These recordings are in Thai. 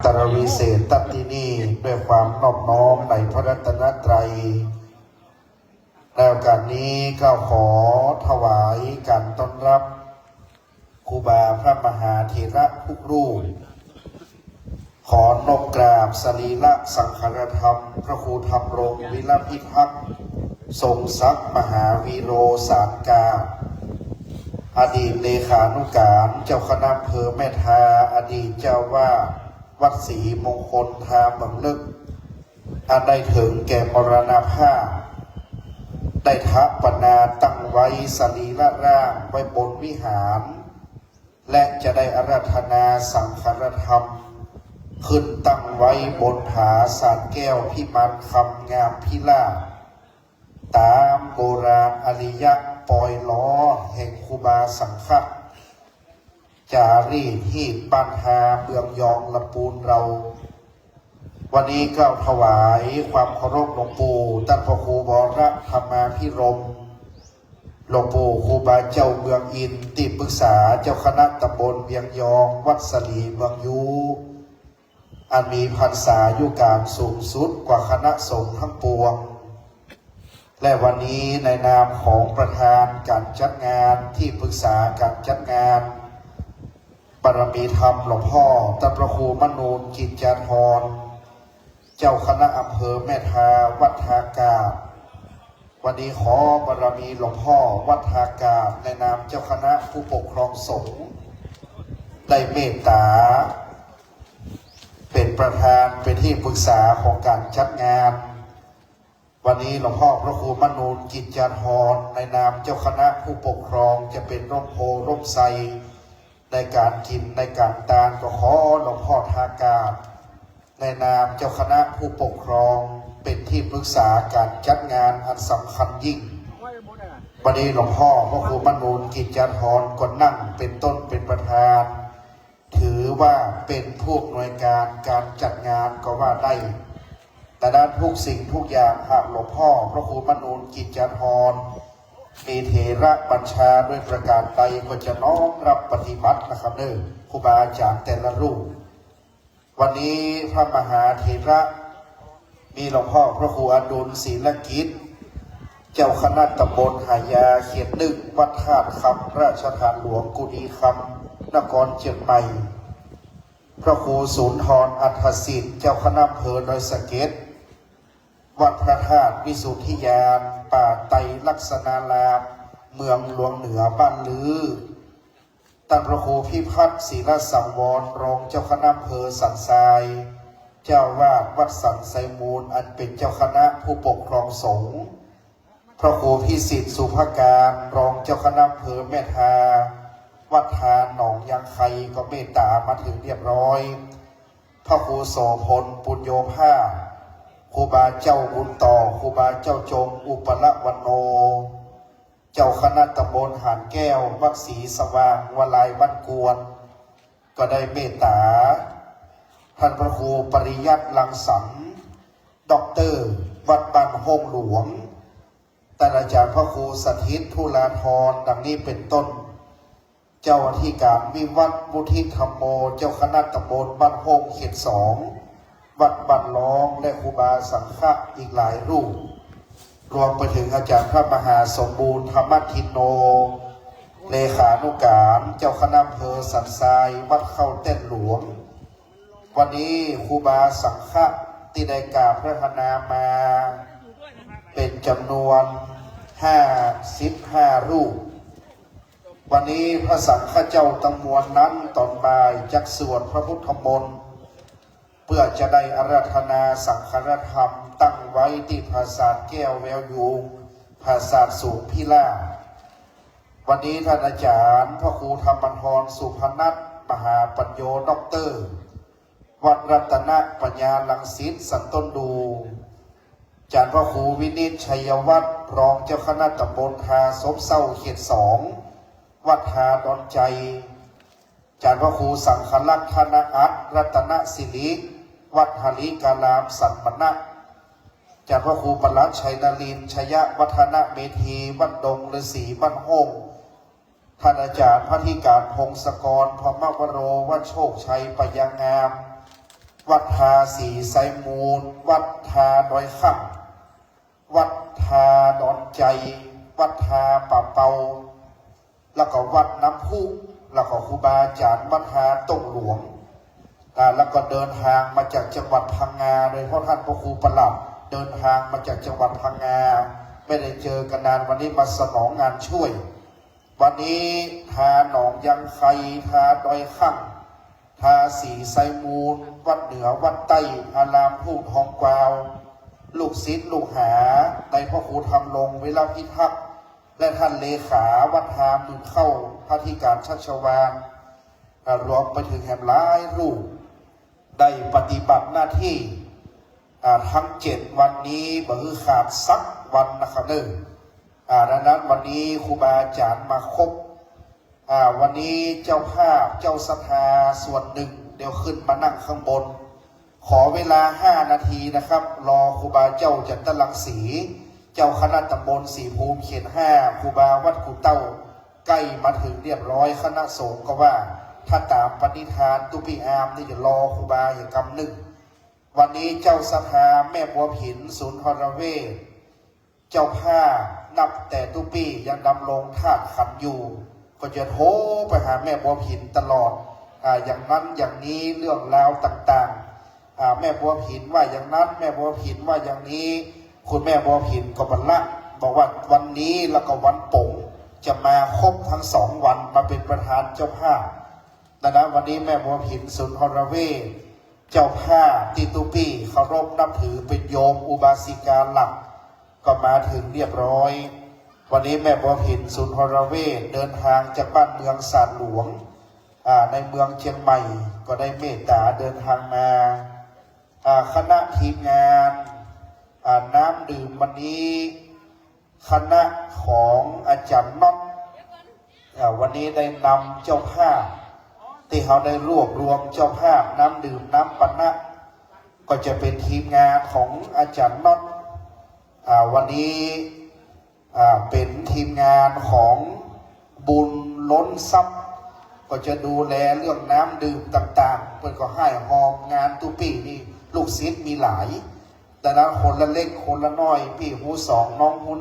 ตรวิเศษตัตตินีด้วยความนอบน้อมในพระรัตนตรัยในโอกาสนี้ก็ขอถวายการต้อนรับครูบาพระมหาเถระทุกรูปขอนบกราบสรีระสังฆธรรมพระครูธรรมรงค์วิรพิทักษ์ทรงศักดิ์มหาวีโรสารกาอดีตเลขานุการเจ้าคณะอำเภอแม่ทาอดีตเจ้าวาดวัดศรีมงคลทาเมืองลึกอันได้ถึงแก่มรณภาพได้ทัปนาตั้งไว้สรีระร่างไว้บนวิหารและจะได้อาราธนาสังฆธรรมขึ้นตั้งไว้บนผาสารแก้วพิมานคำงามพิลาศตามโบราณอริยะปอยล้อแห่งครูบาสังฆะจารีตฮีดบ้านฮาเมืองยองลำปูนเราวันนี้ก็ถวายความเคารพหลวงปู่ท่านพระครูวรธรรมาภิรมย์หลวงปู่ครูบาเจ้าเมืองอินที่ปรึกษาเจ้าคณะตำบลเวียงยองวัดสลีเมืองยูอันมีพรรษายุการสูงสุดกว่าคณะสงฆ์ทั้งปวงและวันนี้ในนามของประธานการจัดงานที่ปรึกษาการจัดงานบารมีธรรมหลวงพ่อท่านพระครูมนูนกิจจาธรเจ้าคณะอำเภอแม่ทาวัดทากาศวันนี้ขอบารมีหลวงพ่อวัดทากาศในนามเจ้าคณะผู้ปกครองสงฆ์ได้เมตตาเป็นประธานเป็นที่ปรึกษาของการจัดงานวันนี้หลวงพ่อพระครูมนูนกิจจาธรในนามเจ้าคณะผู้ปกครองจะเป็นร่มโพร่มไทรในการกินในการทานก็ขอหลวงพ่อทากาศในนามเจ้าคณะผู้ปกครองเป็นที่ปรึกษาการจัดงานอันสำคัญยิ่งวันนี้หลวงพ่อพระครูมนูนกิจจาธรก็นั่งเป็นต้นเป็นประธานถือว่าเป็นผู้อำนวยการการจัดงานก็ว่าได้แต่ด้านทุกสิ่งทุกอย่างหากหลวงพ่อพระครูมนูนกิจจาธรมีเถระบัญชาด้วยประการใดก็จะน้อมรับปฏิบัตินะครับเด้อครูบาอาจารย์แต่ละรูปวันนี้พระมหาเถระมีหลวงพ่อพระครูอดุลศีลกิจเจ้าคณะตำบลหายาเขียนนึกวัดธาตุคำราชทานหลวงกุฎีคำนครเชียงใหม่พระครูสุนทรอัฏฐศิษย์เจ้าคณะอำเภอดอยสะเก็ดวัดพระธาตุวิสุทธิยานป่าไตรลักษณารามเมืองหลวงเหนือบ้านลือท่านพระครูพิพัฒน์ศีลสังวรรองเจ้าคณะอำเภอสันทรายเจ้าวาดวัดสันไซมูลอันเป็นเจ้าคณะผู้ปกครองสงฆ์พระครูพิสิทธิ์สุภการรองเจ้าคณะอำเภอแม่ทาวัดทาหนองยางไคก็เมตตามาถึงเรียบร้อยพระครูโสพลปุญโยภาสครูบาเจ้าบุญต่อครูบาเจ้าจงอุปละวันโนเจ้าคณะตำบลหานแก้ววัดศรีสว่างวลายบ้านกวนก็ได้เมตตาท่านพระครูปริยัติลังสรรค์ด็อกเตอร์วัดบ้านโฮงหลวงท่านอาจารย์พระครูสถิตทุลาธรดังนี้เป็นต้นเจ้าอธิการวิวัฒน์มุทิธรรมโมเจ้าคณะตำบลบ้านโฮงเขต2วัดบ้านล้องและครูบาสังฆะอีกหลายรูปรวมไปถึงอาจารย์พระมหาสมบูรณ์ธรรมทินโนเลขานุการเจ้าคณะอำเภอสันทรายวัดเข้าเต้นหลวงวันนี้ครูบาสังฆะที่ได้กราบพระธนามาเป็นจำนวน55รูปวันนี้พระสังฆเจ้าตั้งมวลนั้นตอนบ่ายจักสวดพระพุทธมนต์เพื่อจะได้อาราธนาสังฆธรรมตั้งไว้ที่ปราสาทแก้วแววยูงปราสาทสูงพิล่าวันนี้ท่านอาจารย์พระครูธรรมธรสุพนัสมหาปัญโยด็อกเตอร์วัดรัตนปัญญาลังสิตสันต้นดูอาจารย์พระครูวินิจชัยวัฒน์รองเจ้าคณะตำบลทาสมเศร้าเขต2วัดทาดอนใจอาจารย์พระครูสังฆลักษณ์ธนอัตรัตนศิริวัดหาริกาลามสันปนะอาจารย์พระครูปลัดชัยนรินทร์ชยวัฒนเมธีวัดดงฤาษีบ้านโฮงท่านอาจารย์พระธิการพงศกรพมวโรวัดโชคชัยปยางาม วัดทาสีไซมูลวัดทาดอยข้างวัดทาดอนใจวัดทาป่าเปาแล้วก็วัดน้ำพุแล้วก็ครูบาอาจารย์วัดทาตงหลวงแล้วก็เดินทางมาจากจังหวัดพังงาโดยเพราะท่านพระครูประหลัดเดินทางมาจากจังหวัดพังงาไม่ได้เจอกันนานวันนี้มาสนองงานช่วยวันนี้ทาหนองยังไคทาดอยข้างทาสีไซมูลวัดเหนือวัดใต้อารามผู้ทองกวาวลูกศิษย์ลูกหาในพระครูธรรมรงค์เวลาพิทักษ์และท่านเลขาวัดหามือเข้าพระธิการชัชวานรวมไปถึงแห่งหลายรูปได้ปฏิบัติหน้าที่ทั้ง7วันนี้บ่คือขาดสักวันนะครับดังนั้นวันนี้ครูบาอาจารย์มาครบวันนี้เจ้าภาพเจ้าศรัทธาส่วนหนึ่งเดี๋ยวขึ้นมานั่งข้างบนขอเวลา5 นาทีนะครับรอครูบาเจ้าจันทรังสีเจ้าคณะตำบลสีภูมิเขต5ครูบาวัดกุเต้าใกล้มาถึงเรียบร้อยคณะสงฆ์ก็ว่าถ้าตามปณิธานตุปีอามนี่จะรอครูบาอย่างกำหนึ่งวันนี้เจ้าศรัทธาแม่บัวผินศูนย์ธรเวชเจ้าผ้านับแต่ตุปียังดำรงธาตุขันอยู่ก็จะโทรไปหาแม่บัวผินตลอดอย่างนั้นอย่างนี้เรื่องราวต่างๆแม่บัวผินว่าอย่างนั้นแม่บัวผินว่าอย่างนี้คุณแม่บัวผินก็บรรลักบอกว่าวันนี้แล้วก็วันป๋งจะมาครบทั้ง2 วันมาเป็นประธานเจ้าภาพดังนั้นวันนี้แม่บัวผินสุนทรเวชเจ้าภาพติตุปีเคารพนับถือเป็นโยมอุบาสิกาหลักก็มาถึงเรียบร้อยวันนี้แม่บัวผินสุนทรเวชเดินทางจากบ้านเมืองสาดหลวงในเมืองเชียงใหม่ก็ได้เมตตาเดินทางมาคณะทีมงานน้ำดื่มวันนี้คณะของอาจารย์น็อตวันนี้ได้นำเจ้าภาพที่เขาได้รวบรวมเจ้าภาพน้ำดื่มน้ำปนะก็จะเป็นทีมงานของอาจารย์น็อตวันนี้เป็นทีมงานของบุญล้นทรัพย์ก็จะดูแลเรื่องน้ำดื่มต่างๆเพื่อนก็ให้หอมงานตุปีนี่ลูกศิษย์มีหลายแต่นั้นคนละเล็กคนละน้อยพี่หู2น้องหู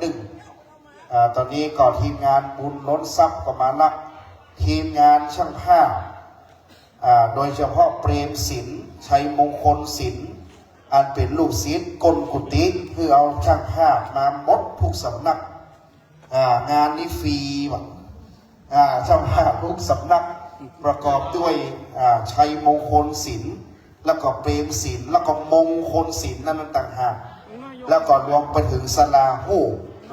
1ตอนนี้ก็ทีมงานบุญล้นทรัพย์ก็มาละทีมงานช่างภาพโดยเฉพาะเปรมศิลป์ชัยมงคลศิลป์อันเป็นลูกศิษย์กลกุฏิเพื่อเอาช่างภาพมาหมดทุกสำนักงานนี้ฟรีว่ะช่างภาพทุกสำนักประกอบด้วยชัยมงคลศิลป์แล้วก็เปรมศิลป์แล้วก็มงคลศิลป์นั่นต่างหากแล้วก็รวมไปถึงสลาหู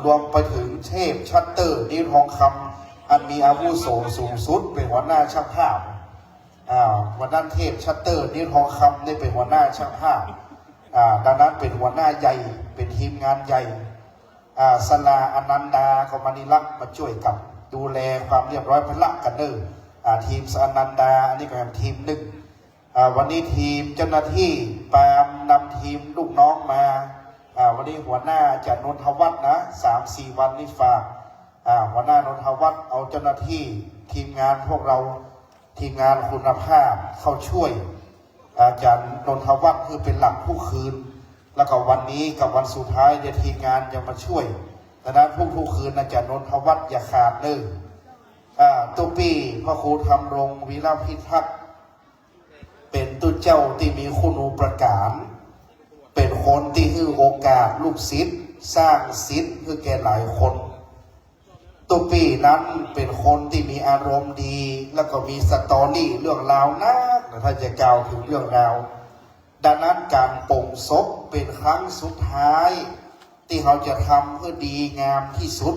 รวมไปถึงเทพชัตเตอร์นิทองคำอันมีอาวุโสสูงสุดเป็นหัวหน้าช่างภาพวันนั้นเทพชัตเตอร์นิทองคำได้เป็นหัวหน้าช่างภาพดังนั้นเป็นหัวหน้าใหญ่เป็นทีมงานใหญ่สลาอนันดาก็มานิลักษ์มาช่วยกับดูแลความเรียบร้อยพละกันเนอทีมสอนันดาอันนี้ก็เป็นทีมหนึ่งวันนี้ทีมเจ้าหน้าที่ปามนำทีมลูกน้องมาวันนี้หัวหน้าจากนนทวัฒน์นะ3-4 วันนี้ฝากหัวหน้านนทวัฒน์เอาเจ้าหน้าที่ทีมงานพวกเราทีมงานคุณภาพเข้าช่วยอาจารย์นนทวัฒน์คือเป็นหลักผู้คืนแล้วก็วันนี้กับวันสุดท้ายเดี๋ยวทีมงานจะมาช่วยดังนั้นผู้คืนอาจารย์นนทวัฒน์อย่าขาดเลยตุปีพระครูธรรมรงค์วิรพิทักษ์เป็นตุเจ้าที่มีคุณูปการเป็นคนที่ให้โอกาสลูกศิษย์สร้างศิษย์คือแก่หลายคนตุปีนั้นเป็นคนที่มีอารมณ์ดีแล้วก็มีสตอรี่เรื่องราวนะถ้าจะกล่าวถึงเรื่องราวดังนั้นการปลงศพเป็นครั้งสุดท้ายที่เขาจะทำเพื่อดีงามที่สุด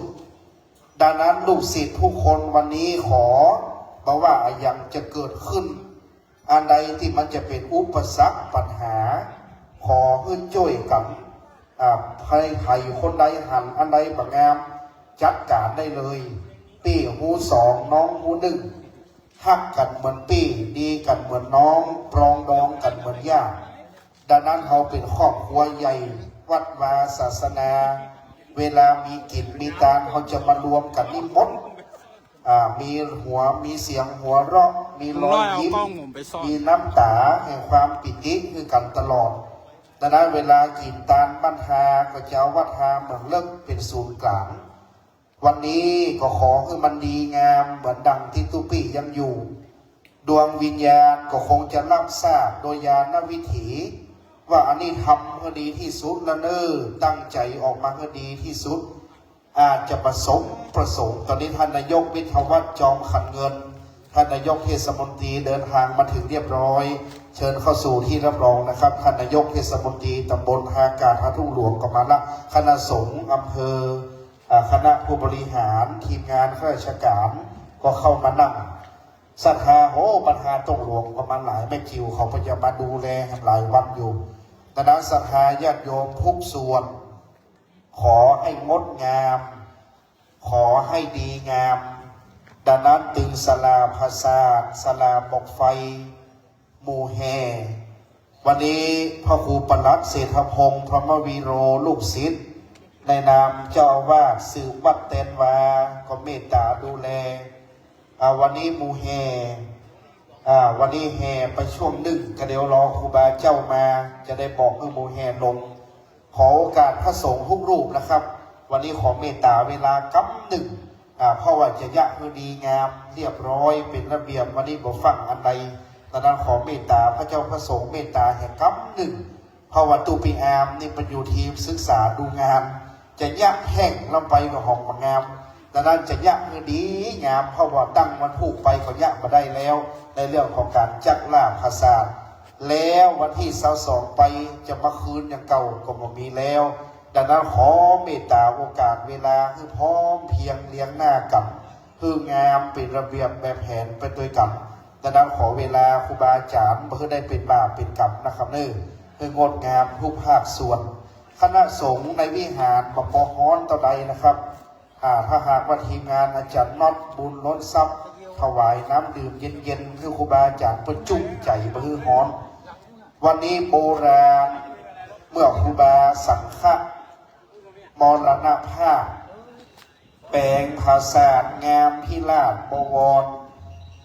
ดังนั้นลูกศิษย์ทุกคนวันนี้ขอบอกว่าอย่างจะเกิดขึ้นอันใดที่มันจะเป็นอุปสรรคปัญหาขอเพื่อช่วยกันใครคนใดหันอันใดบางงามจัดการได้เลยปีหู2น้องหู1ฮักกันเหมือนปีดีกันเหมือนน้องปรองดองกันเหมือนญาติดังนั้นเขาเป็นครอบครัวใหญ่วัดวาศาสนาเวลามีกิจมีการเขาจะมารวมกันนิมนต์ มีมีเสียงหัวเราะมีรอยยิ้มมีน้ำตาแห่งความปิติคือกันตลอดดังนั้นเวลากินตาลบรรทาก็จะวัดทาเมืองเลิกเป็นศูนย์กลางวันนี้ก็ขอให้มันดีงามเหมือนดังที่ตุปียังอยู่ดวงวิญญาณก็คงจะรับทราบโดยญาณวิถีว่าอันนี้ทำให้ดีที่สุดและตั้งใจออกมาให้ดีที่สุดอาจจะประสงค์ตอนนี้ท่านนายกวิทยาวัฒน์จอมขันเงินท่านนายกเทศมนตรีเดินทางมาถึงเรียบร้อยเชิญเข้าสู่ที่รับรองนะครับท่านนายกเทศมนตรีตำบลฮากาท่าทุ่งหลวงก็มาละคณะสงฆ์อำเภอคณะผู้บริหารทีมงานข้าราชการก็เข้ามานั่งศรัทธาประธานตงหลวงประมาณหลายแม่จิวเขาพยายามมาดูแลหลายวันอยู่ดังนั้นศรัทธาญาติโยมทุกส่วนขอให้งดงามขอให้ดีงามดังนั้นตึงศาลาภาษาศาลาบอกไฟหมู่แห่วันนี้พระครูปลัดเศรษฐพงศ์พรหมวีโรลูกศิษย์ในนามเจ้าอาวาสสืบวัดเตนวาก็เมตตาดูแลวันนี้หมู่แห่วันนี้แห่ไปช่วง1ก็เดี๋ยวรอครูบาเจ้ามาจะได้บอกให้หมู่แห่ลงขอโอกาสพระสงฆ์ทุกรูปนะครับวันนี้ขอเมตตาเวลากำเพราะว่าจะยะคือดีงามเรียบร้อยเป็นระเบียบวันนี้บ่ฟังอันใดดังนั้นขอเมตตาพระเจ้าพระสงฆ์เมตตาแห่งกำเพราะว่าตูปีอามนี่เป็นอยู่ทีมศึกษาดูงานจะยะแห้งลำไปกับห้องงามดังนั้นจะยะคือดีงามเพราะว่าตั้งวันผูกไปก็ยะมาได้แล้วในเรื่องของการจักล่าภาษาแล้ววันที่22ไปจะมาคืนอย่างเก่าก็บ่มีแล้วดังนั้นขอเมตตาโอกาสเวลาคือพร้อมเพียงเลี้ยงหน้ากันคืองามเป็นระเบียบแบบแผนไปด้วยกันดังนั้นขอเวลาครูบาอาจารย์เพื่อได้เป็นบาปเป็นกรรมนะครับคืองดงามทุกภาคส่วนคณะสงฆ์ในวิหารบ่ปอฮ้อนต่อใดนะครับถ้าหากว่าทีมงานอาจารย์น็อตบุญล้นทรัพย์ถวายน้ำดื่มเย็นๆคือครูบาอาจารย์ประจุใจบ่ฮือฮ้อนวันนี้โบราณเมื่อครูบาสังฆะมรณภาพแปลงภาษาทงามพิราชบวร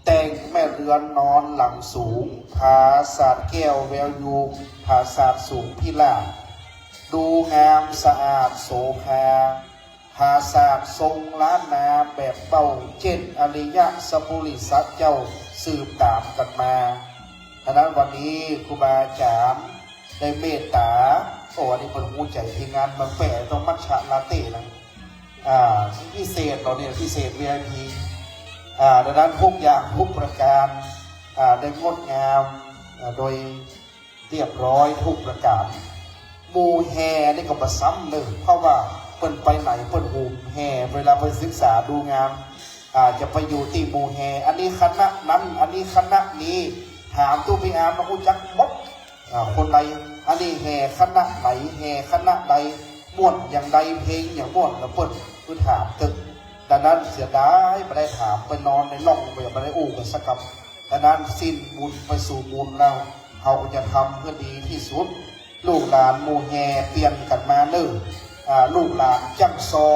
แต่งแม่เรือนนอนหลังสูงภาษาทแก้วแววยูภาษาทสูงพิราชดูงามสะอาดโสภาภาษาททรงล้านนาแบบเบาเจ็ดอริยสปุริสัตเจ้าสืบตามกันมาดังนั้นวันนี้ครูบาอาจารย์ได้เมตตาอันนี้เป็นหูใจทีมงานบางแฝงต้องมัชฌะลาเต้นะพิเศษเราเนี่ยพิเศษ VIP ดังนั้นทุกอย่างทุกประการได้งดงามโดยเรียบร้อยทุกประการหมู่แห่นี่ก็ประซ้ำเลยเพราะว่าเปิ้นไปไหนเปิ้นหูแห่เวลาไปศึกษาดูงามจะไปอยู่ที่หมู่แห่อันนี้คณะนั้นอันนี้คณะนี้ถามตู้พี่อาร์มมาคุณจักบดคนใดอันนี้แห่คณะไหนแห่คณะใดม่วนอย่างใดเพลงอย่างม่วนแล้วเปิ้นคือถามตึกดังนั้นเสียดายไม่ได้ถามไปนอนในร่องไปไม่ได้อู้กันสักคำดังนั้นสิ้นบุญไปสู่บุญแล้วเขาจะทำเพื่อดีที่สุดลูกหลานหมู่แห่เปลี่ยนกันมาลูกหลานจังซอ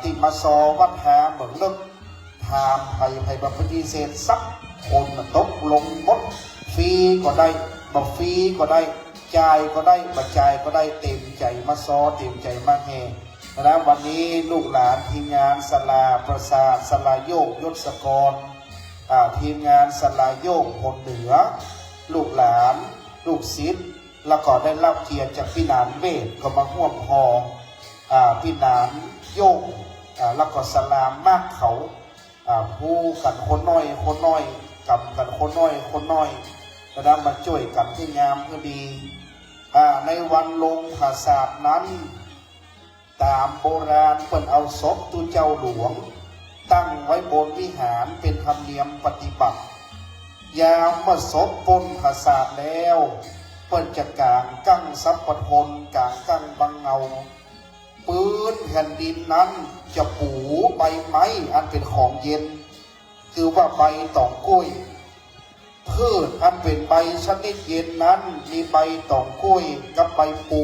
ที่มาซอวัดหาเหมือนเลิกถามไผ่บัพพิเศษสักคนตกลงมดฟรีก็ได้บ่ฟรีก็ได้จ่ายก็ได้บ่จ่ายก็ได้เต็มใจมาซอเต็มใจมาแห่แล้ววันนี้ลูกหลานทีมงานศาลาประสาทศาลาโยกยศกรทีมงานศาลาโยกคนเหนือลูกหลานลูกศิษย์แล้วก็ได้รับเกียรติจากพี่นานเวทก็มาห่วมหอพี่นานโยกแล้วก็ศาลามากเขาผู้กันคนน้อยกับกันคนน้อยก็ได้มาช่วยกันที่งามก็ดีในวันลงภาษาทนั้นตามโบราณเพิ่นเอาศพตุเจ้าหลวงตั้งไว้บนวิหารเป็นธรรมเนียมปฏิบัติยามเมื่อศพปนภาษาทแล้วเพิ่นจะกางกั้งซับปทนกางกั้งบังเงาปืนแผ่นดินนั้นจะปูใบไม้อันเป็นของเย็นคือว่าใบตองกล้วยพืชอันเป็นใบชนิดเย็นนั้นมีใบตองกล้วยกับใบปู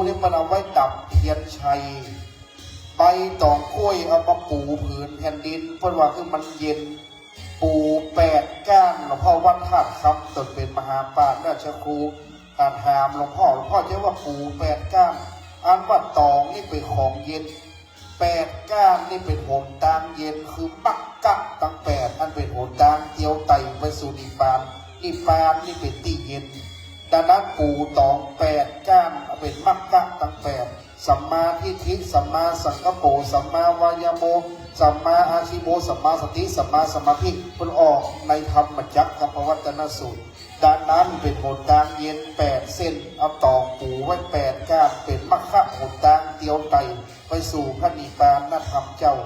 นี่มันเอาไว้ดับเทียนชัยใบ ตองกล้วยเอามาปูผืนแผ่นดินเพราะว่าคือมันเย็นปู8 ก้านหลวงพ่อวัดธาตุคำตนเป็นมหาปราชญ์ราชครูการหามหลวงพ่อใช้ว่าปู8 ก้านอันว่าตองนี่เป็นของเย็น8 ก้านนี่เป็นหนทางเย็นคือมักกะตั้ง8อันเป็นหนทางเตียวไตไปสู่นิพพานนี่เป็นที่เย็นดังนั้นปูตอง8 ก้านเป็นมักกะตั้ง8สัมมาทิฏฐิสัมมาสังกัปโปสัมมาวายโมสัมมาอาชิโมสัมมาสติสัมมาสมาธิมันออกในธรรมจักรกับปวัตตนสูตรดังนั้นเป็นหนทางเย็น8 เส้นเอาตองปูไว้8 ก้านเป็นมัคคะหนทางเตียวไตไปสู่พระนิพพานธรรมเจ้า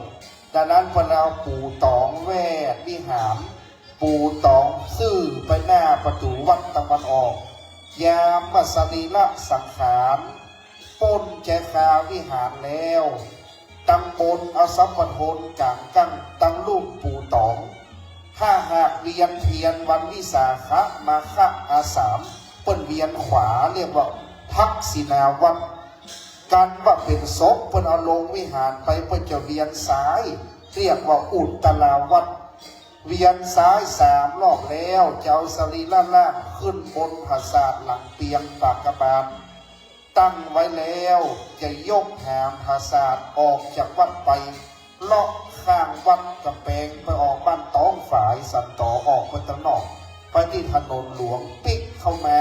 ดังนั้นพอเราปูตองแวดวิหารปูตองซื่อไปหน้าประตูวัดตะวันออกยามมัสรีละสังขารป้นแจคาวิหารแล้วตั้งบนเอาสัมปทนกลางกั้งตั้งรูปปูตองถ้าหากเวียนเทียนวันวิสาขะมาฆะอาสามเปิ้นเวียนขวาเรียกว่าทักษิณาวัดการว่าเป็นศพเปิ้นเอาลงวิหารไปเปิ้นจะเวียนซ้ายเรียกว่าอุตตราวัดเวียนซ้าย3 รอบแล้วเจ้าสรีระล่างขึ้นบนผาศาสตร์หลังเปียงปากกบาลตั้งไว้แล้วจะยกหามผาศาสตร์ออกจากวัดไปเลาะข้างวัดกำแพงไปออกบ้านต้องฝ่ายสันต่อออกไปตะนอกไปที่ถนนหลวงปิกเข้ามา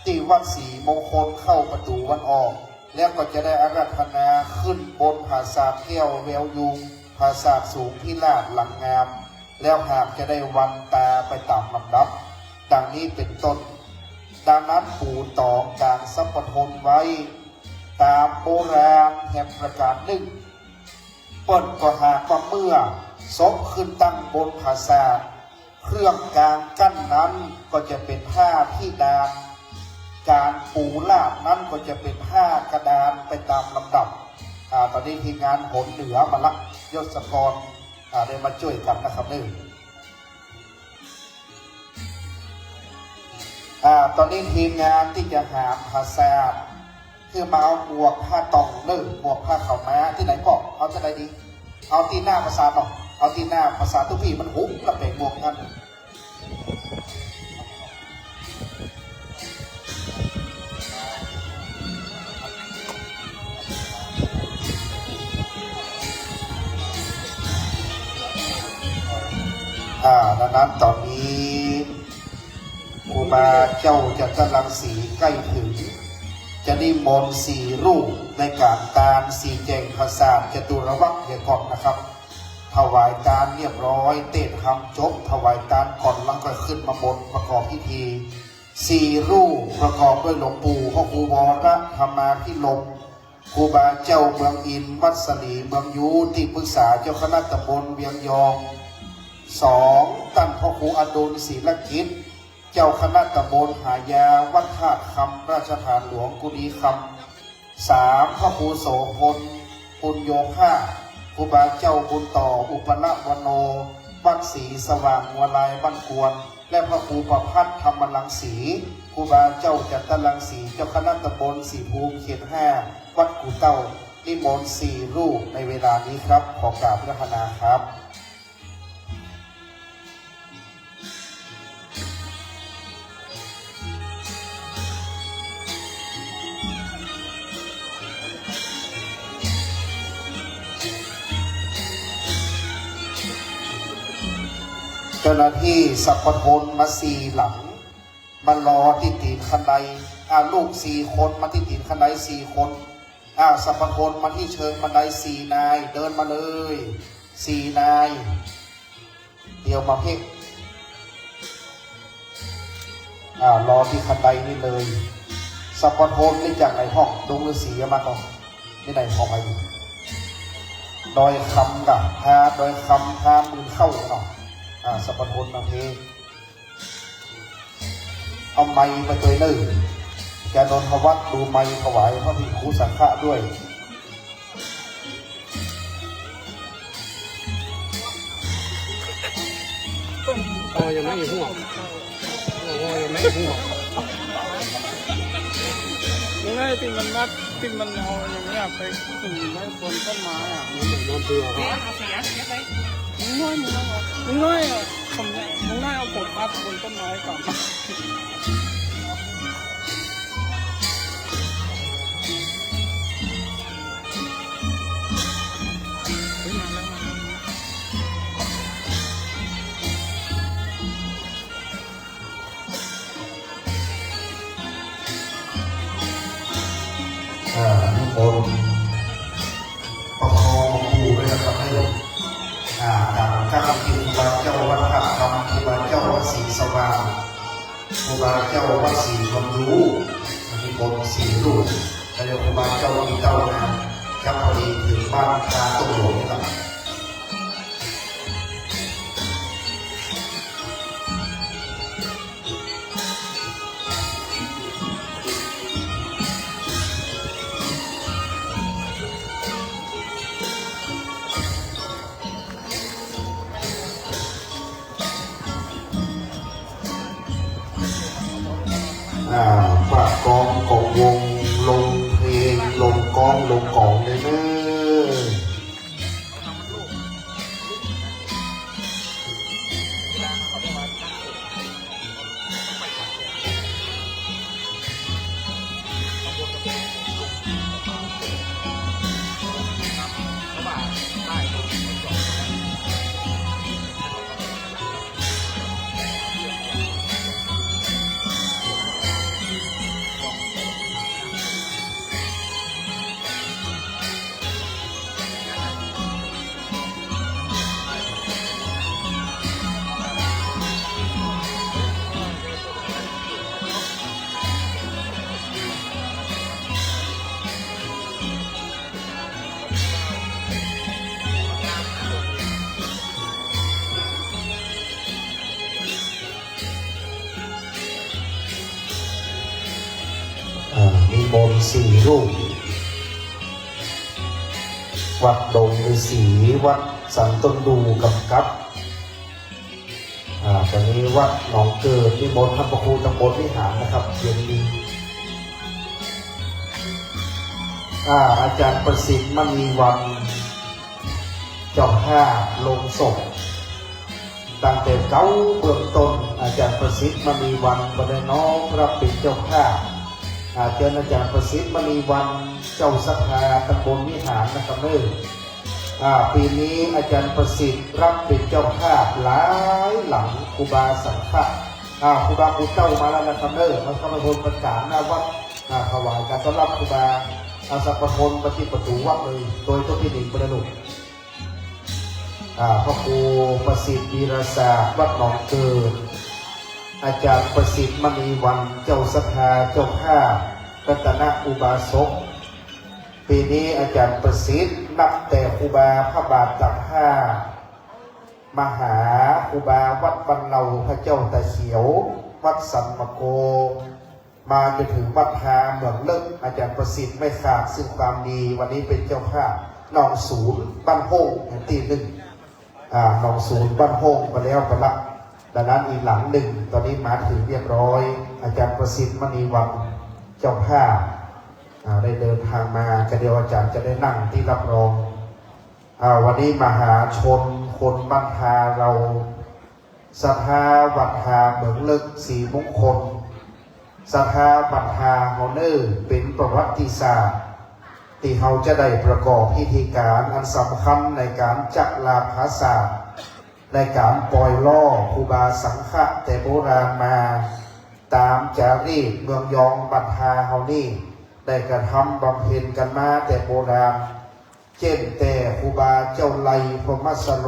ที่วัดศรีมงคลเข้าประตูวันออกแล้วก็จะได้อาราธนาขึ้นบนผาศาสตร์แก้วแววยุงผาศาสตร์สูงพิราชหลังงามแล้วหากจะได้วันตาไปตามลำดับดังนี้เป็นต้นดังนั้นปูตองการสัมปทนไว้ตามโบราณแห่งประกาศหนึ่งเปิ้นก็หากว่าเมื่อศพขึ้นตั้งบนผาศาสตร์เครื่องกลางกั้นนั้นก็จะเป็นผ้าที่ดานการปูลาดนั้นก็จะเป็นผ้ากระดานไปตามลำดับตอนนี้ทีมงานหนเหนือมาลักยศกรได้มาช่วยกันนะครับนี่ตอนนี้ทีมงานที่จะหามผาศาสตร์คือมาเอาบวกผ้าตองบวกผ้าเข่าม้าที่ไหนก็เอาจะได้ดีเอาที่หน้าภาษาต่อเอาที่หน้าภาษาทุกที่มันหุบกระเบกบวกกันดังนั้นตอนนี้ครูบาเจ้าจะกำลังสีใกล้ถึงจะนิมนต์4 รูปในการการ4 แจงภาษาจตุรวักษ์เดี๋ยวก่อนนะครับถวายการเรียบร้อยเตะทำจบถวายการก่อนแล้วก็ขึ้นมาบนประกอบพิธี4 รูปประกอบด้วยหลวงปู่พระครูวรธรรมาภิรมย์ครูบาเจ้าเมืองอินวัดสลีเมืองยูที่ปรึกษาเจ้าคณะตำบลเวียงยอง2ตั้งพระครูอดุลศรีละกิจเจ้าคณะตำบลหายาวัดธาตุคำราชทานหลวงกุฎีคำ3พระครูโสพลปุญโยภาครูบาเจ้าบุญต่ออุปละวโนวัดศรีสว่างวัวลายบ้านกวนและพระครูประพัฒน์ธรรมลังสีครูบาเจ้าจัตตลังสีเจ้าคณะตำบลสีภูมิเขต5วัดกู่เต้านิมนต์4 รูปในเวลานี้ครับขอกราบพระนาครับ เจ้าหน้าที่สัพพทนมา4 หลังมารอที่ตีนคันไดลูก4 คนมาที่ตีนคันได4 คนสัพพทนมาที่เชิงบันได4 นายเดินมาเลย4 นายเดี๋ยวมาเพ่งรอที่คันไดนี่เลยสัพพทนนี่จากไหนห้องดงฤาษีมาก่อนนี่ไหนห้องอะไรดอยคำกับดอยคำมือเข้าเนาะสัพพทนนะเพเอาไม้ไปตัวนึงแกนนทวัฒน์ดูไม้ถวายพระภิกขุสังฆะด้วยยังไม่หัวยังไม่หัวยังไงที่มันมัด ที่มันเอาอย่างเงี้ยไปขึงไว้บนต้นไม้อ่ะ มันเหมือนน้ำเบื่อครับ มึงน้อยอ่ะมึงน้อยเอากดปั๊บบนต้นไม้ก่อนนิมนต์ประคองครูด้วยนะครับให้ลูกทางข้าราชการครูบาเจ้าวัดพระธรรมครูบาเจ้าวัดศรีสว่างครูบาเจ้าวัดศรีบำรุนิมนต์ศรีลูกแล้วเดี๋ยวครูบาเจ้ามีเต้านะจะพอดีถึงบ้านคาตุหลวงนี่แหละ ฝากกองกบวงลงเพลงลงกองลงกองเลยเนอะมีมนต์สี่รูปวัดดงฤาษีวัดสันต้นดูกับตอนนี้วัดหนองเกิดนิมนต์ท่านพระครูตำบลวิหารนะครับเย็นดีอาจารย์ประสิทธิ์มณีวันเจ้าภาพลงศพตั้งแต่เก้าเบื้องต้นอาจารย์ประสิทธิ์มณีวันก็ได้น้อมรับเป็นเจ้าภาพอาจารย์ประสิทธิ์มณีวันเจ้าศรัทธาตำบลวิหารนะครับปีนี้อาจารย์ประสิทธิ์รับเป็นเจ้าภาพหลายหลังครูบาสังฆะครูบาครูเจ้ามาแล้วนะครับมันเข้ามาโดนประกาศหน้าวัดถวายการต้อนรับครูบาสัพพลปฏิปตูวัดเลยโดยตัวพี่หนิงประดุกพระครูประสิทธิ์วีรศาสตร์วัดหนองเกิดอาจารย์ประสิทธิ์มณีวันเจ้าศรัทธาเจ้าภาพรัตนอุบาสกปีนี้อาจารย์ประสิทธิ์นับแต่ครูบาพระบาทตักผ้ามหาครูบาวัดบรรเลาพระเจ้าตาเขียววัดสันมโกมาจนถึงวัดทาเมืองเลิกอาจารย์ประสิทธิ์ไม่ขาดซึ่งความดีวันนี้เป็นเจ้าภาพหนองศูนย์บ้านโฮงแห่งที่หนึ่งหนองศูนย์บ้านโฮงไปแล้วไปละดังนั้นอีกหลังหนึ่งตอนนี้มาถึงเรียบร้อยอาจารย์ประสิทธิ์มณีวันเจ้าภาพได้เดินทางมาก็เดียวอาจารย์จะได้นั่งที่รับรองวันนี้มหาชนคนบ้านทาเราศรัทธาวัดทาเหมืองเลิกสีมงคลศรัทธาวัดทาเฮาเนอร์เป็นประวัติศาสตร์ที่เขาจะได้ประกอบพิธีการอันสำคัญในการจักลาภาษาในการปล่อยล่อครูบาสังฆะแต่โบราณมาตามจารีตเมืองยองบัดทาเฮานี่ได้กระทำบำเพ็ญกันมาแต่โบราณเช่นแต่ครูบาเจ้าไลพรหมสโร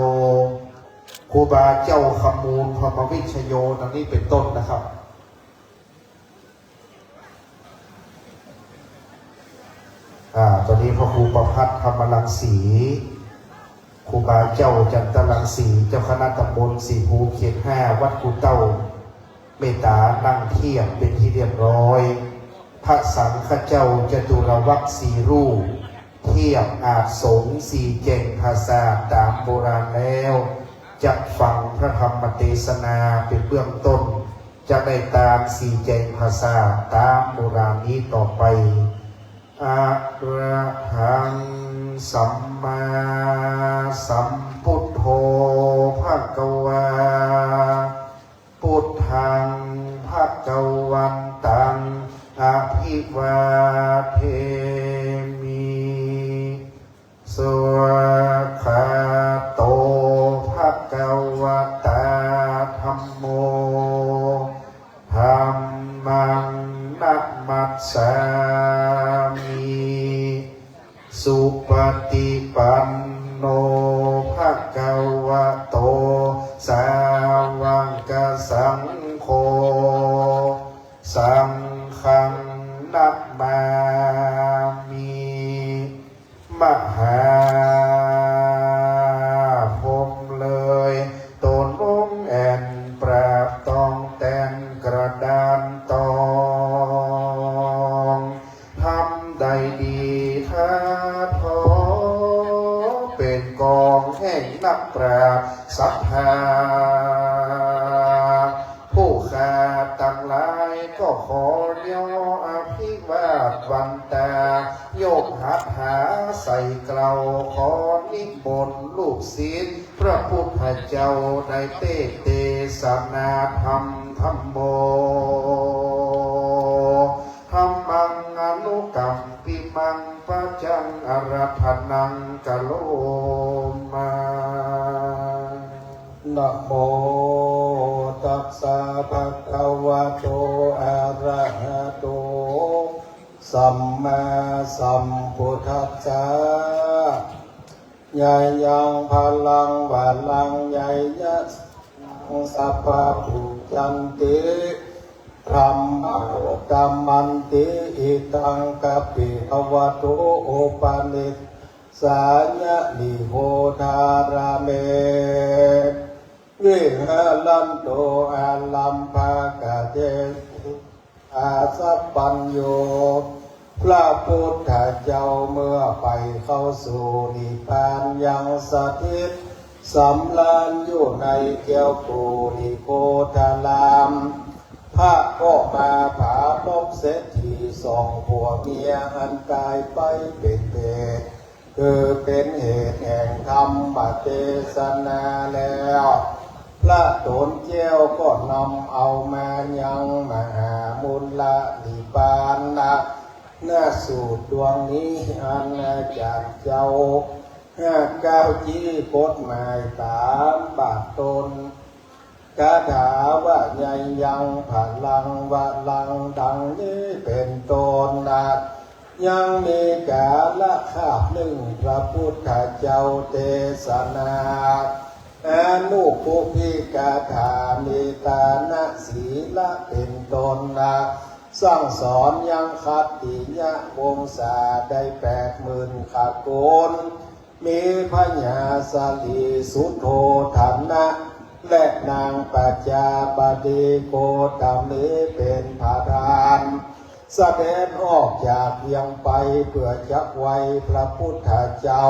ครูบาเจ้าขมูลพรหมวิชโยดังนี้เป็นต้นนะครับตอนนี้พระครูประภัตธรรมรังสีครูบาเจ้าจันตรังสีเจ้าคณะตำบลสีภูเขต5วัดกุเต้าเมตตานั่งเทียบเป็นที่เรียบร้อยพระสังฆเจ้าจตุรวรรคสีรูปเทียบอาจสงสีเจงภาษาตามโบราณแล้วจะฟังพระธรรมเทศนาเป็นเบื้องต้นจะได้ตามสีเจงภาษาตามโบราณนี้ต่อไป อะระหังสัมมาสัมพุทโธภะคะวาพุทธังภะคะวันตังอะภิวาเทมิสวากขาโตภะคะวะตาธัมโมธัมมังนัมมัสสามิสุปฏิปันโนภะคะวะโตสาวกสังโฆสังฆังนัมมามิมหาพรหมเลยตนองค์แอนปราบตองแต่งกระดานตองทำได้ดีท้าทอเป็นกองแห่งนักปราบศรัทธาผู้ขาตั้งหลายก็ขอย่ออภิวาทวันตาโยกหัตถาใส่เกลาขอนิมนต์ลูกศิษย์พระพุทธเจ้าได้เตศนาธรรมธัมโมธัมมังอนุกัมปิมังปัจจังอรัตนังกะโลมานะโมตัสสะภะคะวะโตอะระหะโตสัมมาสัมพุทธัสสะยะยังพลังวะลังยะยะสัพพะปุจจันติธรรมะกัมมันติอิตังกัปปิภวะโตโอปานิสาญะลิโหทาราเมวิหะลันโตอาลัมภากะเตอาสัพปัญโยพระพุทธเจ้าเมื่อไปเข้าสู่นิพพานยังสถิตสำราญอยู่ในแก้วปูนิโคทารามพระก็มาผาพบเศรษฐีสองผัวเมียอันกายไปเป็นเพศคือเป็นเหตุแห่งธรรมเทศนาแล้วพระโตนเจ้าก็นำเอามายังมหามุลนิพพานนะหน้าสูตรดวงนี้อันอาจารย์เจ้า59จี้กฎหมาย3 บาทตนคาถาว่าใหญ่ยังพลังวะลังดังนี้เป็นต้นนะยังมีกาละคาบหนึ่งพระพุทธเจ้าเทศนาอนุปุพิกาถามีตานะศีละเป็นต้นนะสั่งสอนยังคัตติยะวงศาได้80,000ขโกลมีพญาสาลีสุโธธนะและนางปัจจาบดีโกตมีเป็นพระดานแสดงออกจากยังไปเพื่อจักไว้พระพุทธเจ้า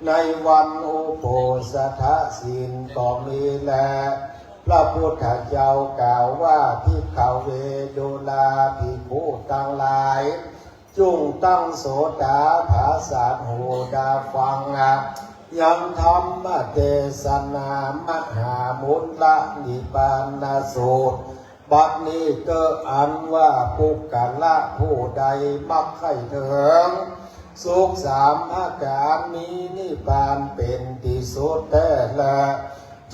ในวันอุโบสถศีลก็มีแลพระพุทธเจ้ากล่าวว่าภิกขเวดุลาภิกขุทั้งหลายจงตั้งโสดาภาษาหูดาฟังยังธรรมเทศนามหามุลละนิพพานสูตรบัดนี้เกิดอันว่าปุกกะละผู้ใดมักไข่เถิงสุข3 อาการมีนิพพานเป็นที่สุดแต่ละ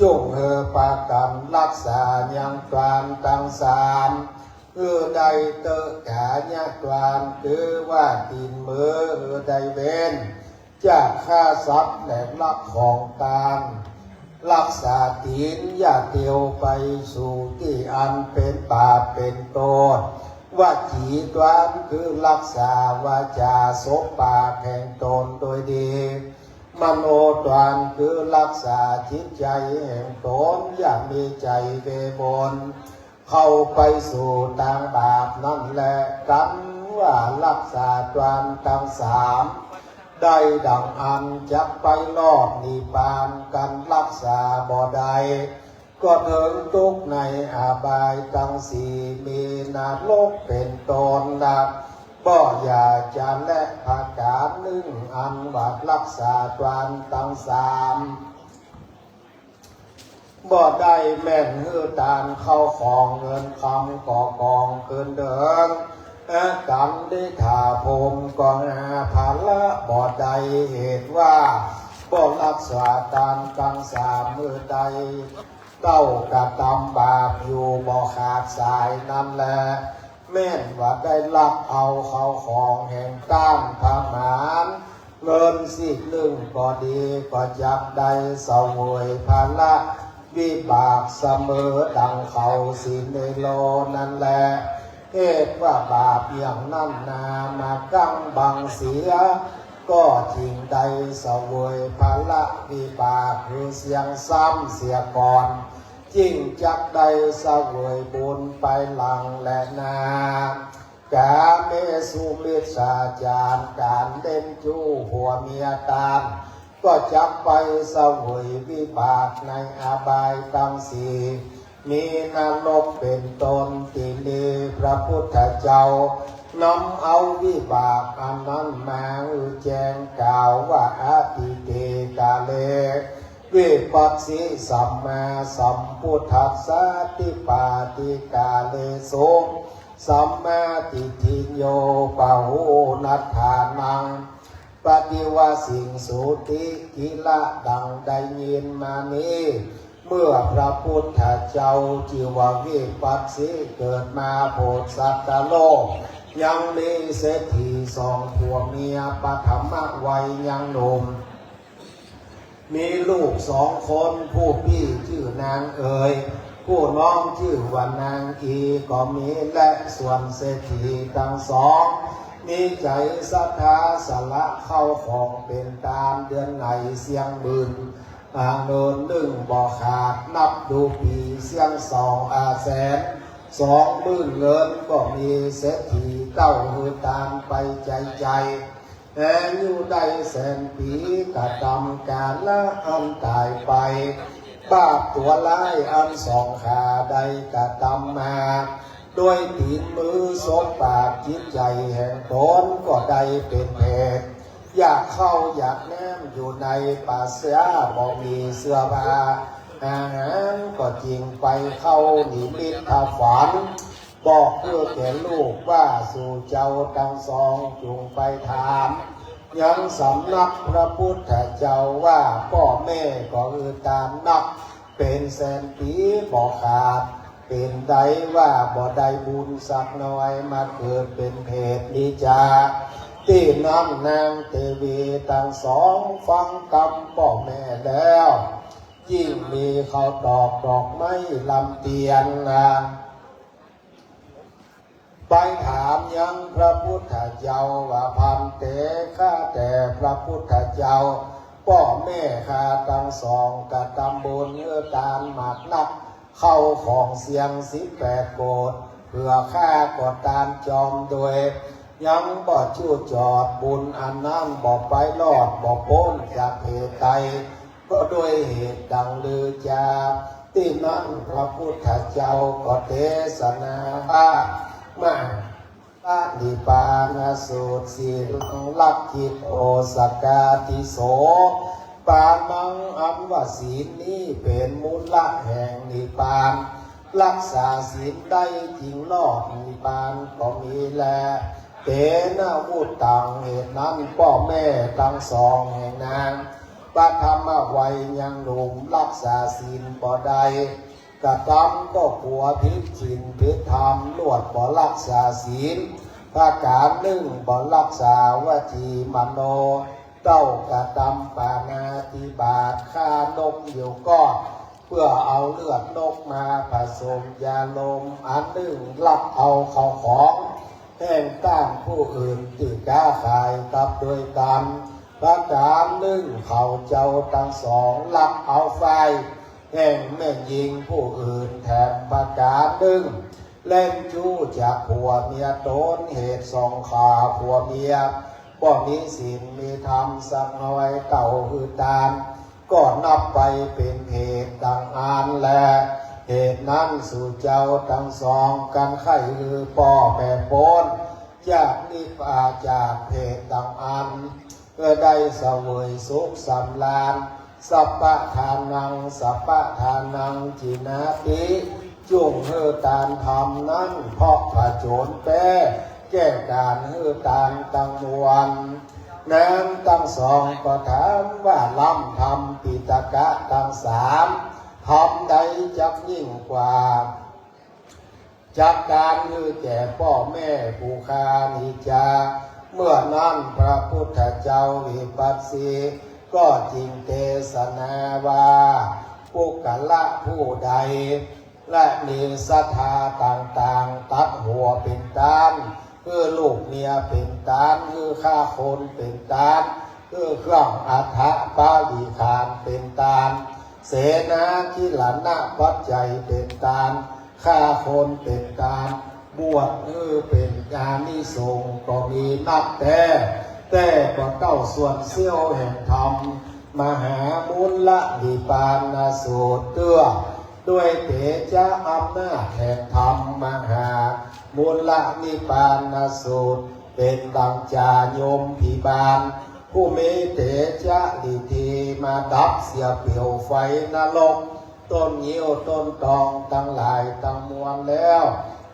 จงเฮปากันรักษายังกลานตั้ง3ใดเตอะกาญากลานคือว่าตีนมือใดเว้นจากฆ่าทรัพย์และลักของตานรักษาศีลอย่าเที่ยวไปสู่ที่อันเป็นบาปเป็นโทษว่าจีตวันคือรักษาวาจาศพปากแห่งตนโดยดีมโนตวันคือรักษาจิตใจแห่งตนอย่ามีใจเวบนเข้าไปสู่ทางบาปนั่นแหละกันว่ารักษาตวันทั้ง3ได้ดังอันจักไปรอบนิพพานกันรักษาบ่ได้ก็ถึงทุกข์ในอาบายทั้ง4มีนรกเป็นตนดับ บ่อย่าจะและภาการนึ่งอันวัดรักษาตวันตั้งสามบ่ได้แม่นฮือตานเข้าของเงินคำก่อกองเกินเดิงกันได้ถ่าพมกองภาละบ่ได้เหตุว่าบ่รักษาตามตั้งสามมือใดเต้ากระทำบาปอยู่บ่ขาดสายนั่นแหละแม่นว่าได้ลักเอาเขาของแห่งก้านพมานเงินสิหนึ่งก็ดีก็จับได้เสวยภาละวิบากเสมอดังเขาสิในโลนั่นแหละเหตุว่าบาปอย่างนั้นนามากั้งบังเสียก็จริงใดเสวยภาละวิบากคือเสียงซ้ำเสียก่อนจริงจักใดเสวยบุญไปหลังและนากาเมสุมิชาจารการเด่นจูหัวเมียตามก็จับไปเสวยวิบากในอบายตั้งสี่มีนรกเป็นตนติลีพระพุทธเจ้านำเอาวิบากอันนั้นมาแจ้งกล่าวว่าอาทิเตกาเลวิปัสสิสัมมาสัมพุทธัสสะติปาติกาเลโสสัมมาทิฏฐิโยปะโหนัฏฐานังปฏิวาสิงสุติกิละดังได้ยินมานี้เมื่อพระพุทธเจ้าจิววิปัสสิเกิดมาโพธิสัตว์โลกยังมีเศรษฐีสองผัวเมียปฐมวัยยังหนุ่มมีลูกสองคนผู้พี่ชื่อนางเอ๋ยผู้น้องชื่อว่านางอีก็มีและส่วนเศรษฐีทั้งสองมีใจศรัทธาสละเข้าของเป็นตามเดือนไหนเสียงบืนเนินหนึ่งบ่ขาดนับดูปีเสียง200,000 20,000เงินก็มีเศรษฐีเต้าหือตามไปใจแต่อยู่ได้แสนปีกระทำการละอันตายไปบาปตัวร้ายอันสองขาได้กระทำมาโดยตีนมือสบปากจิตใจแห่งตนก็ได้เป็นเหตุอยากเข้าอยากแนมอยู่ในป่าเสือบ่มีเสื้อผ้าอาหารก็จริงไปเข้านิมิตฝันบอกเพื่อแก่ลูกว่าสู่เจ้าทั้งสองจงไปถามยังสำนักพระพุทธเจ้าว่าพ่อแม่ก็ตามนับเป็นแสนปีบ่ขาดเป็นใดว่าบ่ได้บุญสักน้อยมาเกิดเป็นเพศนิจาที่น้ำนางเทวีทั้งสองฟังกรรมพ่อแม่แล้วยิ่งมีเขาตอกดอกไม้ลำเตียนไปถามยังพระพุทธเจ้าว่าพันเตข้าแต่พระพุทธเจ้าพ่อแม่ข้าทั้งสองกระทำบุญเมื่อตามหมากนักเข้าของเสียง18 โกฏเพื่อข้ากดตามจอมโดยยังบ่ชู้จอดบุญอันนั้นบ่ไปรอดบ่พ้นจากเหตุใดก็ด้วยเหตุดังลือจาที่นั้นพระพุทธเจ้าก็เทศนามาปฏิปานสูตรศีลลักขิตโอสกาทิโสปานังอันว่าศีลนี้เป็นมูลละแห่งนิพพานรักษาศีลได้จริงรอดนิพพานก็มีแลเตนะวุตตังเหตุนั้นพ่อแม่ทั้งสองแห่งนางปฐมวัยยังหนุ่มรักษาศีลบ่ได้กระทำก็กลัวผิดศีลผิดธรรมลวดบ่รักษาศีลถ้าการหนึ่งบ่รักษาวจีมโนเต้ากระทำปาณาติบาตฆ่านกอยู่ก็เพื่อเอาเลือดนกมาผสมยาลมอันหนึ่งลักเอาเข้าของแห่งต้านผู้อื่นที่ค้าขายกับโดยกันประการหนึ่งเขาเจ้าทั้งสองลักเอาไฟแห่งแม่ยิงผู้อื่นแถมประการหนึ่งเล่นจู้จากผัวเมียตนเหตุสองขาผัวเมียบ่มีศีลมีธรรมสักน้อยเก่าหือตามก็นับไปเป็นเหตุดังอ่านแลเหตุนั้นสู่เจ้าทั้งสองกันไข่คือพ่อแม่ปน จากนิพพานจากเพศดังอันได้เสวยสุขสำราญสัพพะทานังสัพพะทานังจินาติจุงเฮตานธรรมนั้นเพราะผจญแป้แก้การเฮตานตังมวลน้ำตั้งสองก็ถามว่าล้ำทำปิตกะตั้งสามทำใดจักยิ่งกว่าจากการคือแก่พ่อแม่ผู้คานิจาเมื่อนั้นพระพุทธเจ้าวิปัสสีก็จริงเทศนาว่าปุกละผู้ใดและมีศรัทธาต่างๆตัดหัวเป็นตานคือลูกเมียเป็นตานคือฆ่าคนเป็นตานคือเครื่องอัฐปาลีขานเป็นตานเสนาทิลนะปัจจัยเป็นตานฆ่าคนเป็นตานบวชเป็นงานนิสงส์ก็มีนับแต่ก็เก้าส่วนเสี้ยวแห่งธรรมมหามุลละนิปานสูตรเตื้อด้วยเถจะอำนาจแห่งธรรมมหามุลละนิปานสูตรเป็นดังจาโยมพิบาลผู้มีเถจะลิทีมาดับเสียเปลี่ยวไฟนรกต้นเงี้ยวต้นตองตั้งหลายตั้งมวลแล้ว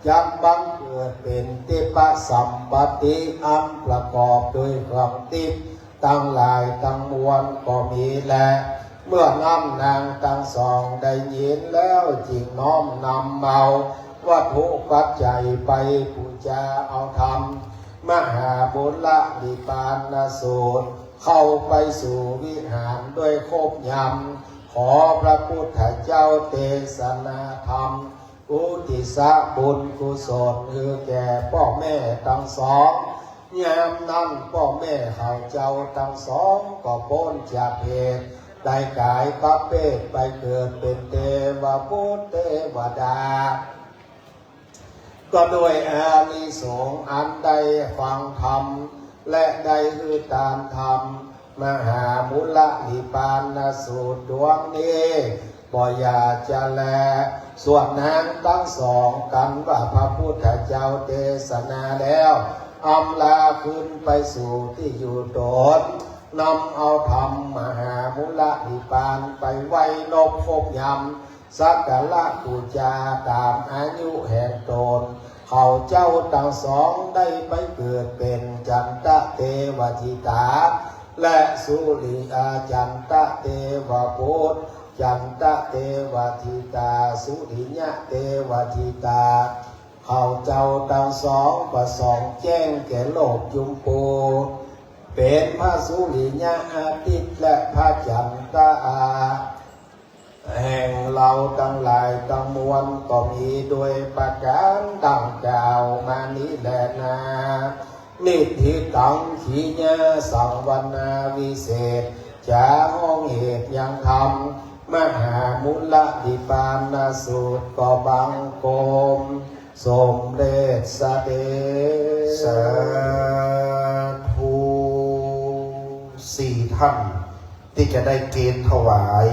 จักบังเกิดเป็นติปะสัมปติอันประกอบด้วยความติปตั้งหลายตั้งมวลก็มีแลเมื่อน้ำนางตั้งสองได้ยินแล้วจึงน้อมนำเมาวัตถุปัจจัยไปบูชาเอาธรรมมหาบุญละนิปานสูตรเข้าไปสู่วิหารด้วยครบยำขอพระพุทธเจ้าเทศนาธรรมอุทิศบุญกุศลคือแก่พ่อแม่ทั้งสองยามนั้นพ่อแม่เขาเจ้าทั้งสองก็พ้นจากเหตุได้กายพระเพศไปเกิดเป็นเทวบุตรเทวดาก็ด้วยอานิสงส์อันได้ฟังธรรมและได้คือตามธรรมมหามุลนิปานสูตรดวงนี้บ่อยากจะแลส่วนนั้นทั้งสองกันว่าพระพุทธเจ้าเทศนาแล้วอำลาขึ้นไปสู่ที่อยู่โดดนำเอาธรรมมหามุลนิปานไปไว้นบพบยำสักการะบูชาตามอายุแห่งตนเขาเจ้าทั้งสองได้ไปเกิดเป็นจันตะเทวทิตาและสุริอาจันตะเทวพุทธจันตะเทวทิตาสุริยะเทวทิตาเขาเจ้าทั้งสองประสองแจ้งแก่โลกจุมพูเป็นพระสุริยะอาทิตย์และพระจันทราแห่งเราทั้งหลายทั้งมวลก็มีด้วยประการดังกล่าวมานี้แหละนานิธิตังขีญาสังวนาวิเศษจะห้องเหตุยังธรรมมหามุลนิปานสูตรก็บังกรมสมเด็จเสด็จสาธุสี่ท่านที่จะได้เกณฑ์ถวาย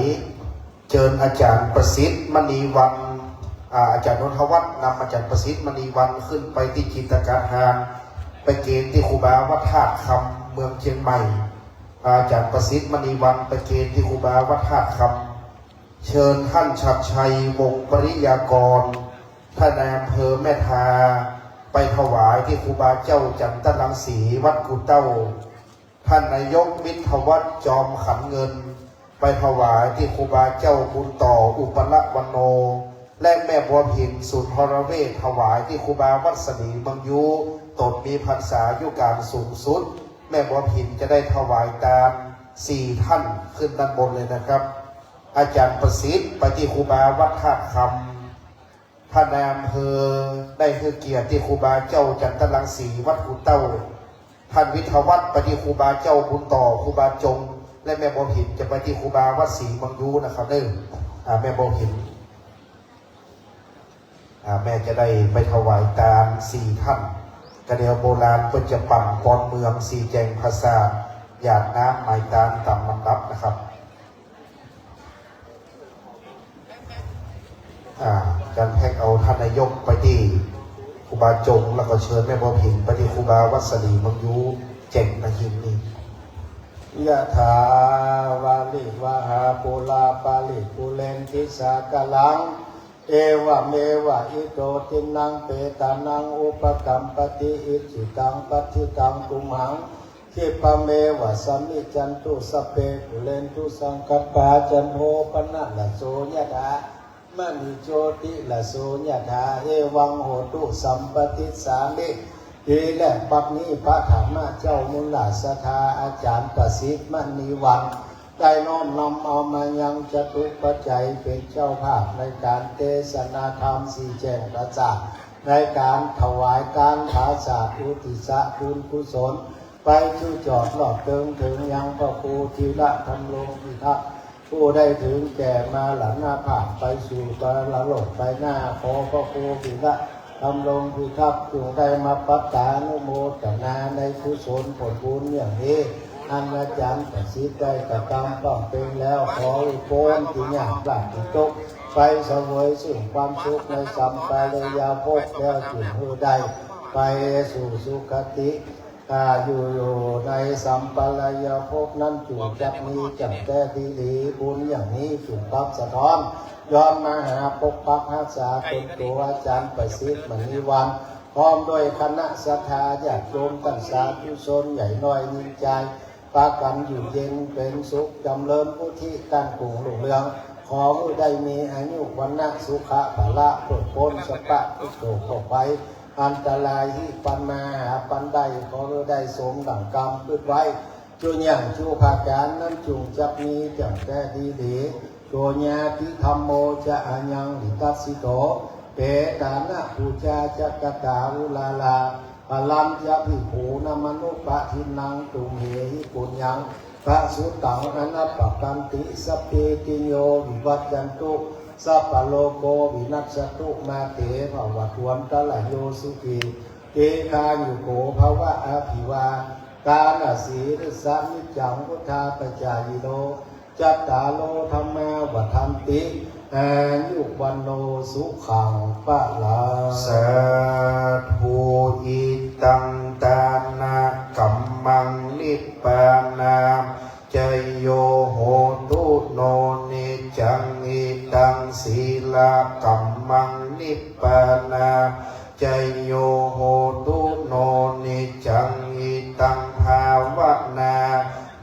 เชิญอาจารย์ประสิทธิ์มณีวันอาจารย์นนทวัฒน์นำอาจารย์ประสิทธิ์มณีวันขึ้นไปที่จิตรกาหารไปเกณฑ์ที่ครูบาวัดธาตุคำเมืองเชียงใหม่อาจารย์ประสิทธิ์มณีวันไปเกณฑ์ที่ครูบาวัดธาตุคำเชิญท่านชัดชัยวงศ์ปริยากรท่านนายอำเภอแม่ทาไปถวายที่ครูบาเจ้าจันทรังสีวัดกุเต้าท่านนายกวิทยวัฒน์จอมขันเงินไปถวายที่ครูบาเจ้าบุญต่ออุปละวันโนและแม่บัวพินสุนทรเวชถวายที่ครูบาวัดสนีบางยุตนมีพรรษายุการสูงสุดแม่บัวพินจะได้ถวายตามสี่ท่านขึ้นด้านบนเลยนะครับอาจารย์ประสิทธิ์ไปที่ครูบาวัดธาตุคำท่านนายอำเภอได้คือเกียรติที่ครูบาเจ้าจันทรังสีวัดกุเต้าท่านวิทยวัฒน์ไปที่ครูบาเจ้าบุญต่อครูบาจงและแม่บัวหินจะไปที่ครูบาวัดศรีบางยูนะครับเด้อแม่บัวหินแม่จะได้ไปถวายตามสี่ท่านกระเดียวโบราณเพื่อจะปั่นปอนเมืองสี่แจงภาษาหยาดน้ำหมายตามตามลำดับนะครับการแพ็กเอาท่านนายกไปที่ ครูบาจงแล้วก็เชิญแม่บัวผินไปที่ครูบาวัดสลีมังยูเจ๋งนะหินนี่ ยะถาวาลิวะหาปุลาปาลิปุเรนทิสากลังเอวะเมวะอิโตตินังเปตานังอุปกัมปติอิจิตังปัจิตังตุมังคิปะเมวะสัมมิจันตุสเปปุเรนตุสังกัปปาจันโทปนะละโสยะถามณิโชติละโสยะถาเอวังโหตุสัมปติสามิทีแรกปักนี้พระธรรมเจ้ามุลลาสธาอาจารย์ประสิทธิ์มณีวันได้น้อมนำเอามายังจตุปัจจัยเป็นเจ้าภาพในการเทศนาธรรมสี่แจ้งประจักษ์ในการถวายการภาษาอุทิศบุญกุศลไปชูจอดหลอดเติงถึงยังพระครูธีระธรรมรงค์พิทักษ์ผู้ได้ถึงแก่มาหลังหน้าผาไปสู่ปรโลกไปหน้าขอพระครูธีระทำลงพิทักษ์จงได้มาปัตตานุโมทนาในกุศลผลบุญอย่างนี้อันอาจารย์ประสิทธิ์ได้กระทำต้องเป็นแล้วขออุปนที่อยากปราศตกไปเสวยสิ่งความสุขในสัมปรายาภพแล้วถึงเมื่อใดไปสู่สุคติอยู่ในสัมปรายาภพนั้นจุจักมีจังแต่ดีบุญอย่างนี้จุรับสะท้อนย้อนมาหาปกปักรักษาเป็นตัวอาจารย์ประสิทธิ์มณีวันพร้อมด้วยคณะศรัทธาญาติโยมตั้งสาธุชนใหญ่น้อยนิ่งใจปากันอยู่เย็นเป็นสุขจำเริญผู้ที่ตั้งกลุ่มหลุ่งเรืองขอผู้ได้มีอายุวันนะสุขะภาละปลดพ้นสปะทุกโศกไปอันตรายที่ปันมาหาปันได้ขอได้สมดั่งกรรมขึ้นไว้จุอย่างชูภาการนั้นจุงจับมีจังแต่ดีโกญาติธรรมโมจะอัญญังหิตัสสิโตเปตานะปูชาจักตาวุลาลาพลัมจะพิภูนมนุปะทินังตุมเหหิปุญญังพระสุตตังอนัปปกันติสัพเพติโยวิวัจจันตุสัพพโลโกวินัสสตุมาเตภวัตวันตะละโยสุขีเกคายุโกภวะอภิวากาณสีริสามิจังพุทธาปจายโนจัตตาโลธรรมาวัฏันติอายุวันโนสุขังปะลาสาธุอิตังตานากัมมังนิปปานาจโยโหตุโนนิจังอิตังศีลากัมมังนิปปานาจโยโหตุโนนิจังอิตังภาวนา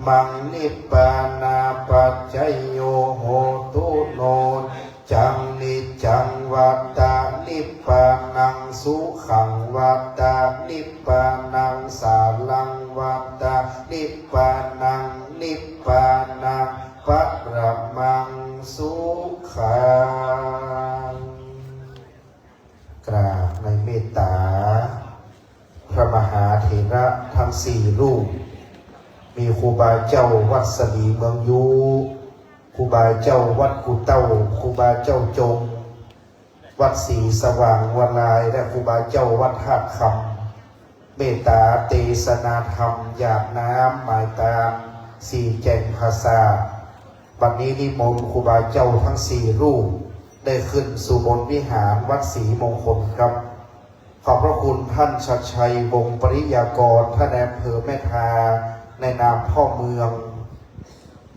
มังนิปปานาปัจจโยโหตุโนจังนิจังวัตตานิปปานังสุขังวัตตานิปปานังสาลังวัตตานิปปานังนิปปานังปะระมังสุขังกราบในเมตตาพระมหาเถระทั้งสี่รูปมีครูบาเจ้าวัดสลีเมืองยูครูบาเจ้าวัดกุเต้าครูบาเจ้าจงวัดศรีสว่างวลายและครูบาเจ้าวัดหาดคำเมตตาเตสนาธรรมหยาดน้ำหมายตามสี่แจ่งภาษาวันนี้นิมนต์ครูบาเจ้าทั้งสี่รูปได้ขึ้นสู่บนวิหารวัดศรีมงคลครับขอบพระคุณท่านชัดชัยวงศ์ปริยากรท่านอำเภอแม่ทาในนามพ่อเมือง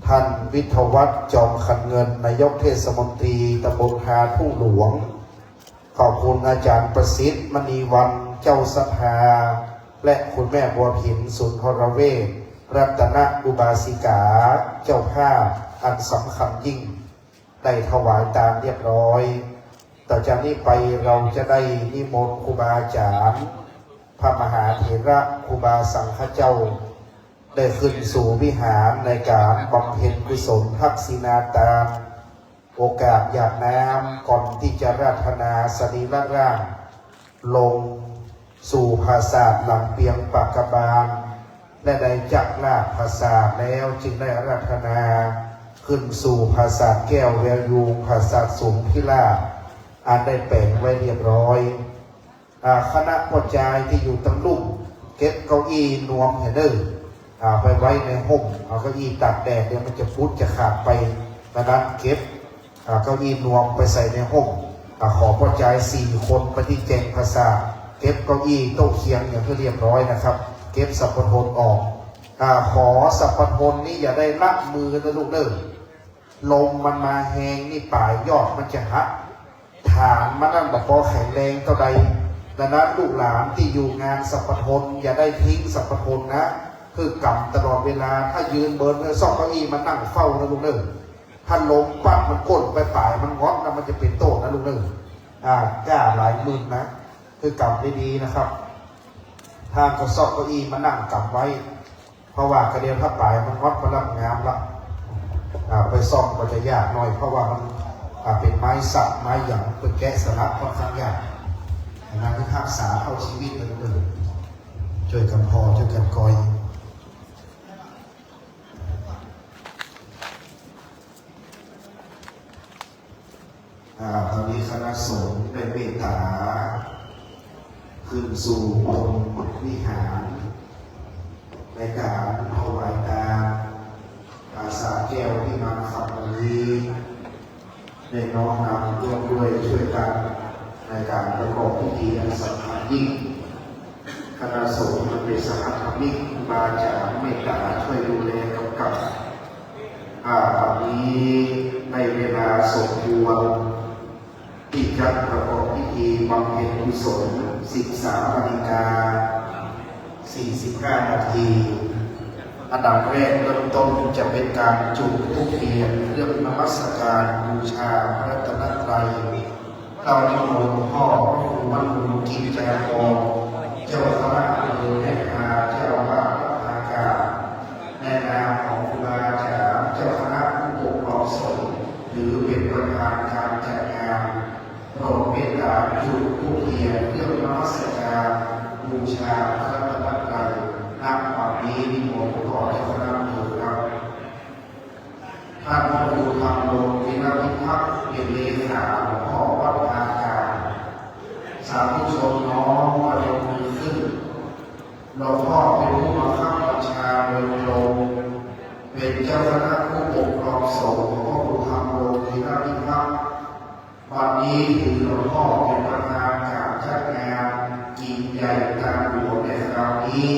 ท่านวิทยวัฒน์จอมขันเงินนายกเทศมนตรีตำบลหาทุ่งหลวงขอบคุณอาจารย์ประสิทธิ์มณีวันเจ้าสภาและคุณแม่บัวผินสุนทรเวชรัตนอุบาสิกาเจ้าภาพอันสำคัญยิ่งได้ถวายตามเรียบร้อยต่อจากนี้ไปเราจะได้นิมนต์ครูบาอาจารย์พระมหาเถระครูบาสังฆเจ้าได้ขึ้นสู่วิหารในการบำเพ็ญกุศลทักษิณาตามโอกาสหยาดน้ำก่อนที่จะราธนาสรีระร่างลงสู่ภาษาหลังเปียงปากบาลและได้จักลาภาษาแล้วจึงได้ราธนาขึ้นสู่ภาษาแก้วแววยูภาษาสูงพิลาอันได้แปลงไว้เรียบร้อยคณะพ่อจายที่อยู่ตั้งลุ่มเก็บเก้าอี้นวมเห็นเด้อไปไว้ในห้องเอาเก้าอี้ตากแดดเดี๋ยวมันจะพุดจะขาดไปดังนั้นเก็บเก้าอี้นวมไปใส่ในห้องขอพ่อจาย4 คนไปที่แจงภาษา เก็บเก้าอี้โต๊ะเคียงอย่างเรียบร้อยนะครับเก็บสัพพทนออกขอสัพพทนนี่อย่าได้ละมือนะลูกเด้อลมมันมาแหงนี่ป่ายยอดมันจะหักฐานมันนั่นแบบพอแข็งแรงเท่าใดดังนั้นลูกหลานที่อยู่งานสัพพทนอย่าได้ทิ้งสัพพทนนะคือกำตลอดเวลาถ้ายืนเบิร์นซ่องเก้าอี้มันนั่งเฝ้านะลูกเด้อถ้าลมปั๊บมันก้นไปป่ายมันงอดแล้วมันจะเป็นโต้นะลูกเด้อกล้าหลายมือนะคือกำได้ดีนะครับทางก็ซ่องเก้าอี้มันนั่งกำไว้เพราะว่ากระเดียนผ้าป่ายมันงอดมันรับงามละไปซ่อมก็จะยากหน่อยเพราะว่ามันเป็นไม้สักไม้หยางเป็นแกะสลักค่อนข้างยากงานที่ภาคษาเอาชีวิตเลยเลยช่วยกันพอช่วยกันกอยตอนนี้คณะสงฆ์ได้เมตตาขึ้นสู่ตรงวิหารในการถวายตาอาสาแก้วที่มาขับวันนี้ได้น้อมนำร่วมด้วยช่วยกันในการประกอบพิธีอันสำคัญยิ่งคณะสงฆ์เป็นสหธรรมิกมาจากเมตตาช่วยดูแลกำกับวันนี้ในเวลาสมควรที่จะประกอบพิธีบำเพ็ญกุศล13 นาฬิกา 45 นาทีอันดับแรกเริ่มต้นจะเป็นการจุดธูปเทียนเรื่องนมัสการบูชาพระรัตนตรัยเรานิมนต์พ่อพระครูมั่นคงกิจจาภรณ์เจ้าคณะอำเภอแม่กาเจ้าอาวาสวัดอากาศในนามของครูบาอาจารย์เจ้าคณะผู้ปกครองสงฆ์หรือเป็นประธานการจัดงานโปรดเมตตาจุดธูปเทียนเรื่องนมัสการบูชาพระรัตนตรัยนับวันนี้นิมนต์ขอเจ้าคณะอำเภอครับท่านพระครูธรรมโลกินวิภักษ์เป็นเลขาหลวงพ่อวัดอากาศสาธุชนน้อมมาลงมือขึ้นหลวงพ่อเป็นผู้บังคับบัญชาโดยตรงเป็นเจ้าคณะผู้ปกครองสงฆ์ของพระครูธรรมโลกินวิภักษ์วันนี้ถือหลวงพ่อเป็นประธานการจัดงานกินใหญ่ตามหลวงในคราวนี้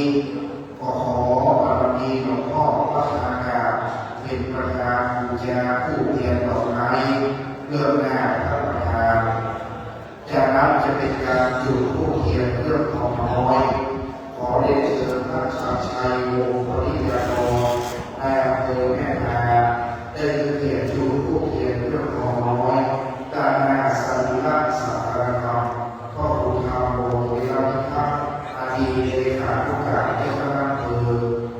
ขอบารมีหลวงพ่อวัดอากาศเป็นประธานบูชาผู้เทียนดอกไม้เพื่อหน้าพระประธานจากนั้นจะเป็นการจุดธูปเทียนเรื่องของน้อยขอเรียนเชิญพระชาชัยวงศ์ปริยาโนนายอำเภอแม่ทาได้เขียนจุดธูปเทียนเรื่องของน้อยด้านหน้าสันนิษฐานสังฆกรรมพ่อครูธรรมโมวิรัติภักษ์อดีตเลขาธิการเจ้าคณะอำเภอ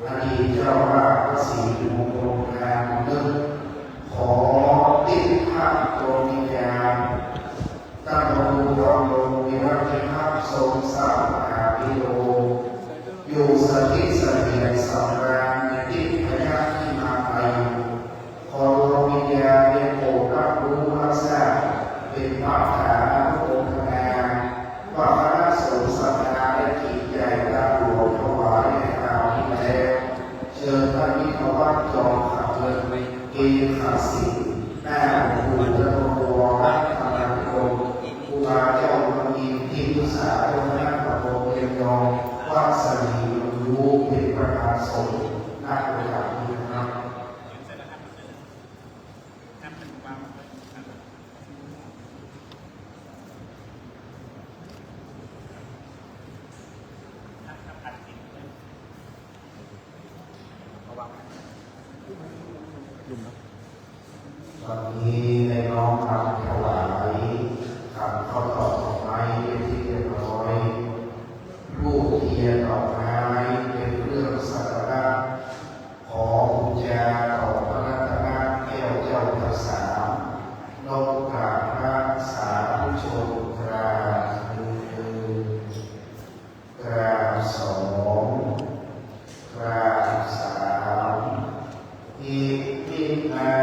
อดีตเจ้าอาวาสวัดศรีมงคลแทนเดิมขอติดภาพตรงวิญญาณตั้งพระครูธรรมโมวิรัติภักษ์ทรงสร้างมหาวิโรอยู่สถิตเสถียรสำราญในที่พญาที่มาไปขอดวงวิญญาณได้โปรดรับรู้รับทราบเป็นบาปฐานพระองค์งานว่าคณะสงฆ์ศรัทธาได้กิจใหญ่ตามหลวงถวายในคราวนี้แล้วเชิญท่านวิทยาวัฒน์จอมขับเงินเกขาสิงห์หน้าหลวงปู่และหลวงปู่วัดธรรมโกครูบาเจ้าพระมีที่ปรึกษาเจ้าคณะตำบลเรียนยองวัดสลีรู้เป็นประธานสงฆ์นักประดับนี้นะครับวันนี้ในน้อมนำถวายขันข้าวตอกดอกไม้เป็นที่เรียบร้อยรูปเทียนดอกไม้เป็นเรื่องสักการะขอบูชาต่อพระรัตนแก้วเจ้าทั้งสามนอกกราบพระสาธุชนกราบหนึ่งกราบสองกราบสามอิมินา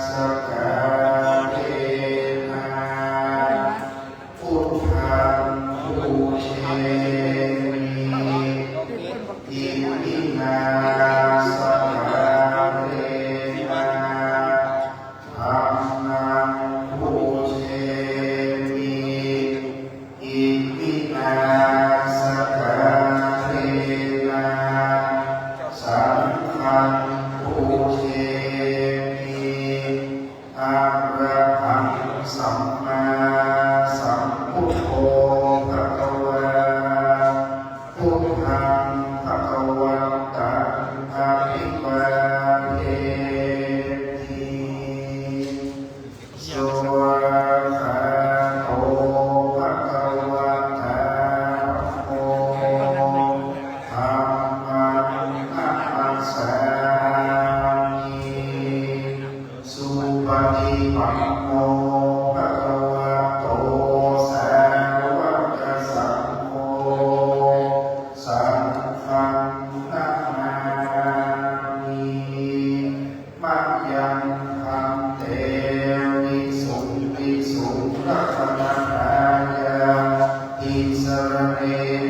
สการเทนาพุทธังบูเชมิอิมินาสการเทนาธัมมังบูเชมิอิมิ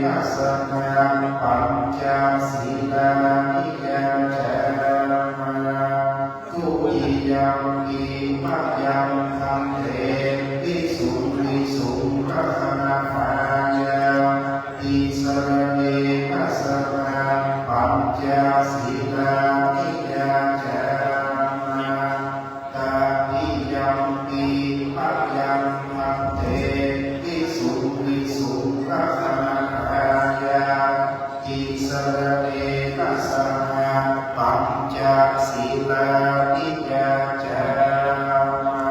นะสนังปัญจศีลานิยาจามาทุติยัมปิมัจยังคันเตวิสุงวิสุงรัตนาภายาติสรเนนะสนังปัญจศีลานิยาจามาตาติยัมปิมัจยังคันเตวิสุงวิสุงรัตนาภายาติสรเนนะสนังปัญจศีลานิยาจามา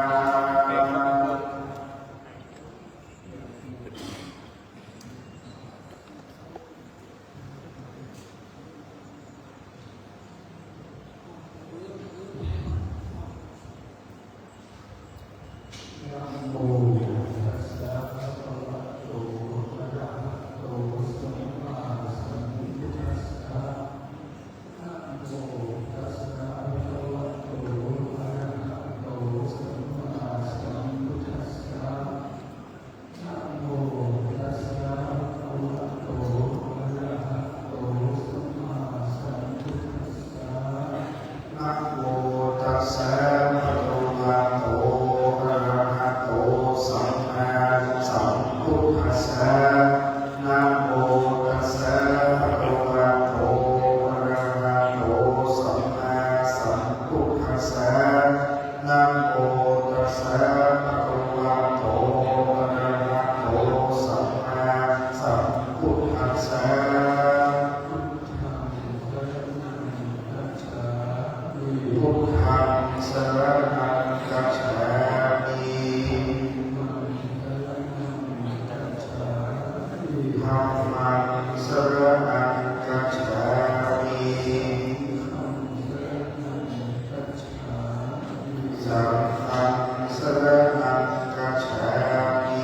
นะโมตัสสะภะคะวะโตอะระหะโตสัมมาสัมพุทธัสสะนะโมตัสสะภะคะวะโตอะระหะโตสัมมาสัมพุทธัสสะนะโมตัสสะภะคะวะโตอะระหะโตสัมมาสัมพุทธัสสะ พุทธังสรณังคัจฉามิธัมมังสรณังคัจฉามิสังฆังสรณังคัจฉามิ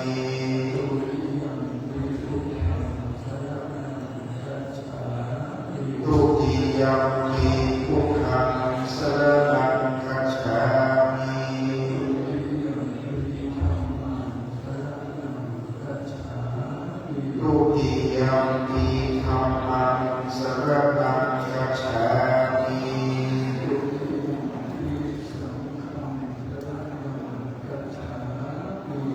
ทุติยัมปิพุทธังสรณังคัจฉามิทุติยัมปิธัมมังสรณังคัจฉามิ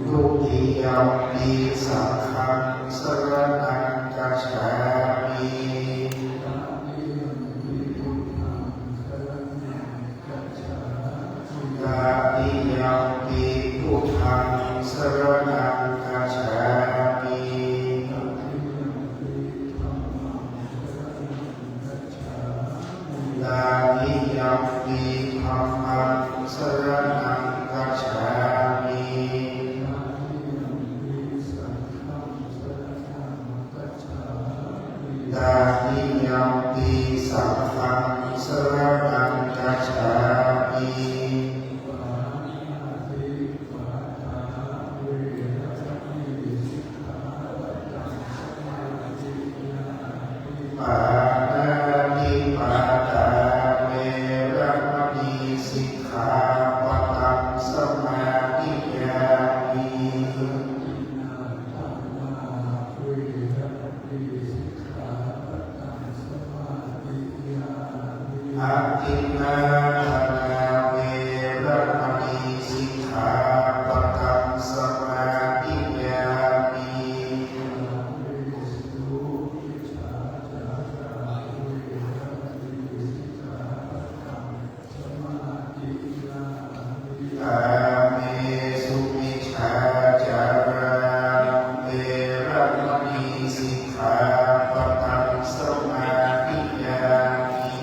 ทุติยัมปิสังฆังสรณังคัจฉามิ ตาติยัมปิพุทธังสรณังคัจฉามิตาติยัมปิธัมมังสรณังคัจฉามิตาติยัมปิสังฆังสรณังคัจฉามิ ปานาติปาตาเวรมณีสิกขาปะทังสมาธิยามิอาทินนาธนาเวรมณีสิกขาปะทังสมาธิยามิ กาเมสุมิจฉาจาราเวรมณีสิกขาปะทังสมาธิยามิ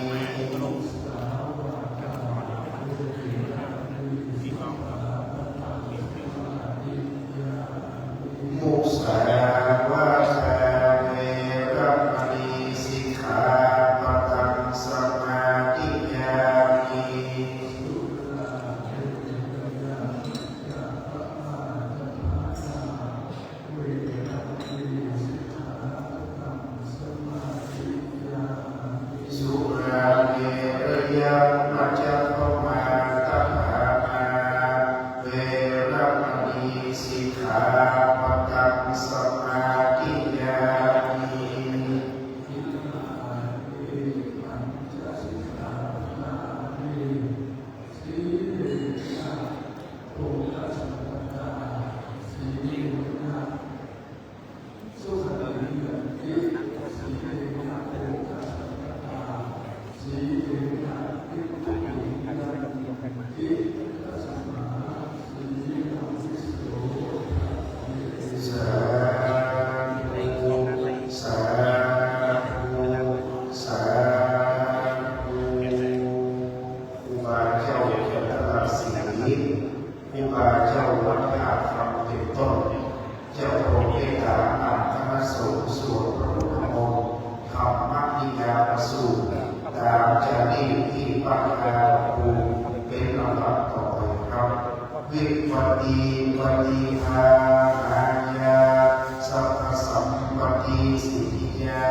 ธิยา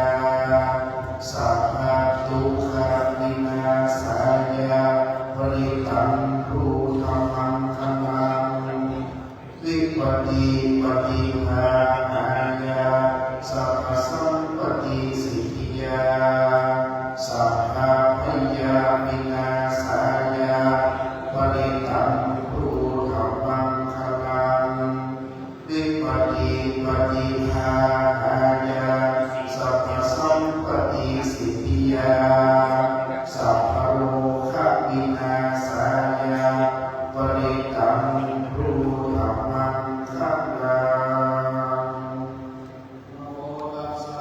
สัพพทุกขวินาศายาปริตังรูธรรมังธรรมังวิปติปฏิภาณายาสัพพสัมปติสิทธิยาสัพพพยาวินาศายาปริตังรูธรรมังธรรมังวิปติปฏิภาณายาสัพพสัมปติสิทธิยาสัพพโลกวินาศายาปริตังรูธรรมังธรรมัง สั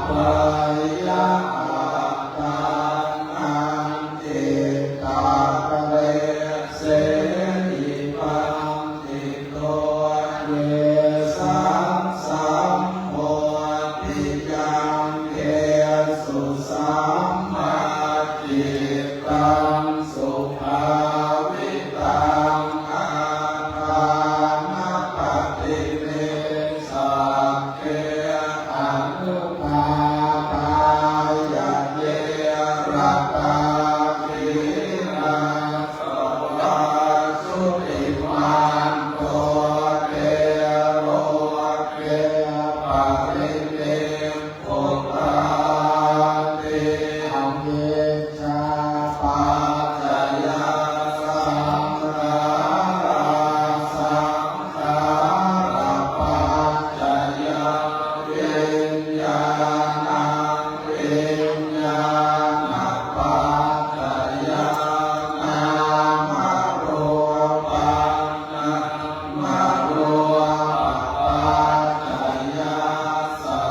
ปยาตังอันติตาเรเสนิปังติโตเวสังสัมโพธิยังเกสุสัมมาจิตังสุภาวิตังอาทานปฏิเวสังเกอนุภาทายะเยรัตาวินาสวาสุติมันโตเตโรเกปะริเตโพธาติอัมเยชาปัจจยาสังขาราสังขาราปัจจยาวิญญาณังวิญญาณปัจจยานามรูปังนามรูปัจจยาสั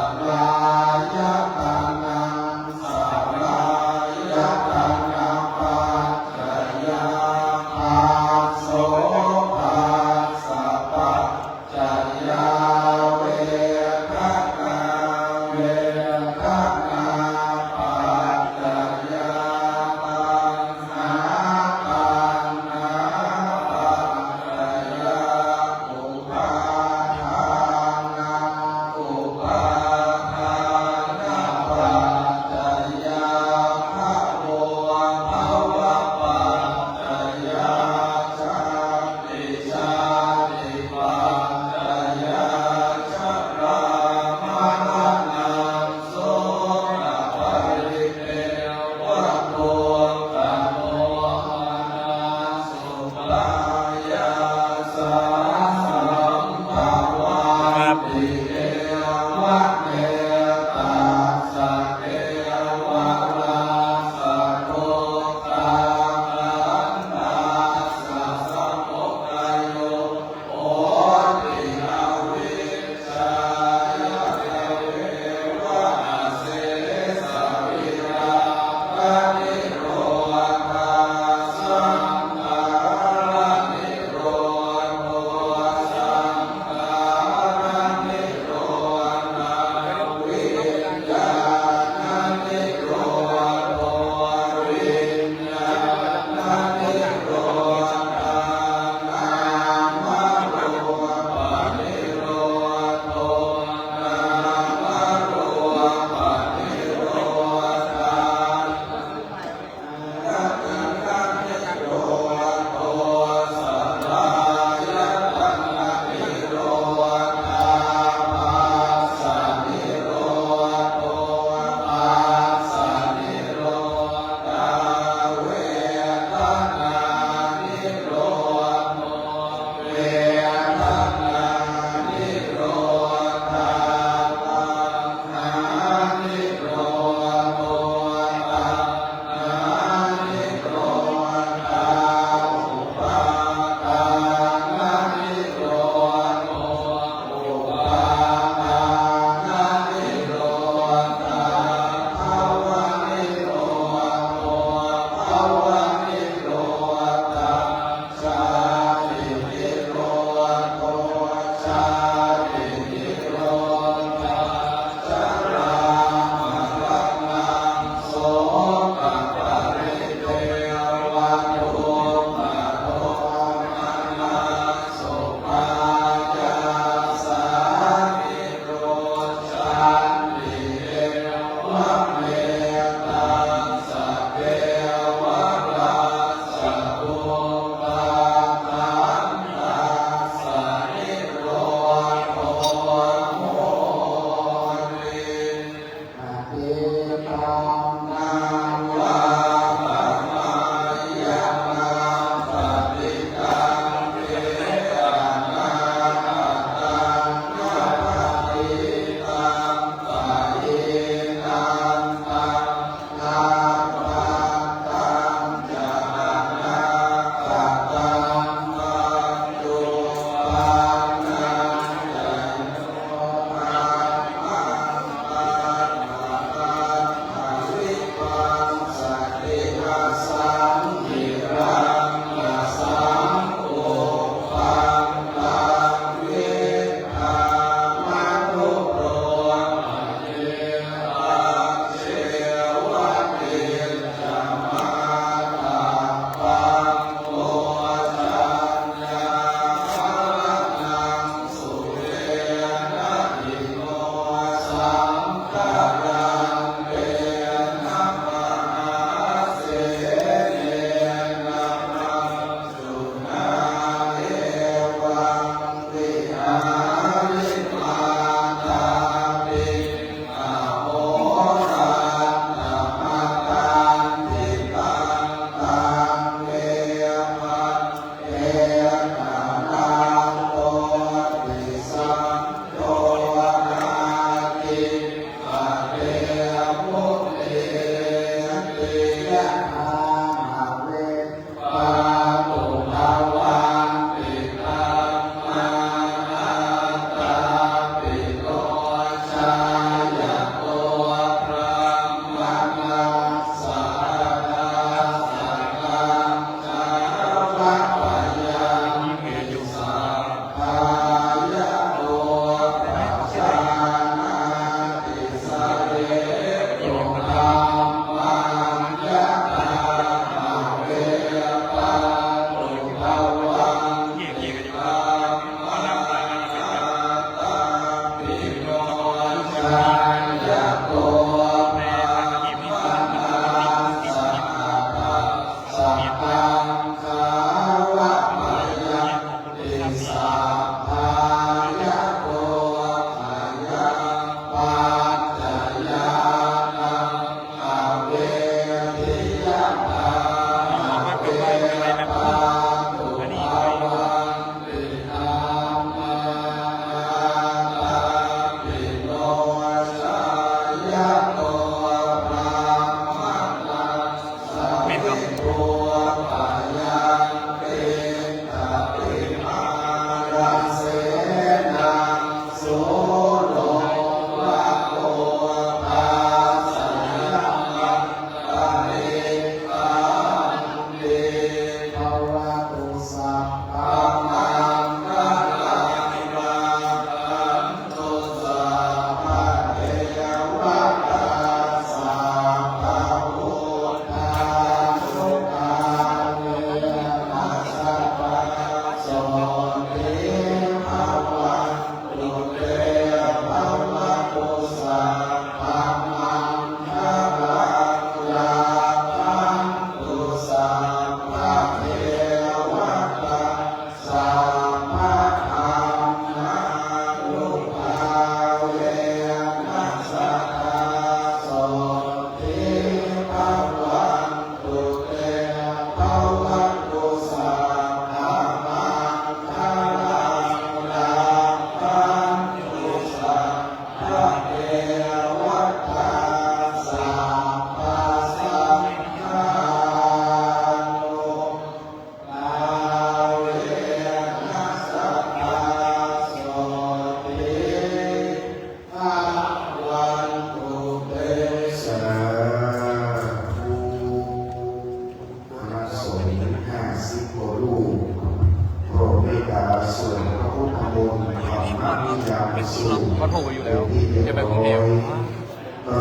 เขาโทรไปอยู่แล้วจะไปกรุงเทพ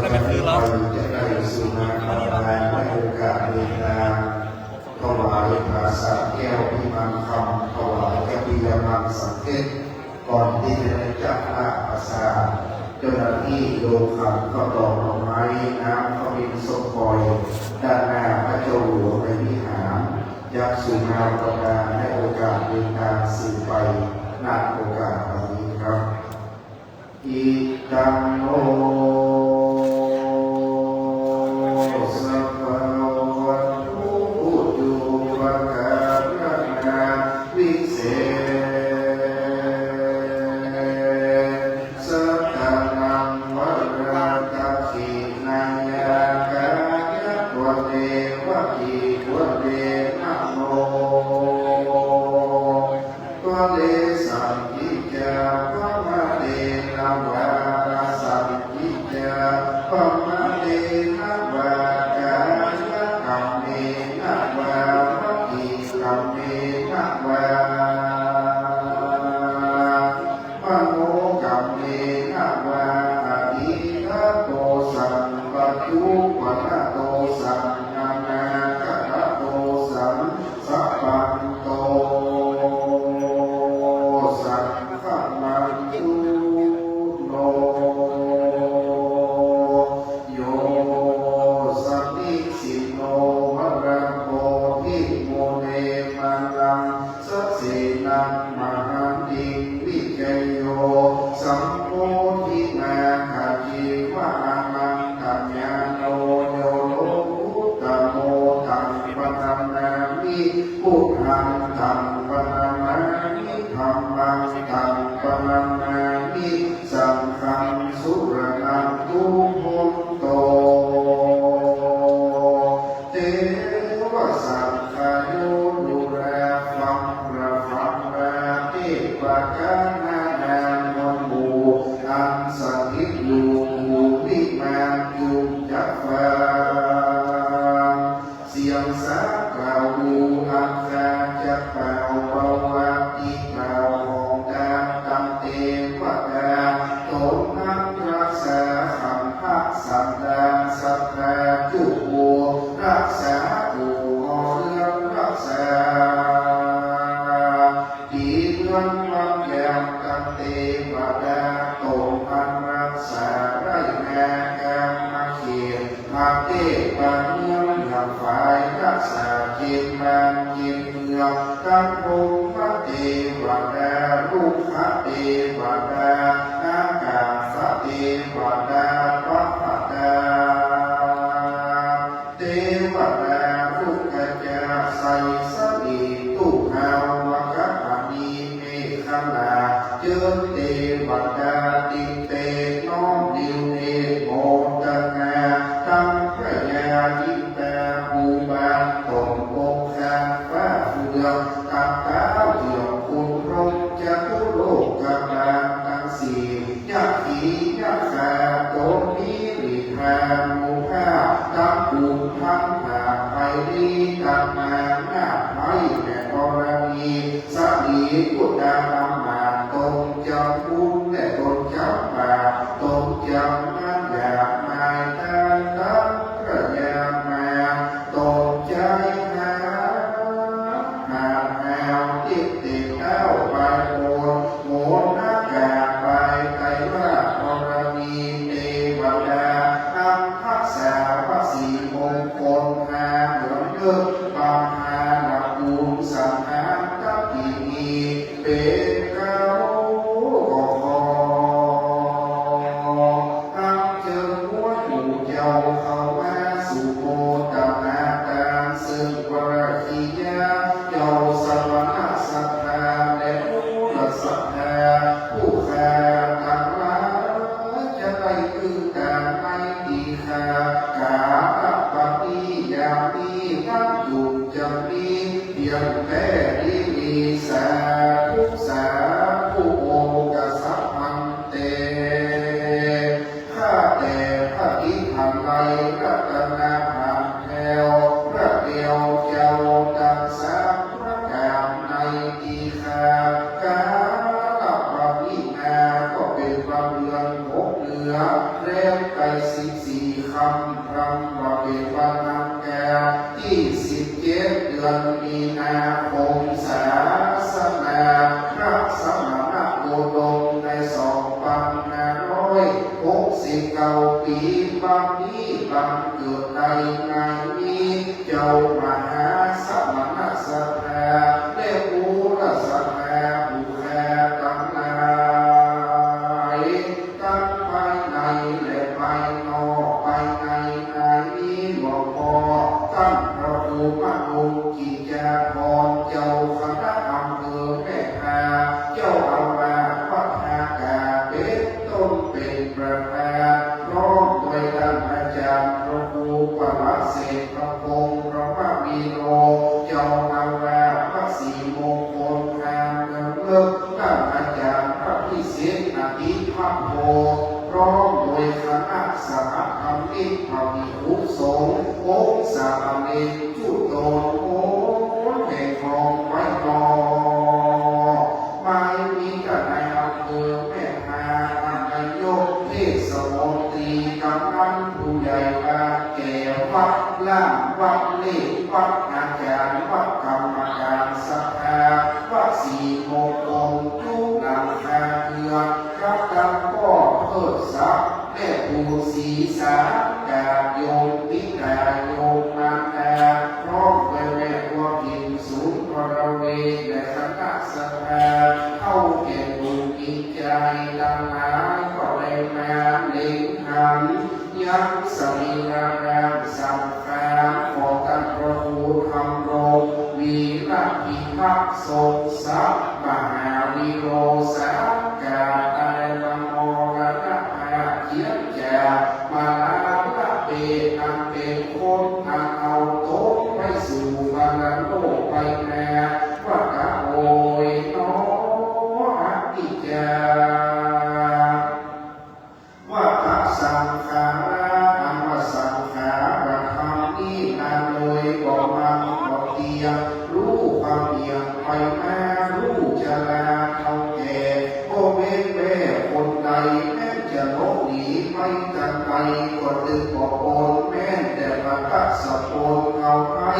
แล้วก็คือเราจะได้สุนัขในโอกาสเดินทางถวายภาษาแก้วพิมานคำถวายแก้วพิมานสังเกตก่อนที่จะได้จับหน้าภาษาเจ้าหน้าที่โยคันก็ดอกไม้น้ำก็มีส้มปล่อยด้านหน้าพระเจ้าหลวงในวิหารยักษ์สุนาประกาศให้โอกาสเดินทางสื่อไปณโอกาสวันนี้ครับอิตังโนสัพพะวันตุจุปการนาวิเศษสัทธานังวราตะขีนังยากายะวะเทวะกิวะเทนะโมตัวเลสัมพิจาภมะเดนะวะสัมพิจาภมะเดนะวะกายะกัมเมนะวะวะกิกัมเมนะวะมโนกัมเมนะวะอธิทัตโตสัมปยุปะทะโตสัมนานาคะทะโตสัมสัพพันโตสังฆมัญจุโนโยสัมมิสิโนวรังโกภิโมเนมังลังสัสสินังมหันติวิเกโยสัมโพธินาคาจิวะอามังกัญญาโนโยโลกุตโมตังปะนัมนามิพุทธังตังปะนัมนามิธัมมังตังปะนัมนามิสังฆังสุรนันตุโหนโตเตวะสังฆายุดุราฟังระฟังราติปะกานานังวันบูอันสันติยูภูมิมายุจักฟาเสียงสากล่าวดูอังคาจะเป่าเบาวัติเป่าของดาตังเตวะดาโตนักรักษาสัมภะสัมดาสัพพะจุโวรักษาอุหอเรื่องรักษาดีเรื่องวันแย้มตังเตวะดาโตอันรักษาไรแม่แกมมาเขียนมาเก็บปัญญาหนักฝ่ายรักษาจิตมันจิตเมืองกันโภมะเทวดาลูกขะเทวดาอากาศเทวดาปัปปดาเทวดาลูกกะจาใส่สติตุหาวะกะปะนีเมฆลาเจิญเทวดาติเตน้อมดิวเนโมตนาตังพระยายิตาภูบาลตนองค์การฟ้าเฟืองตักเท้าเดี่ยวคุณพรหมจะทุโลกกำลังทั้งสี่ยักษ์ขียักษ์ขาโตนี้ริทามุข้าทั้งภูมิทั้งผาไปดีตักมาหน้าไม้แม่กรณีสลีกุฎาลำมาตรงจำบุญและตนจำบาตรงจำมันอยากมาตั้งตั้งพระยามาตรงใจหาหาแมวติดติดเอาไปโอนโหนหน้ากากไปไกลว่ากรณีเทวดาทำพักษาวสีมงคลหาเหมือนเดิมบางหาหลักภูมิสังหารทัพที่มีเป็นเขาก็ขอทั้ง อน6 เดือนเรียกไป14 คำรำว่าเป็นวันนำแก่ที่17 เดือนมีนาคมศาสนาพระสมณโคดมใน2569 ปีบัดนี้บังเกิดในงานนี้เจ้ามหาสมณสัทธาได้บูรสัทธาบุคคลทั้งหลายทั้งภายในและภายนอกภายในงานนี้หลวงพ่อท่านพระครูมโนกิจจาภรณ์เจ้าคณะอำเภอแม่ทาเจ้าอาวาสวัดท่ากาเป็นต้นเป็นประธานพร้อมด้วยท่านอาจารย์พระครูปวัติเศรษฐพงศ์พระพมีโรเจ้าอาวาสวัดศรีมงคลคามเมืองเลิศท่านอาจารย์พระพิเศษอภิพัฒโพพร้อมโดยคณะสหธรรมิกพระภิกษุสงฆ์องค์สามเณรจุโตนโอ้แห่งคลองไว้รอไม่มีกันในอำเภอแม่ทาท่านนายกเทศมนตรีกำนันผู้ใหญ่บ้านแก่วัดล่างวัดเล็กวัดอาจารย์วัดกรรมการสภาวัดศรีมงคลทุกหลังคาเรือนครับดังพ่อเพิดทรัพย์แม่ผู้ศรีสากาโยมปิกาโยมมารดาพร้อมด้วยแม่บัวพิมศูนย์บริเวณและคณะสภาเข้าแก่บุญกิจใจดังหลายก็ได้มาเล็งหันยังสรีระรามสัมภาขอกันพระครูธรรมรงวีระพิพักษ์ทรงทรัพย์มหาวิโรสากาอะไรละมอระนะอาเจียนแจมาลาละเปอันเป็นคนอันเอาโต๊ะไปสู่บาลโลกไปแน่ว่ากะโอยน้ออัตติจาว่าพระสังฆาอันว่าสังฆาว่าธรรมนี้นาโดยบอกมาบอกเตียรู้ความเพียงไปมารู้จาราเท่าแก่โอเว้นแม่คนใดแม้จะลบหนีไม่กันไปก็ดึงบอกโอนแม้แต่พระกัสสะโอนเอาให้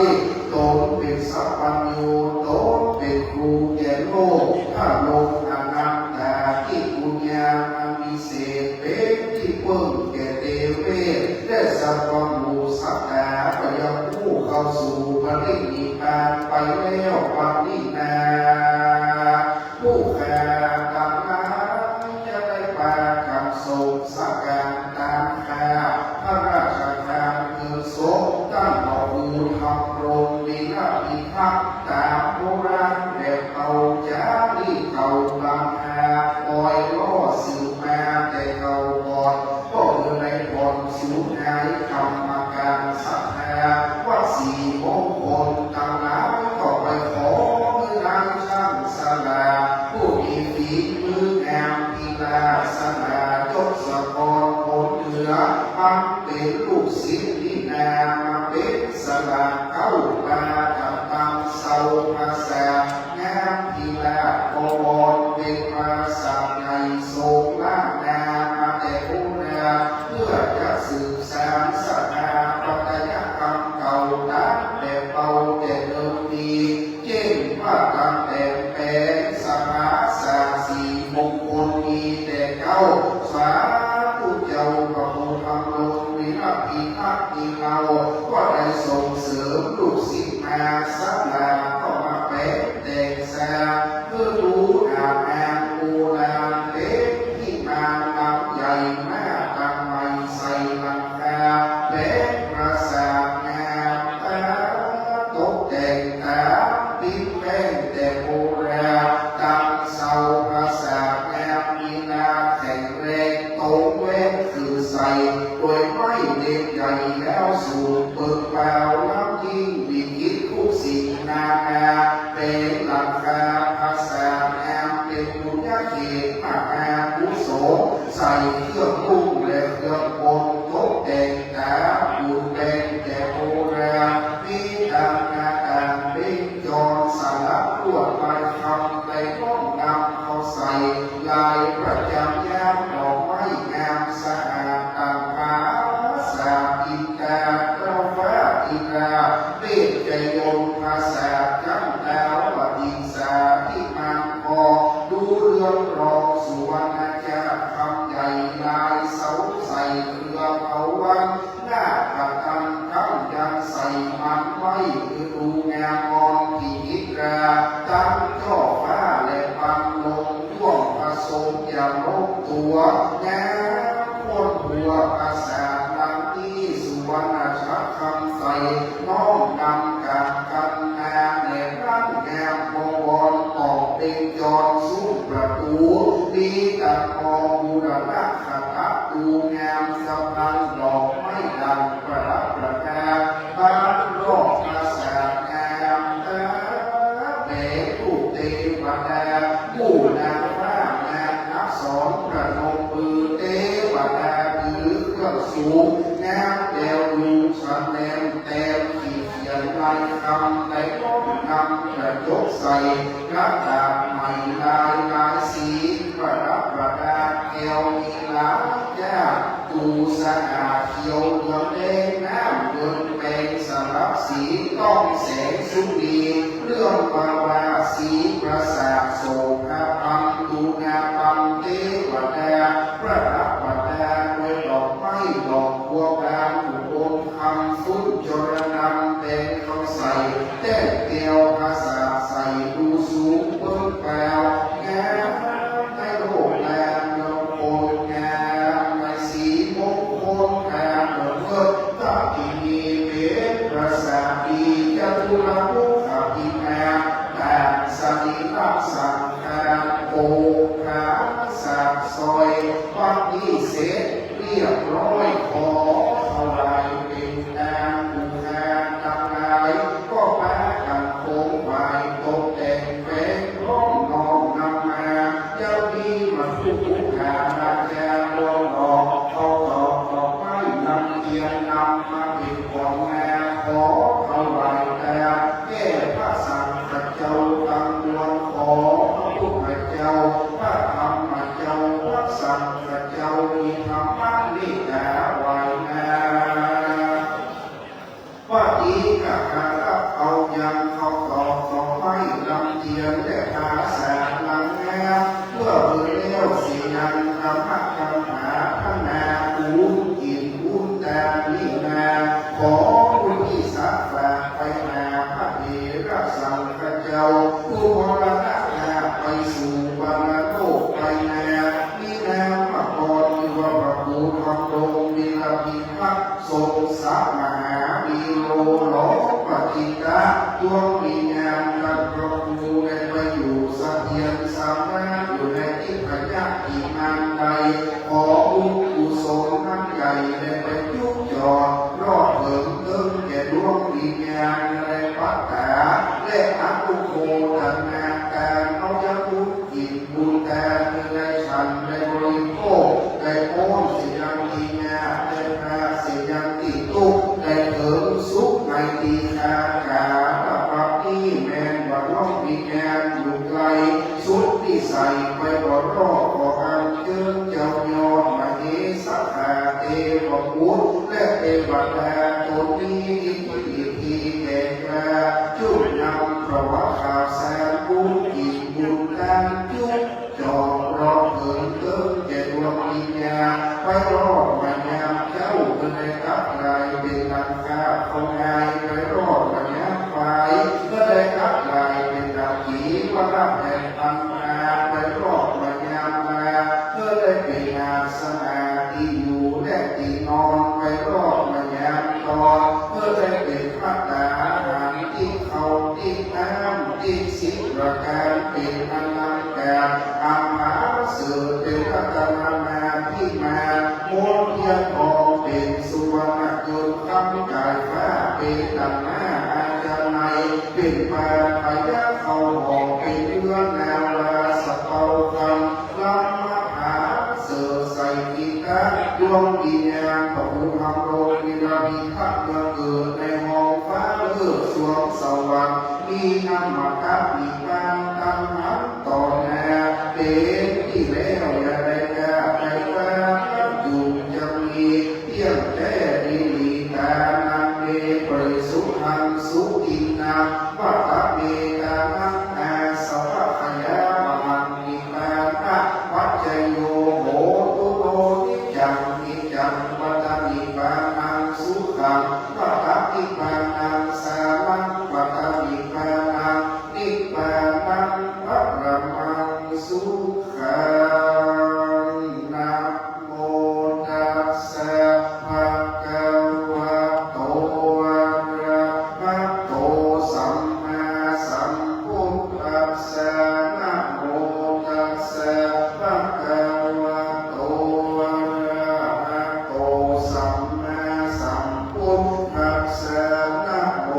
ตนเป็นสัพพัญญูตนเป็นครูแก่โลกถ้าลงอนัตตาที่ปุญญามีเศษเป็นที่เพิ่งแก่เทเวศและสัพพมูสัตตาก็ยังผู้เข้าสู่ปรินิพพานไปแล้ววันนี้นาผู้แก่ต่างนั้นจะได้ปากับทรงสักการตามคาพระราชทานคือสงฆ์ตั้งเอาบูทำโรงดีละพิพักษ์ตามโบราณแบบเอาจ้าที่เขาบางหาปล่อยล่อสืบมาแต่เก่าก่อนก็คือในบนสูญหายกรรมการศรัทธาว่าสีมงคลต่างหลายก็ไปขอมือนางช่างสลาผู้มีฝีมืองามพิลาสนาจบสกรผลเหนือพันเป็นลูกศิษย์ที่นามาเป็นสลาเก้าปาตับตังเสาภาษางามพิลาโอวรเป็นภาษาในทรงล่างนามาแต่โบราณเพื่อจะสืบสานศรัทธาปัจจัยกรรมเก่าดั้งแต่เบาแต่เดิมดีเช่นว่าตั้งแต่แปลงสภาสาสีมงคลมีแต่เก้าสาธุเจ้าพระพุทธโลกวิรัติภักดิเราก็ได้ส่งเสริมลูกศิษย์มาสักลาก็มาแปลงแต่งสาเพื่อรู้อาณาโบราณเล็กที่มาลำใหญ่มากตั้งไม่ใส่หลังคาและปราสาทงามตาตกแต่งตาปิ้นแป้งแต่โบราณตั้งเสาปราสาทงามมีนาแข็งแรงตรงเว้นคือใส่โดยไม่เด็กใหญ่แล้วสู่เปิดเปล่าน้ำยิ่งวิคิดทุกสิ่งนานาเป็นหลังคาภาษางามเป็นบุญญาเขตมหากุศลใส่เครื่องปรุงและเครื่องบดตกแต่งตาบุญเป็นแต่โบราณมีตามนาการเป็นจรสลับลวดลายคำในห้องนำเขาใส่ลายประจำยามดอกไม้ งามคนหัวอาสาลังที่สุวรรณชักคำใสน้องนำการกันงานในร้านแงมมงวอนออกเป็นจรสู้ประตูดีตัดมองบูรณะขัดอัดูงามสำนักดอกไม้ดังประดับประดาบ้านรอบอาสางามเเด็กผู้เทวดาผู้นางฟ้างานอักษรประนมมือเทวดาถือเครื่องสูงงามเดวดูฉันแนมเต็มขีดเขียนลายคำในก้มนำกระจกใส่กระดาษใหม่ลายสีประดับประดาแก้วมีลาแก้วตูสะอาดเขียวเหลืองแดงน้ำเงินเป็นสลับสีต้องแสงสุดีเรื่องปาวาสีประสาทโสภาพังตูนาปังเทวดาประดับประดาด้วยดอกไม้ดอกบัวบานอุบลคำฟุ้นจรนำเป็นเขาใส่แต่เกียวภาษาใส่ดูสูงเบิ้งแปลวงามในโลกแลมเมืองโคนงามในสีมงคลงามเมืองเลิศตาที่มีเป็นประสาทดีจะดูแลผู้ขับดีงามแต่สติรักสังขารโอขาสักซอยวัดนี้เสร็จเรียบร้อยขอเท่าไรเป็นนางผู้งานทำงานก็มากันโค้งไปตกแต่งแฝงร้องนองนำมาเจ้าดีมาผู้หาอาจารย์ลงดอกเขาตอกดอกไม้นำเทียนนำมาเป็นของงานขอเท่าไรแต่แก้พระสังฆเจ้าตังวลขอพระพุทธเจ้าพระธรรมเจ้าพระสังฆเจ้ามีธรรมะนิกาไว้นาว่าดีกับการรับเอายังเขาตอกดอกไม้ลำเทียนและภาษาลังงามเมื่อเบื่อเลี้ยวสีนันธรรมะคำหาพระนาอุ่นกินอุ่นดาลินาขอบุญที่สักฝากไปหาพระเดชสังฆเจ้าผู้มรณะนาไปสู่บรรโลกไปนามีนามพระพรมีวรภูธรรมรงมีระพิพักทรงสามหามีโลหลอปฏิตาดวงวิญญาณกันพระภูในไปอยู่สะเทียนสามารถอยู่ในที่พยาธิมันใดขอบุญกุศลน้ำใหญ่ในไปยุบจอรอดเถิงเอิ้งแก่ดวงวิญญาณในปัตตาและอนุโมทนาการเอาจะบุญกินบุญแต่ในฉันในบริโภคในโอนสิยังทีงาในพระสิยังติตุกในเถิงสุขในตีคากาพระนี้แมนว่าล่องวิญญาณอยู่ไกลสุดที่ใส่ไปบ่รอดบ่อันเจิงเจ้ายอดมาเฮสักขาเทวบุตรและเทวดาตนนี้อิทธิแก่กล้าจุดนำพระวข่าวแสนบุญกินบุญการจุดจองรอเถิงเอิ้งแก่ดวงวิญญาณไปรอดมายามเจ้าเป็นในกับไรเป็นนักข้าคนงายไปรอดมายามไฟเมื่อได้กับไรเป็นดาวขีว่ารับแห่งอันมาไปรอดมายามมาเมื่อได้เป็นงานสนาที่อยู่และที่นอนไปรอดมายามตอนเมื่อได้เป็นพระตาหารที่เขาที่น้ำที่สิบประการเป็นอนันตการอาหาเสือเป็นรัตนานาที่มาโมเทียนทองเป็นสุวรรณเกินคำกายฟ้าเป็นดังหน้าอาจารย์ในเป็นปาพยาเขาหอกเป็นเรือนนาลาสะเปาคำลำมหาเสือใส่กีตาดวงวิญญาณพระภูธรรมโลกวิรามีพักเมื่อเกิดในห้องฟ้าเลือสวงสวรรค์มีน้ำมาคับมีบางตั้งหันต่อหน้าเป็นที่แล้วอย่าได้กาใครว่าอยู่จะมีเพียงแค่ดีลีตานังเมปริสุทังสุขินังวัฏเมตานังอาสวะขยามหังนิพานะวัจจโยโหตุโตนิจังนิจังวัฏนิพานังสุขังวัฏนิพานังสามังวัฏนิพานังนิพพา สะภะคะวะโตอะระหะโตสัมมาสัมพุทธัสสะนะโมตัสสะภะคะวะโตอะระหะโตสัมมาสัมพุทธัสสะนะโม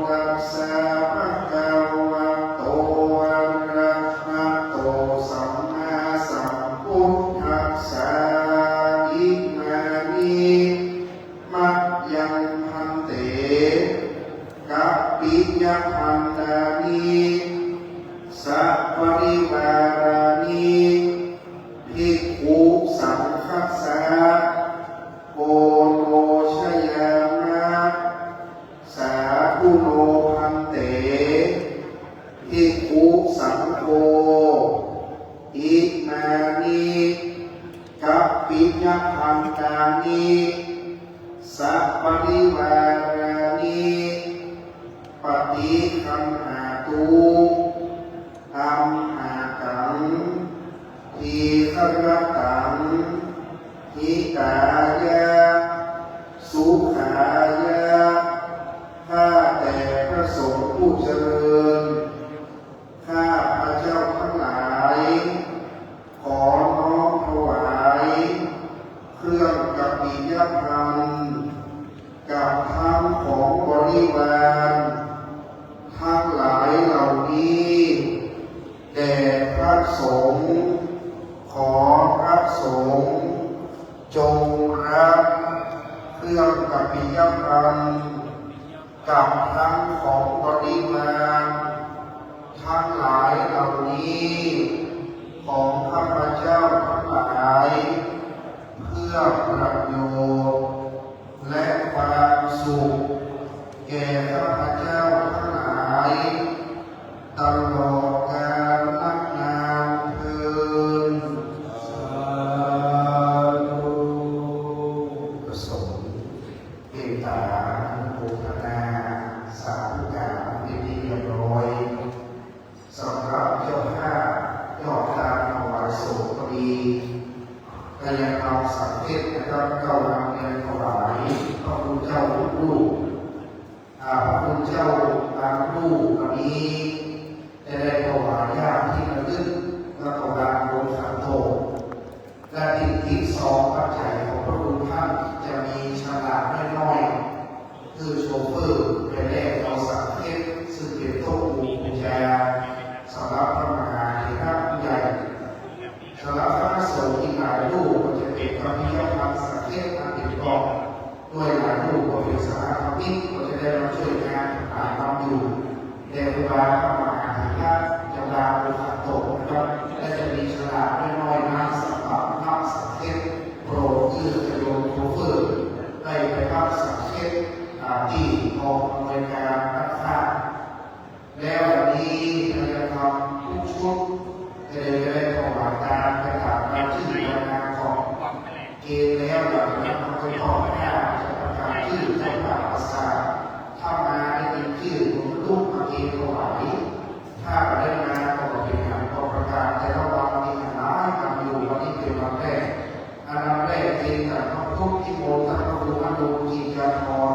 ตัสสะภะคะวะโตอะระหะโตสัมมาสัมพุทธัสสะอิมานิมัจยังพันเตกัปปิยพันธานิสัพปริวารานิภิกขุสังฆัสสะโกโนชยามะสาธุโนพันเตภิกขุสังโฆอิมานิกัปปิยพันธานิสัพปริวารานิปฏิคันหาตุอัมหากังทีฆรตังหิตายะสุขายะข้าแต่พระสงฆ์ผู้เจริญข้าพระเจ้าทั้งหลายขอน้อมถวายเครื่องกัปปิยพันธ์กับทั้งของบริวารทั้งหลายเหล่านี้แด่พระสงฆ์ขอพระสงฆ์จงรับเครื่องกัปปิยพันธ์กับทั้งของบริวารทั้งหลายเหล่านี้ของข้าพเจ้าทั้งหลายเพื่อประโยชน์และความสุขแก่ข้าพเจ้าทั้งหลายตลอดกาลนานเทอญสาธุประสงค์เมตตาโภชนาสาธุการดีเรียบร้อยสำหรับเจ้าภาพยอดการถวายสงฆ์ก็ดีพยาเอาสังเกตนะครับเข้านำเงินถวายพระคุณเจ้าลูกพระคุณเจ้าบางลูกวันนี้จะได้ถวายญาติที่ระลึกและถวายโดยสังโฆและที่สองปัจจัยของพระคุณท่านจะมีฉลากน้อยๆคือโชเฟอร์ไปแลกเอาสังเกตซึ่งเป็นโต๊ะมีกุญแจสำหรับพระมหาเถระผู้ใหญ่สำหรับพระสงฆ์ที่หลายรูปก็จะเป็นพระพิยพันธ์สังเกตอันเป็นกองด้วยหลายรูปก็เป็นสหธรรมิกก็จะได้มาช่วยงานหลายความอยู่ในเวลาพระมหาเถระจะลาโอขันโตนะครับและจะมีฉลากน้อยๆน้ำสัมผัสน้ำสังเกตโปรดเอื้อจะโยนโคเฟอร์ได้ไปรับสังเกตที่กองอำนวยการรักษาแล้ววันนี้เราจะทำทุกชุดจะได้ถวายการประกาศรายชื่อวันงานของเกณฑ์แล้วหลังจากนั้นก็ต่อหน้าจะประกาศชื่อในภาคภาษาถ้ามาได้ยินชื่อของลูกมาเกณฑ์ถวายถ้าได้มาก็เป็นการประกาศแต่ละวันมีหลายการอยู่วันนี้เป็นวันแรกอันดับแรกเกณฑ์จากพระพุทธที่โมทัพระคุณอนุกิจารพร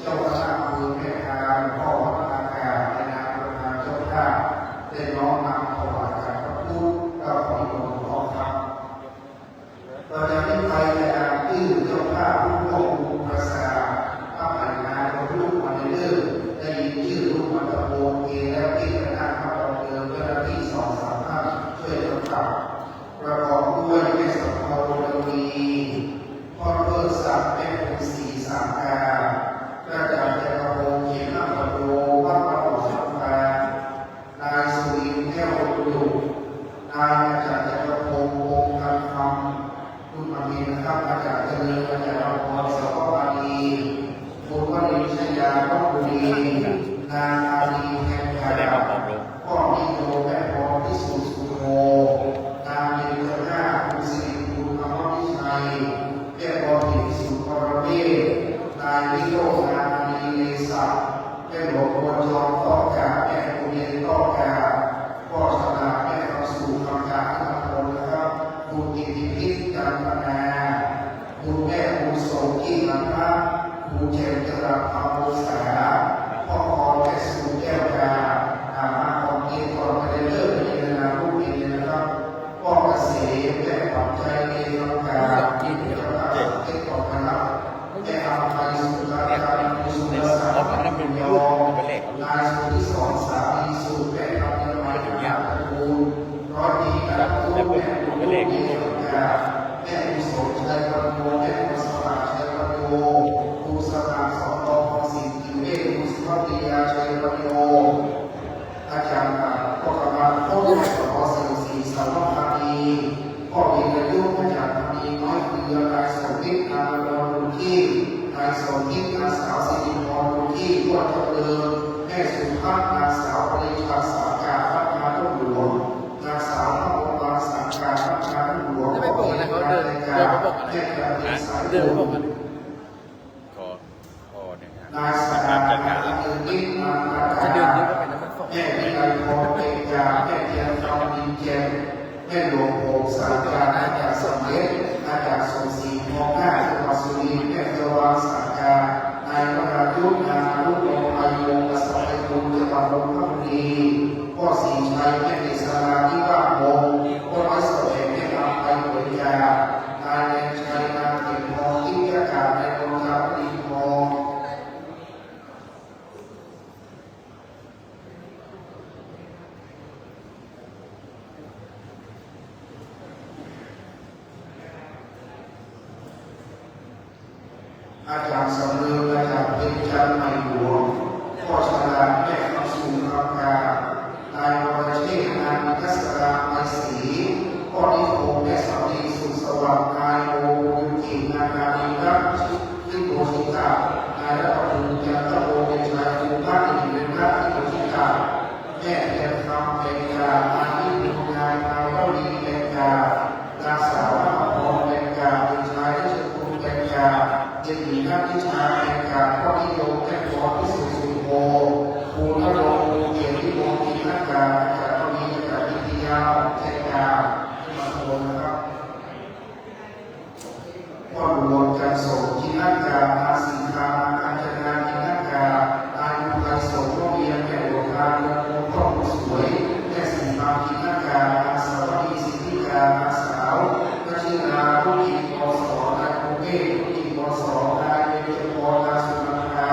เจ้าคณะอำเภอแม่ฮาพ่อพระนาคาในนามประธานเจ้าภาพได้น้อมนำถวายการพระพุทธก็ขอที่หลวงพ่อครับเราจะไม่ไปในนามที่เจ้าภาพผู้ควบคุมภาษาพระปัญญาของลูกมาในเรื่องได้ยินชื่อลูกมาตะโกนเองแล้วที่คณะพระดำเนินเจ้าหน้าที่2-3 ท่านช่วยกำกับประกอบด้วยแม่สัมภาวดีพ่อเลิศศักดิ์แม่คงศรีสามกาพระอาจารย์จักรพงศ์เขียนนามโยวัดประดุษฎา นายสุรินทร์แก้วบุรุษนายอาจารย์จักรพงศ์วงศ์กันคำรุ่นมามีนะครับอาจารย์เจริญอาจารย์พรสวัสดีคุณวริชยาก็บุรีนางอาลีแห่งกาลพ่อนิโยแม่พรที่สุสุโธนางเยนหน้าคุณสิริคุณธรรมวิชัยแก้บอลหิสุภรเมศนายวิโรจน์นางอาลีเลศักดิ์แม่หลวงพ่อจอมต้องการแม่คุณเย็นต้องการพ่อชนะแม่คำสู่คำการทั้งคนนะครับคุณกิติพิษจันทนาคุณแม่โอ งที่นำพระครูเจริญจราภาวุษาพ่อคอแก่สูงแก้วกาอามาของเกียรติก่อนไปเลิกพิจารณาลูกดีนะครับพ่อเกษมและปรับใจเรียนทำการที่จะทำเก็บของคณะและเอาไปสู่การมีสุนทรศาสตร์เป็นยองนายสุที่สอนสามีสูตรและทำยังไงถึงยากคูณร้อยดีการพูดแม่ผู้ดีทำการแม่ผู้สนใจประโมแม่ผู้สมัครใจประโมผู้สมัครสอนรองสิ่งที่เวทผู้สุภาพติยาใจประโมอาจารย์พ่อกำลังพ่อแม่สอนสิ่งสี่สาวพานีพ่อเอกยุทธอาจารย์พานีน้อยคือนายสมฤทธิ์นามวรุณที่นายสมฤทธิ์นางสาวสิริพรรุณที่พ่อเจริญแม่สุภาพนางสาวปริชาสาการพัฒนาต้นหลวงนางสาวพระบรมสังฆาพัฒนาต้นหลวง ไปบอกอะไรเขาเดินไปบอกอะไรเดินไปบอกอะไรคอเนี่ยนะ นายสา การจั ร ดการ ยืนนิ่งนาน จะเดินเยอะก็เป็นน้ำมันฟอก แม่วิไลพรเอกยาแม่เทียนทองดินเจนแม่หลวงโพสาการอาจารย์สมเด็จอาจารย์สมศรีทองหน้าจังหวัดสุรินทร์แม่เจวาสาการนายพระยุทธนาลูกโลอายุวงศ์สัพพะคุณจังหวัดนนทบุรีพ่อศรีชัยแม่เดชราที่บ้านวงพ่อร้อยแสวงแม่นำไปเผยยานายแดนชัยนางเก็บทองที่ยากาศในโรงงานผลิตทอง อาจารย์สำเริงอาจารย์เป็นจันทร์ใหม่หลวงพ่อชลาแม่คำสูงคำกานายวรเชษฐ์นางกัสราไมศรีพ่อนิคมแม่สามีสุขสวัสดิ์นายโอยุกินางานีรักที่โดสิกานายรัตภูมิจันทโรเป็นชายภูมิภาคอีกเป็นพระที่โดสิกาแม่เทียนคำเป็นกาอายุมีนายนายวลีเป็นกานางสาวพระพรเป็นกาเป็นชายที่ชื่อคุณเป็นกาจะมีหน้าที่ชาในการพ่อที่โยมและพ่อที่สุสุโภภูนโรเกียรติวงศ์ทีนักการจากตรงนี้จากวิทยาเทการมาโทนะครับพ่อรวมกันส่งที่นักการอาสิคาอาจารย์ที่นักการอายุไทยส่งพ่อเรียนแม่หลวงอาลงพ่อผู้สวยแม่สีมาที่นักการอาสาวดีสิทธิการอาสาวกัชินาลูกอีกอสนายกรุงเทพสองนายเจริญพรนาสุนันทา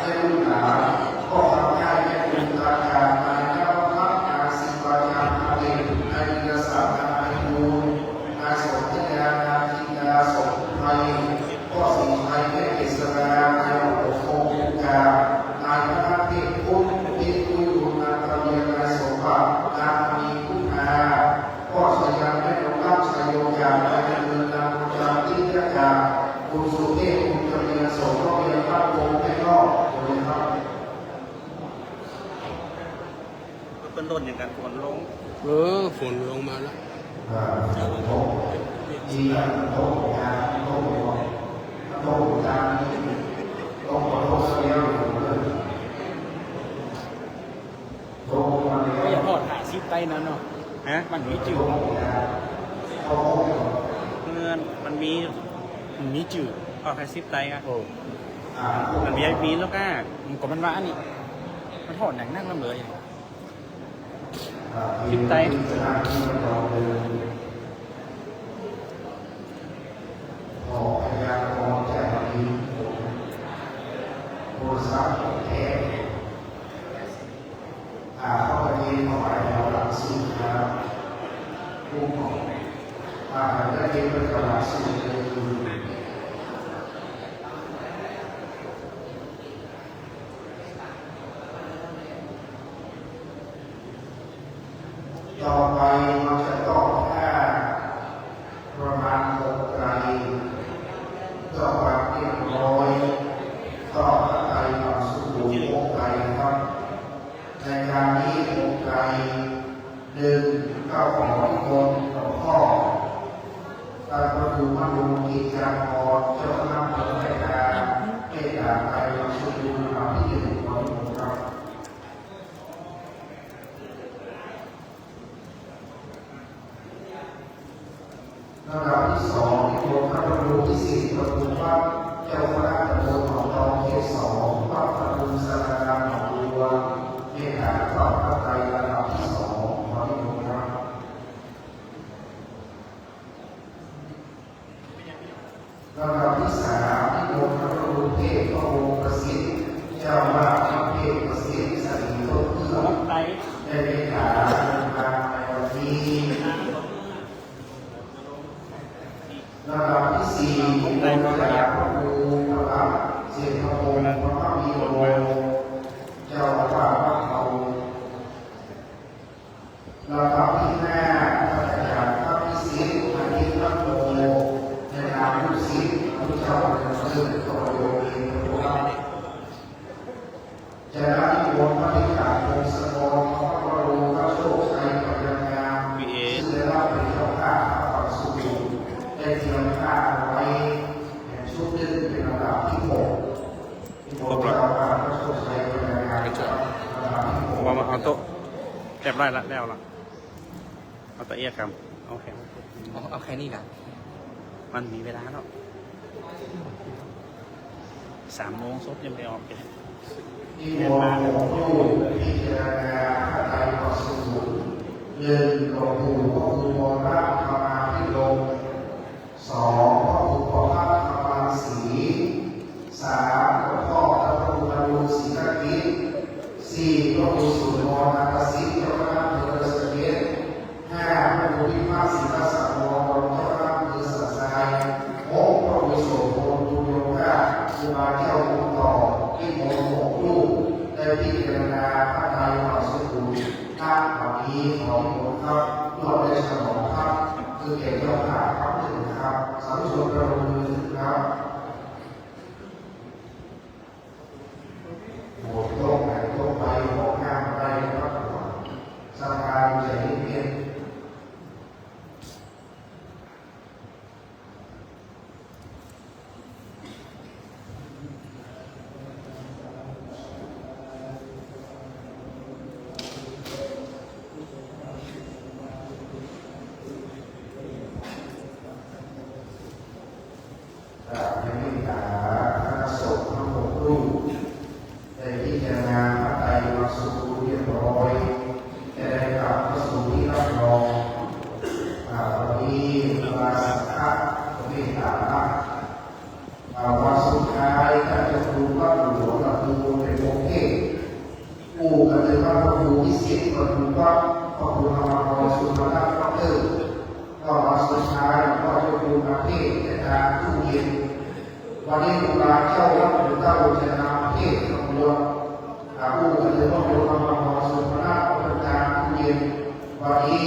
และลูกหลานพ่อพระยาแม่คุณตาการนายนวพัฒน์นาศิวาจารย์อาเดชนายวิรศาสตร์นายบูลนายสมทยานาจินดาสมไทยพ่อสิงห์ไทยแม่เกษรานายโอโคกุกานายพระเทพพุทธพิคุยบุญนายตะเบียนนายสมบัตินางมีคุณาพ่อชยันแม่หลวงราชชัยโยกานายเจริญนางบุญาติยากาคุณสุเทพคุณจะเรียนสงฆ์เรียนพระวงศ์ให้รอบเลยครับ เป็นต้นอย่างการฝนลง ฝนลงมาแล้ว จีนโลกงานโลกโลกงานโลกโลกเสียอยู่เลยโลกมาเรีย อย่าน ทอดหาซิปใต้นั้นเนาะ ฮะ มันมีจืด เขา เงินมันมี มันมีจืด ออกแค่ซิปไตอ่ะ โอ้ มันมีแล้วก็ มันก็มันว่าอันนี้มันทอดหนังนั่งน้ำเหลืออย่าง ซิปไต ขอพยากรณ์จากนี้โทรศัพท์แท้เข้าไปเรียนเข้าไปแล้วหลักสูตรครับผู้ของได้เรียนเป็นหลักสูตรเลยต่อไปมันจะต้องแค่ประมาณ6 ไตรต่อไปเรียบร้อยต่อไตรมาสู่6 ไตรครับในการนี้6 ไตร1ข้าวของที่คนหลวงพ่อการประดูมาดูกิจการพอเจ้าคณะพระราชการเมตตาไปมาสู่ลำที่1ของผมครับลำดับที่2ที่ผมพระประดูที่4ประตูวัด ลำดับที่สามที่โมพระครูเทพพระองค์ประสิทธิ์เจ้าว่าพระเทพประสิทธิ์สรีต้นเพื่อได้ไปถามทางในวันนี้ลำดับที่สี่โมจากพระครูพระบาทเจ้าพระองค์พระมีโอเจ้าอาวาสวัดเขาลำดับที่ห้าพระอาจารย์พระพิสิทธิ์อาทิตย์พระโมในนามลูกศิษย์พระเจ้าพระเจ้าพระโยมีพระว่าจะได้บนพระธิการวงศกรพระบรมพระโชคชัยกับยังงามซึ่งได้รับเป็นเจ้าภาพพระปัสสุริได้เตรียมผ้าเอาไว้ชุดหนึ่งเป็นลำดับที่หกที่บนเจ้าภาพพระโชคชัยกับยังงามลำดับที่หก วางมาเอาโต๊ะเรียบร้อยละแล้วละเอาตะเอียกครับโอเค เอาแค่นี้นะ มันมีเวลาแล้ว3 โมงซบยังไม่ออกเลย ที่มองรูปพิจารณาพระไตรปิฎกหนึ่งหลวงปู่พระครูวรธรรมาภิรมย์สองพระครูประภาสธรรมาสีสามหลวงพ่อพระครูบรรลุศรีนครินทร์สี่พระครูสุนทรนาฏศิษย์เจ้าคณะอำเภอสะเก็ดห้าพระครูพิพากษ์ศิลปศักดิ์วรเจ้าคณะอำเภอสันทรายหกพระครูโสพลตุโยภาสครูบาเจ้าองค์ต่อที่มงคลลูกได้พิจารณาพระไตรปิฎกสูตรท่านวันนี้ขอที่ผมครับร่วมได้ฉลองครับคือเกียรติเจ้าภาพครับถึงครับสาธุชนประมือถึงครับโหวตโต๊ะไหนโต๊ะไปโต๊ะข้ามไปครับสภาใจเย็นในวิหารพระสงฆ์ทั้งหกรูปได้พิจารณาพระไตรปิฎกสูตรเรียบร้อยจะได้กลับเข้าสู่ที่รับรองวันนี้มาสักการะเมตตาวันสุดท้ายท่านเจ้าครูวัดหลวงพระครูเป็นองค์เทพผู้กันเลยว่าพระครูวิเศษพระครูวัดพระครูธรรมกรสุนทรนาถวัดเตอร์ก็วันสุดท้ายก็เจ้าครูประเทศในการตู้เย็นวันนี้ครูบาเจ้าวัดหรือเจ้าจะนำเทศขบวนผู้กันเลยว่าพระครูธรรมกรสุนทรนาถวัดการตู้เย็นวันนี้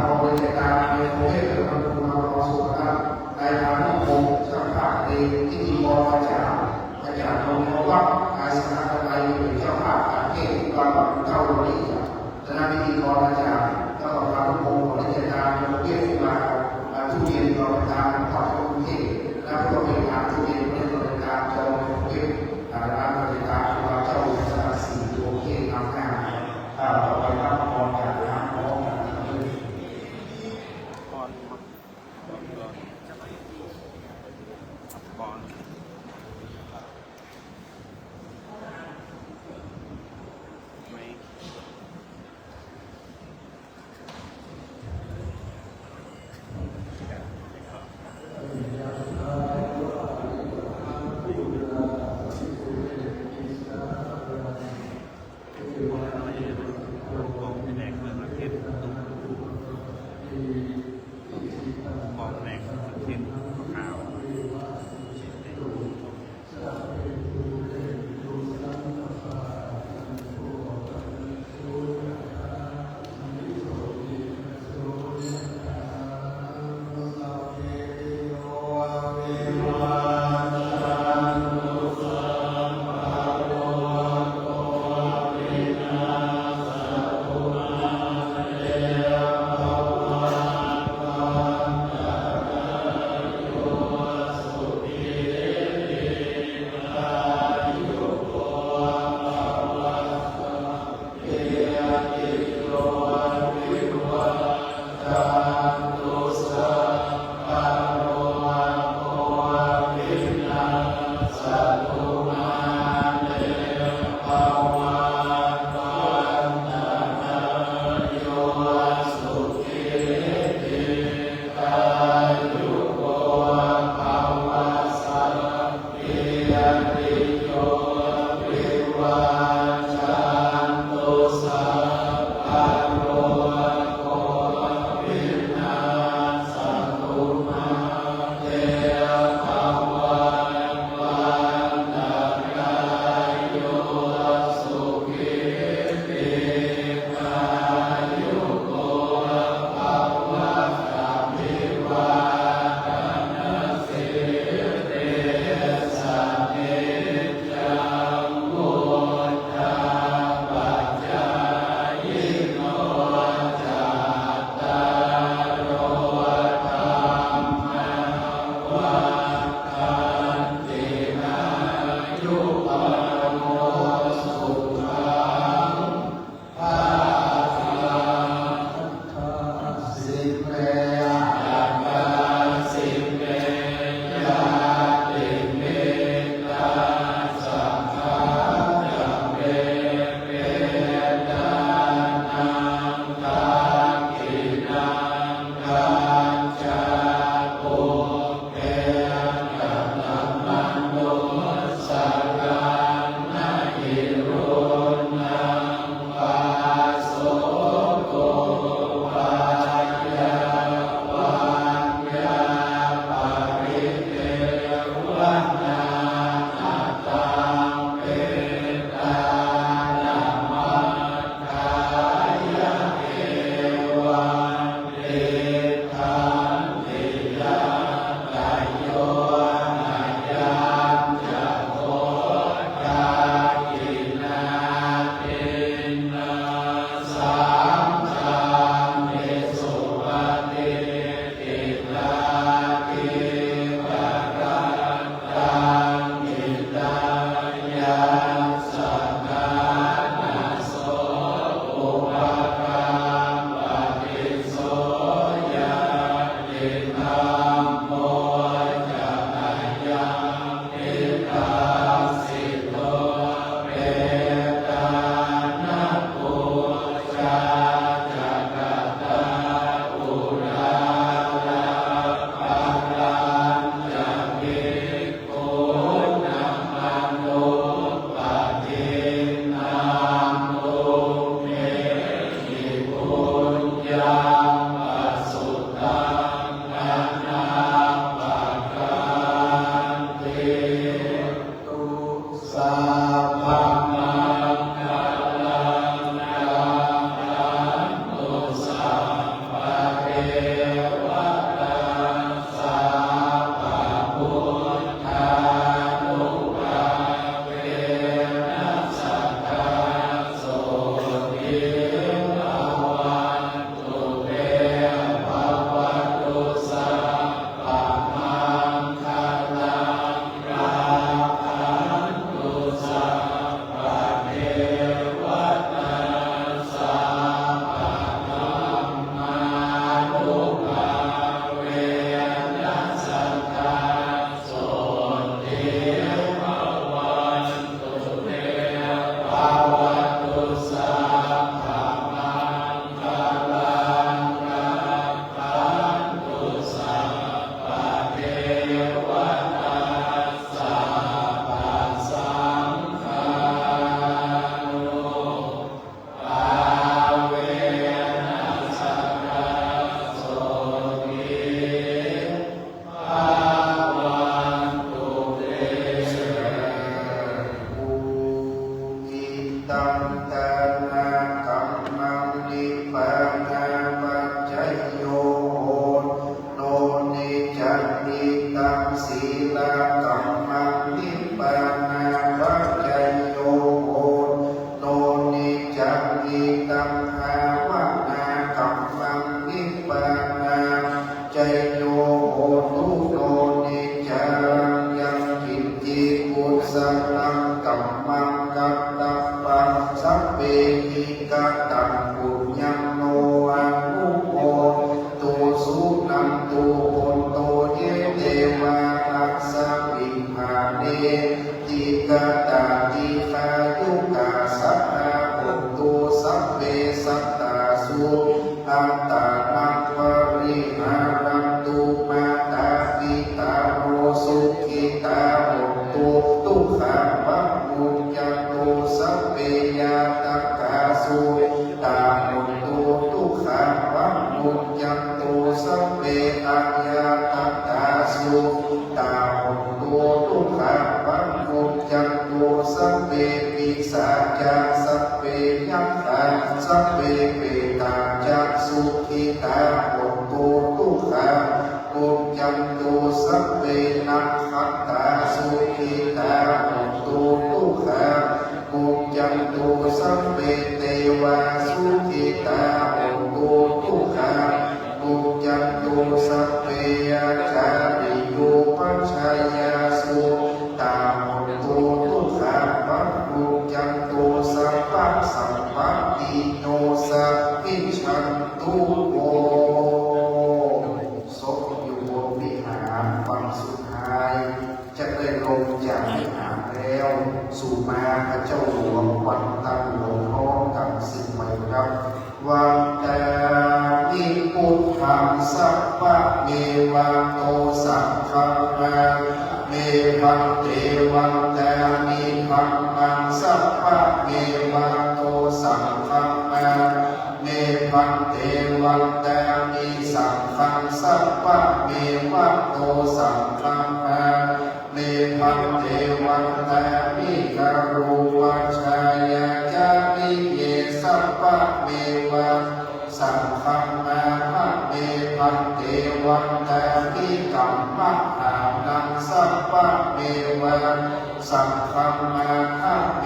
พอเป็นการเป็นโพธิพระครูธรรมกรสุนทรนาถในทางที่ผมสัมผัสในที่ที่บริจาคอาจารย์องค์วัดอาสนะไทยเป็นเจ้าภาพการเทศบางเจ้าบริจาคคณะพิธีกรอาจารย์ก็ต้องการทุกองค์บริจาคเป็นเทศมาทุกเย็นเราประทานขอบคุณที่และก็เป็นการทุกเย็นเป็นบริการจะลงทุนที่ร้านบริการของเราเจ้าอุตสาหสีโอเคนำหน้าเราไปรับพรจากน้ำของเรา ก่อนไม่ ทุกขาปังโกจันโตสัพเพปิสาจาสัพเพยัมตาสัพเพเปตาจักสุขิตาโหตุทุกขาโกจันโตสัพเพนัคขัตตาสุขิตาโหตุทุกขาโกจันโตสัพเพเทวาสุขิตาโหตุทุกขาโกจันโตสัพเพอาจาริโยปัญชายาสุตาโหตุทุกขาปังโกจันโตสัพพะสัมปติโนสัพพิชันตุโกศพอยู่บนวิหารวันสุดท้ายจะได้ลงจากวิหารแล้วสู่มาพระเจ้าหลวงวันตั้งหลวงพ่อกับสิ่งใหม่ครับวันแต่นิพุทธังสัพพะเมวะโตสังฆังเมพังเตวันแต่นิพังมังสัพพะเมวะโตสังฆังเมพังเตวันแต่นิสังฆังสัพพะเมวะโตสังฆังเมพังเทวันตามิการูปัชายาจามิเยสัพพะเมวะสังฆังมาภะเมพังเทวันตามิกัมมะอานังสัพพะเมวะสังฆังมาภะเม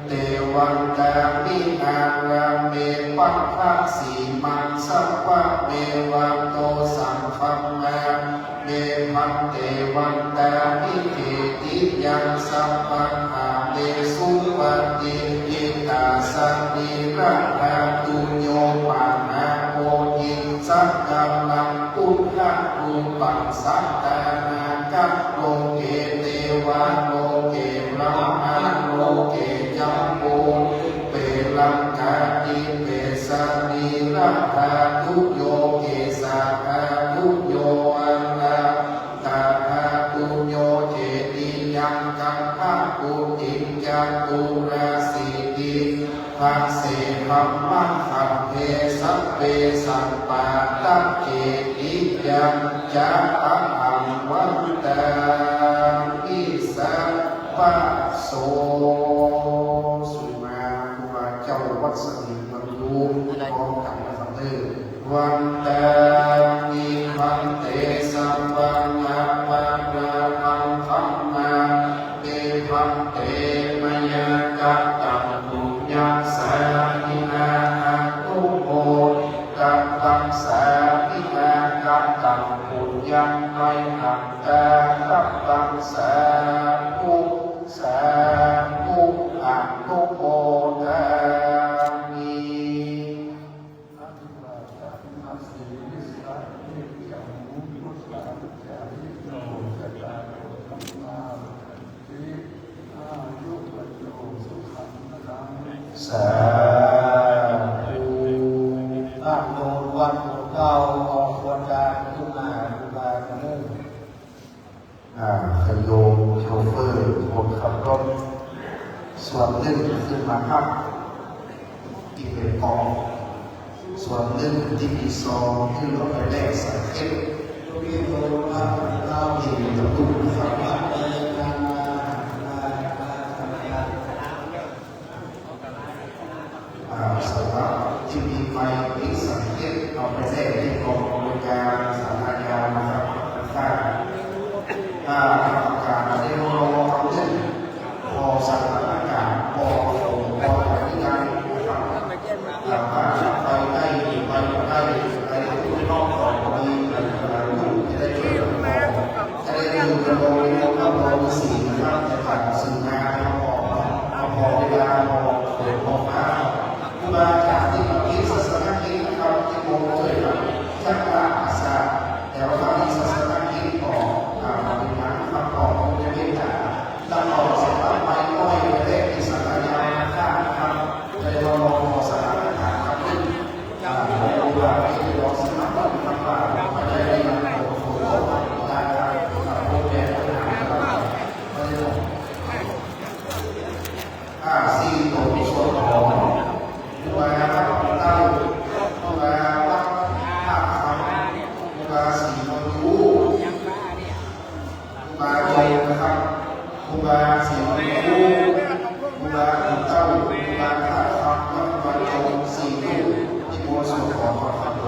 เทวันตามิอาราเมปัฏฐสีมังสัพพะเมวะโตสังฆังมาเมพันเตวันตามิเกติยังสัพพังอาเมสุปฏิยิตาสันนิรัตถตุโยปานาโมยิสักกาลังปุถธะรูปังสัตตานาคัปโลเกเทวาโลเกบรหมาโลเกจัมโปเปลังกาติเปสันนิรัตถตุโยเกสาภาตุโยอันลาตาภาตุโยเจติยังกังภาปุติจัตุราสีติภาเสหัมมังคัมเพสัพเพสัมปาตังเจติยังจะอังวันตาอิสัพพะโสสุมาครูบาเจ้าวัดสนิทบรรลุพร้อมกันนะครับเด้อวันตานิพันเตสัมปังอาปารามังคัมมาเตพันเตมยากัตตังปุญญาสานินาตุโมกัตตังสานินากัตตังปุญญาไมหังตากัตตังสาธุสาธุอะนุโมทามิ สาธุตั้งโนวันเก่าออกควรการทุกนาทุกการมุ่งขยโมโชเฟอร์คนขับรถส่วนหนึ่งขึ้นมาครับที่เป็นกองส่วนหนึ่งที่มีซองที่เราไปแลกสายเก็บที่โดนมาเราเห็นตะตุ่มสามารถไปกันสำหรับที่มีไฟพิสังเกตเอาไปแลกที่กองบริการสาธารณะนะครับประกาศในโรงเขาเล่นพอสถานการณ์พอที่การนะครับไปได้ไปที่นอกของมีลูกจะได้เจอจะได้ดูกระโดดเข้าโรงสีนะครับจะผ่านสื่องานพอเวลาพอฟ้าผู้บาจากที่มีศาสนาคิดนะครับที่มองเลยครับชักว่าอาสาแต่ว่ามีศาสนาคิดของเป็นงานขับของจะเป็นแต่ตั้งเอาเสร็จแล้วไปก็ให้ไปเล่นที่สถานีข้างครับในโรงสถานการณ์ครับที่ผู้บาที่เราสมัครทำว่าไม่ได้ยินโอ้โหการผู้แทนปัญหาครับใน นะครับครูบาเสียงรู้ครูบาเจ้าครูบาขาดคำและครูบาโจงสี่ลูกที่บัวสุขของพระโต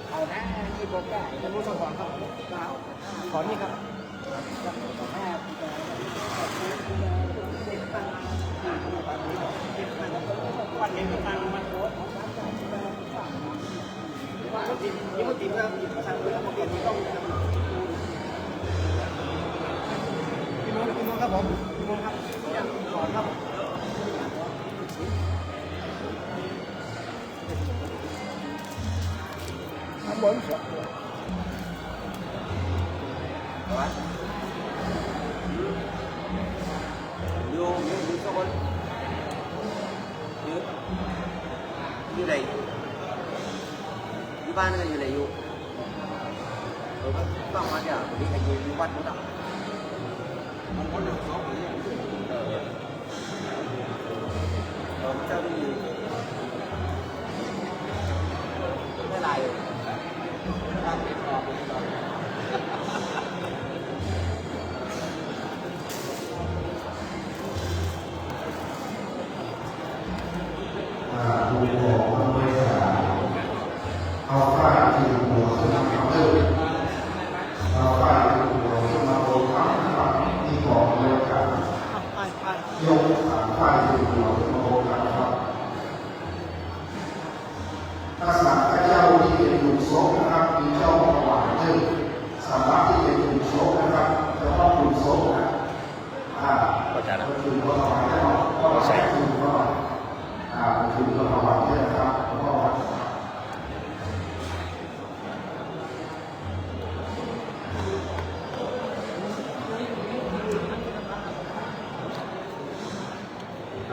เอาแน่ที่บอกได้จะรู้สมบัติครับขอนี่ครับวันนี้มีตังมาโพสนี่มันตีมแล้วตีประชาชนแล้วมันเปลี่ยนที่ต้องพี่น้องครับผมพี่น้องครับขอครับข้างบนอยู่สักคนอยู่ไหนอยู่บ้านกันอยู่ไหนอยู่ต้องมาจากที่ใครอยู่วัดมั้งมันคนหนึ่งสองคนเนี่ยเจ้าที่ไม่ลายเลยลายเป็นออกดูของมันไม่ขาดเอาฝ้าที่หัวขึ้นมาเพิ่มเอาฝ้าที่หัวขึ้นมาโบกข้างที่บอกเลยครับยกขาฝ้าที่หัวขึ้นมาโบกครับถ้าสั่งพระเจ้าที่เป็นหลุมศพนะครับมีเจ้าถวายหนึ่งสามารถที่เป็นหลุมศพนะครับจะต้องหลุมศพนะก็คือว่าถวายได้ก็ใช้คือว่าคือเราถวายได้ครับก็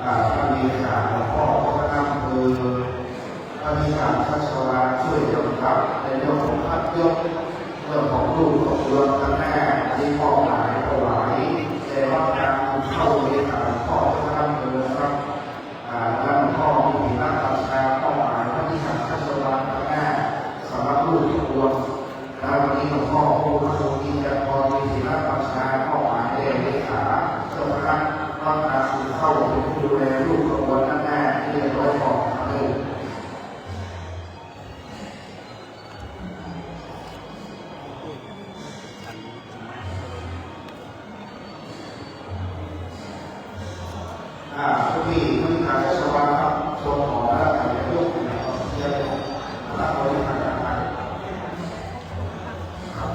ท่านมีข่าวพ่อพระนำคือท่านมีข่าวชัชวาช่วยกำกับในเรื่องของพัดยกเรื่องของลูกของเรื่องทั้งแม่ที่พ่อหมายถวายแต่ว่าการเข้าในข่าวพ่อพระนำคือครับแล้วพ่อมีนักปัญญาเป้าหมายท่านมีข่าวชัชวาทั้งแม่สำหรับลูกทุกคนแล้ววันนี้หลวงพ่อผู้พระองค์ที่จะพอมีนักปัญญาเป้าหมายได้เลขาเจ้าพระต้องการเข้าไปดูแลลูกของวันแม่ที่จะร้อยของเองทุกที่มีการสวาครับชมหอและการยกนะครับเยี่ยมและบริหารการครับ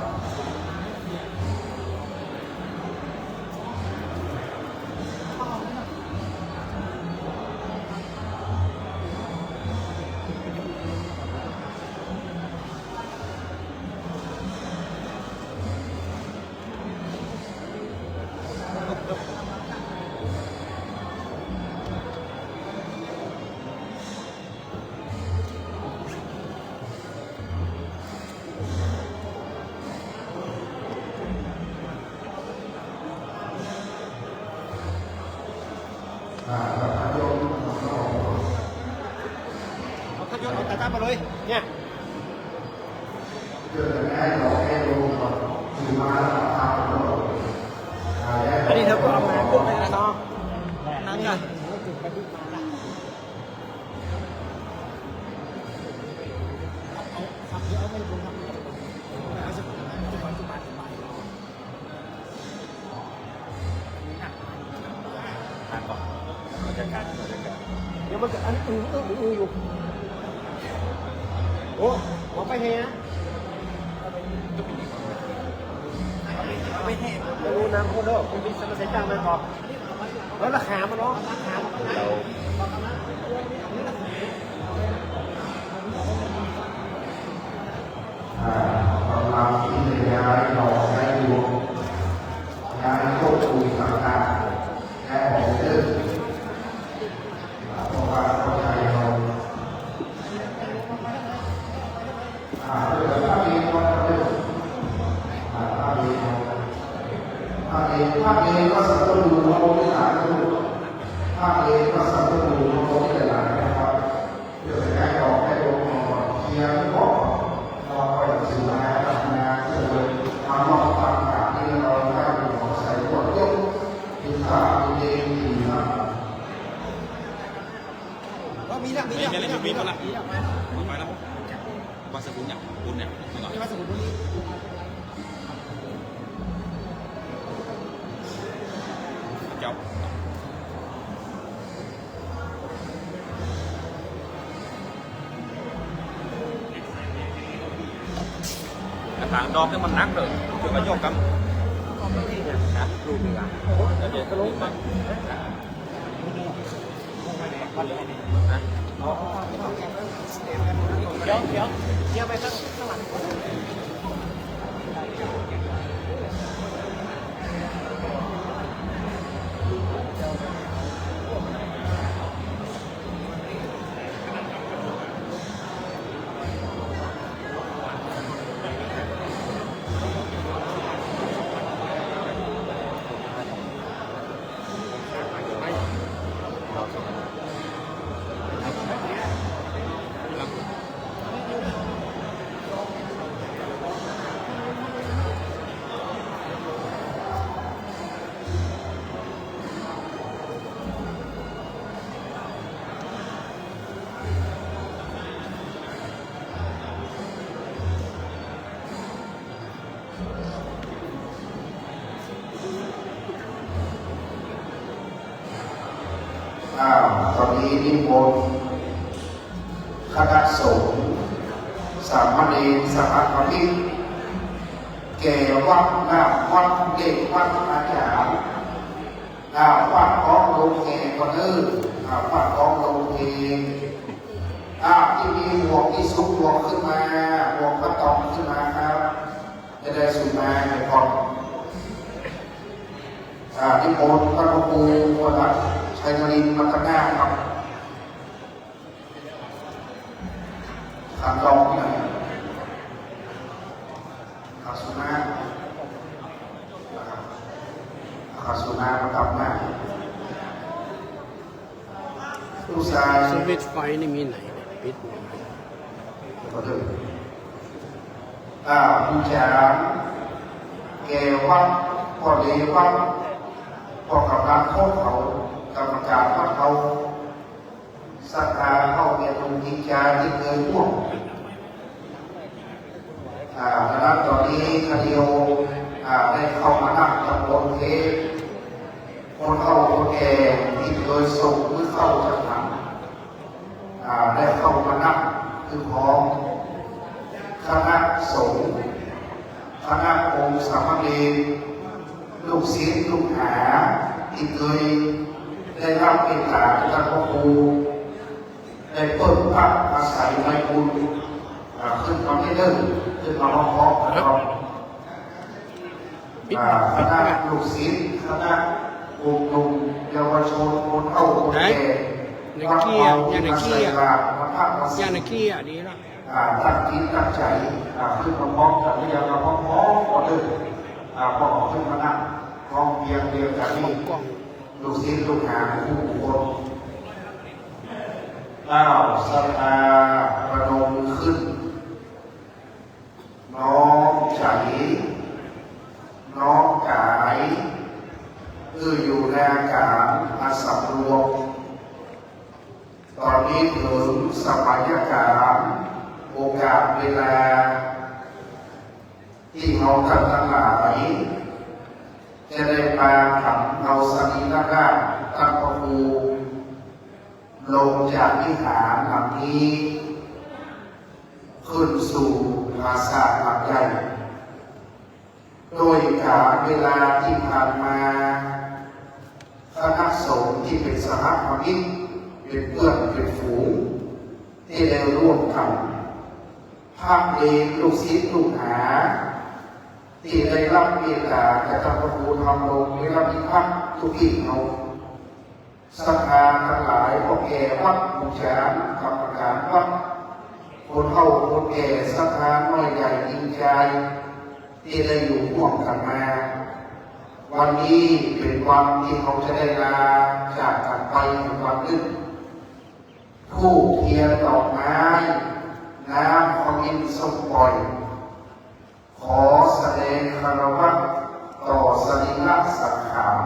เอาขยนเอาแต่ตั้งมาเลยเนี่ย เกิดให้เราให้รู้ก่อนคือมาแล้วทำเรา อันนี้เธอก็เอามาพวกนี้นะน้องนั่งกันเดี๋ยวมันจะอันอยู่โอ้มองไปเฮียไม่แห้งไม่รู้น้ำโคตรโคุณมีสมาชิกจ้างมันพอแล้วราคามันเนาะราคาเรากำลังที่จะย้ายเราให้ดูย้ายควบคุมต่างๆและออกเดินเพราะว่าเข้าใจเราภาพเองก็เดินภาพเองก็สัตว์ดูเราไม่หลายดูภาพเองก็สัตว์ดูเราไม่หลายนะครับเดี๋ยวย้ายออกให้ลงมาเคลียร์ก่อนเราก็จะสื่อมาทำงานเพื่อทำนอกตัด มีเท่าไหร่ไปแล้วว่าสกุลอย่างบุญเนี่ยไม่ก่อนว่าสกุลบุญเจ้าต่างดอกเนี่ยมันนักเลยคือมันโยกกันนะรูปหนึ่งอ่ะเดี๋ยวก็รู้มั้งเดี๋ยวไปข้างหลังตอนนี้นิมนต์คณะสงฆ์สามเณรสหธรรมิกแก่วัดหน้าวัดเด็กวัดอาจารย์วัดของโรงเรียนก็เนิ่วัดของโรงเรียนที่มีหัวที่สุกหัวขึ้นมาหัวกระตองขึ้นมาครับจะได้สุมาในกองนิมนต์พระครูวัดชัยนรินทร์มัตตนาครับขันรองที่ไหนขันสุนานะครับขันสุนาประดับหน้าลูกชาย สวิตช์ไฟนี่มีไหนเนี่ยปิดเนี่ย ก็เลยผู้จารแกวัดพ่อเลวัดพ่อกำลังโคตรเขากรรมการวัดเขาศรัทธาเข้าเรียนตรงที่จาที่เคยร่วมนะครับตอนนี้คดีโอได้เข้ามานั่งจำบนเทปคนเข้าคนแก่ที่เคยส่งมือเข้าจังหวัดได้เข้ามานั่งคือของคณะสงฆ์คณะองค์สามเณรลูกศิษย์ลูกหาที่เคยได้รับเป็นตาจากพระครูได้เปิดพักอาศัยในบุญขึ้นมาไม่เลิกขึ้นมาร้องเพราะนะครับคณะลูกศิษย์คณะองค์หนุ่มเยาวชนคนเฒ่าคนแก่วัดเราที่มาใส่บาตรมาพักมาศี ยา ล นาคีอ่ะดีละ ตั้งจิตตั้งใจขึ้นมาพร้อมกันหรือยังเราพร้อมๆก็เดินพอขึ้นมานั่งพร้อมเพียงเดียวกันนี่ กล้อง ลูกศิษย์ลูกหาผู้บุคคลศรัทธาประนมขึ้นน้อมใจน้อมกายอยู่ในอาการอาสำรวมตอนนี้ถึงสมัยการโอกาสเวลาที่เราท่านทั้งหลายจะได้มาทำเอาสรีระร่างท่านพระครูลงจากวิหารหลังนี้ขึ้นสู่ปราสาทหลังใหญ่โดยการเวลาที่ผ่านมาคณะสงฆ์ที่เป็นสหธรรมิกเป็นเพื่อนเป็นฝูงที่ได้ร่วมกันภาคเองลูกศิษย์ลูกหาที่ได้รับเมตตาจากท่านพระครูทำลงได้รับพิพักษ์ทุกที่เขาศรัทธาทั้งหลายพ่อแก่วัดบูชากรรมการวัดคนเฒ่าคนแก่ศรัทธาน้อยใหญ่ยิ่งใจที่ได้อยู่ร่วมกันมาวันนี้เป็นวันที่เขาจะได้ลาจากกันไปวันหนึ่งทูบเทียนดอกไม้น้ำขมิ้นส้มปล่อยขอแสดงคารวะต่อสรีระสังขาร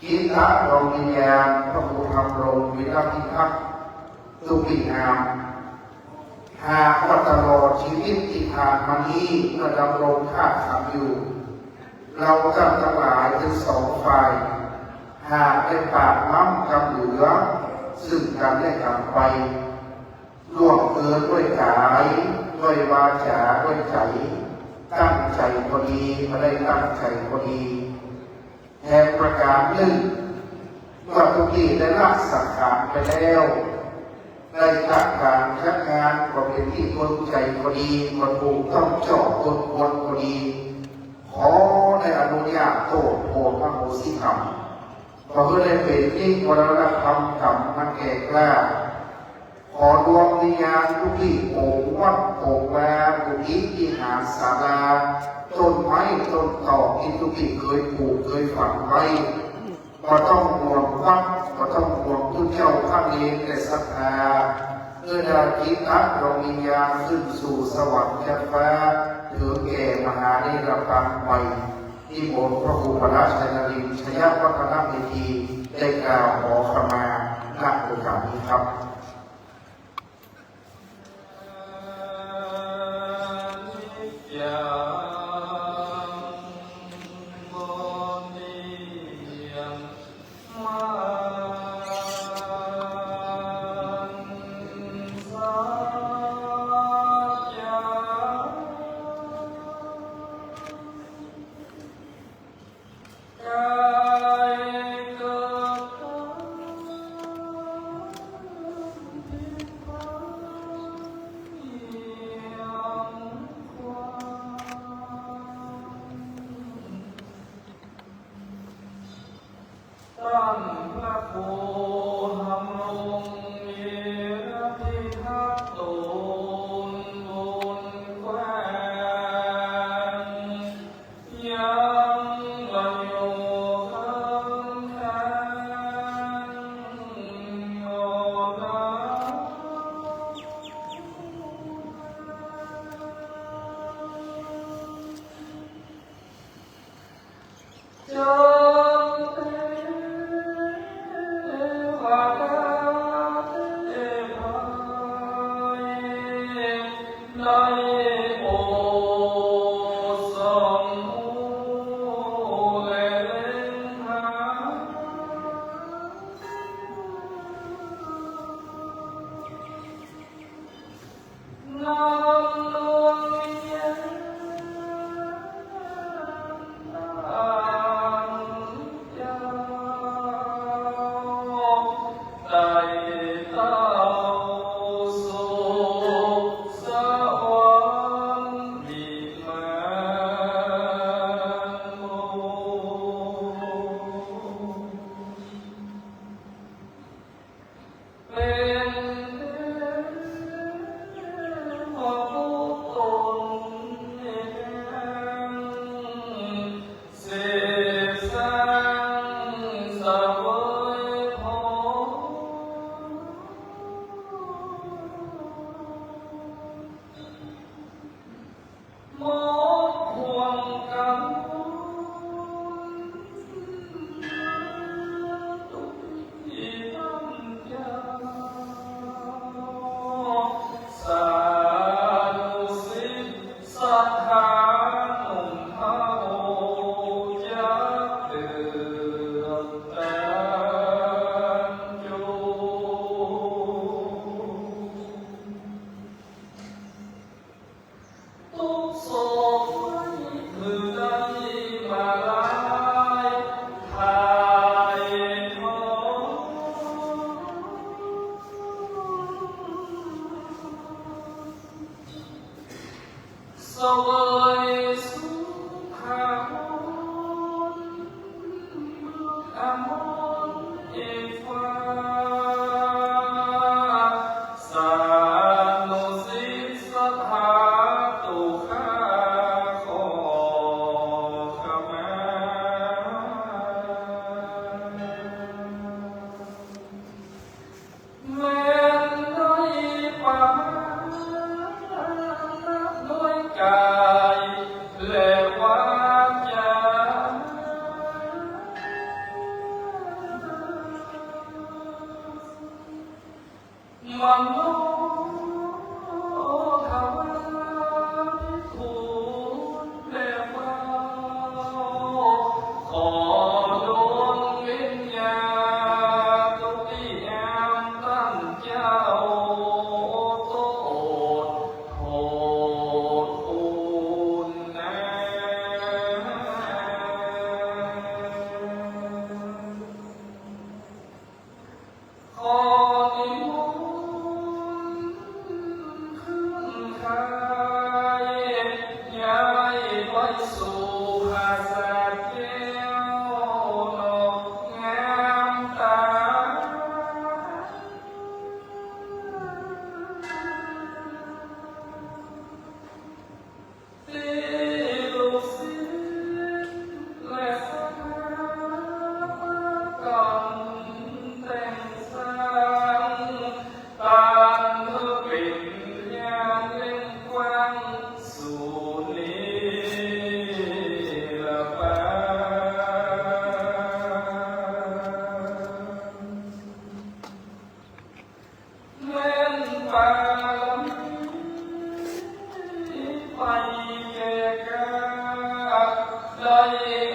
กิตตะดวงวิญญาณพระครูธรรมรงค์วิรัติพักษ์ ทุกปีงามหากว่าตลอดชีวิตที่ผ่านมานี้เราดำรงค่าขับอยู่เราท่านทั้งหลายทั้งสองฝ่ายหากได้ปากน้ำกำเหลือซึ่งกันและกันไปล่วงเกินด้วยกายด้วยวาจาด้วยใจตั้งใจพอดีไม่ได้ตั้งใจพอดีแทนประการหนึ่งเมื่อทุกทีได้รับสังขารไปแล้วได้จากการชักงานก็เป็นที่ตนใจพอดีมันถูกต้องเจาะตนควรพอดีขอได้อนุญาตโทษโปรดพระโหสิกรรมเพราะได้เป็นที่วรณธรรมกรรมมันแก่กล้าขอดวงวิญญาณทุกที่โป่งวัดโป่งแววทุกที่ที่หาศาลาต้นไม้ต้นตอกที่ทุกที่เคยปลูกเคยฝังไว้ก็ต้องห่วงวัดก็ต้องห่วงทุกเจ้าข้างเองแต่ศรัทธาเมื่อดาจิตตัดดวงวิญญาณขึ้นสู่สวรรค์ชั้นฟ้าถือแก่มหานิรพันธ์ไปที่โบสถ์พระครูพระราชนรินทร์ชยวัฒนเมธีได้กล่าวขอขมาณโอกาสนี้ครับตั้งพระโพธำรงเยพิทักษ์ตูนบุญแควงยังประโยชน์แทนโยนะจง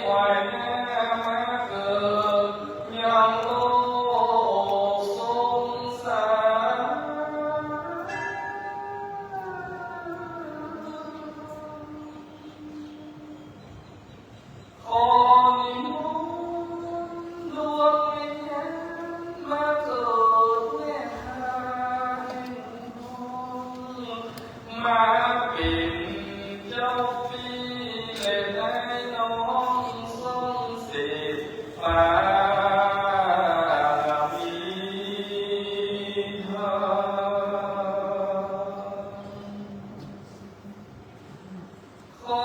ไหวแม่มาเกิดยังโลกสงสารขอนิมนต์ดวงวิญญาณมาเกิดแม่หายมาเป็นเจ้าปีและได้น้องทรงเสด็จฟ้ามีเธอขอ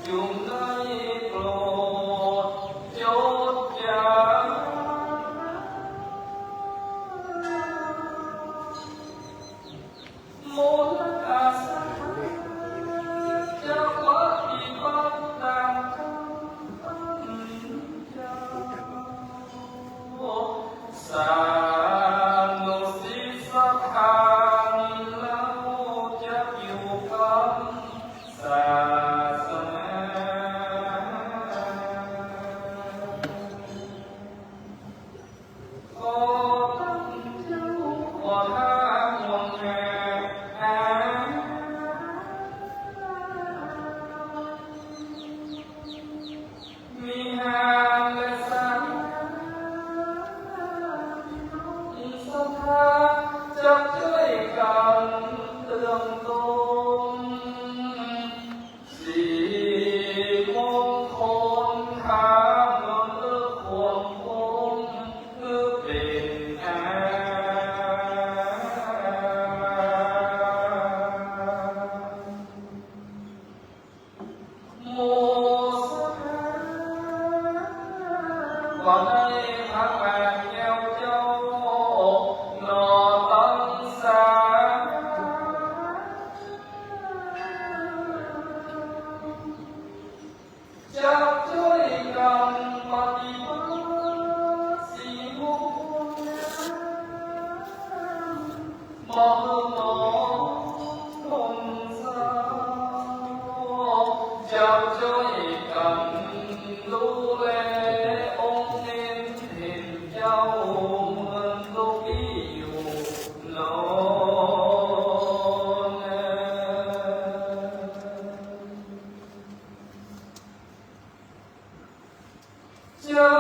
จงได้โปรดโยดยาโมลกาสาจะขออีกบ้างตามคำตั้งใจสานุสิสถานแล้วจะอยู่กับศาสนาขอตั้งเจ้าขอทางมองหามีหางและสังศรัทธาจะช่วยกันเติมตนสีมงคลทางเลิกควงคงคือเป็นโมสถาว่าได้พักแรงเย้าเจ้านอตั้งสาจะช่วยกันปฏิบัติสีมงคลมองมองคนสาวจะช่วยกันดูแลองค์เน้นเห็นเจ้าเหมือนลูกที่อยู่นอนจะ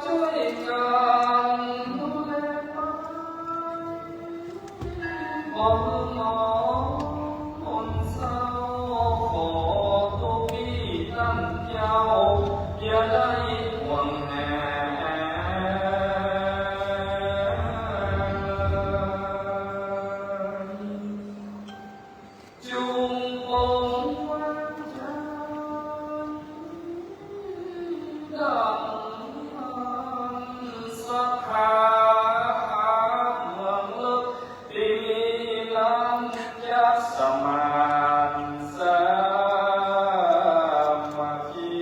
ช่วยกันดูแลไปมองมองคนเศร้าขอตัวพี่ตั้งเจ้าอย่าได้หวังหาจุงปงวันจันทร์ดังศรัทธาเมืองลึกที่มีน้ำยักษ์สมานสามัคคี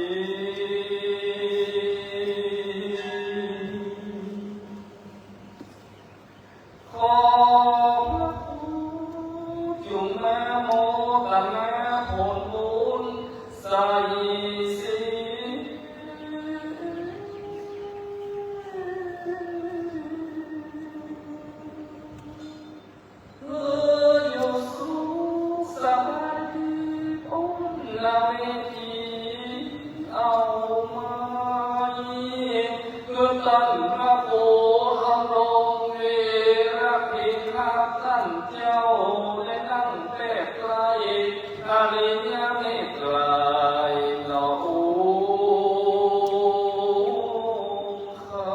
ขอพระคุณจงมาโมทนาผลบุญใส่สีเพื่ออยู่สุขสบายดีพ้นละเวทีเอามาคือตั้งพระโพธำรงเวรพิทักษ์ท่านเจ้าได้ตั้งแต่ไกลอริยเมตไตรหล่อข้า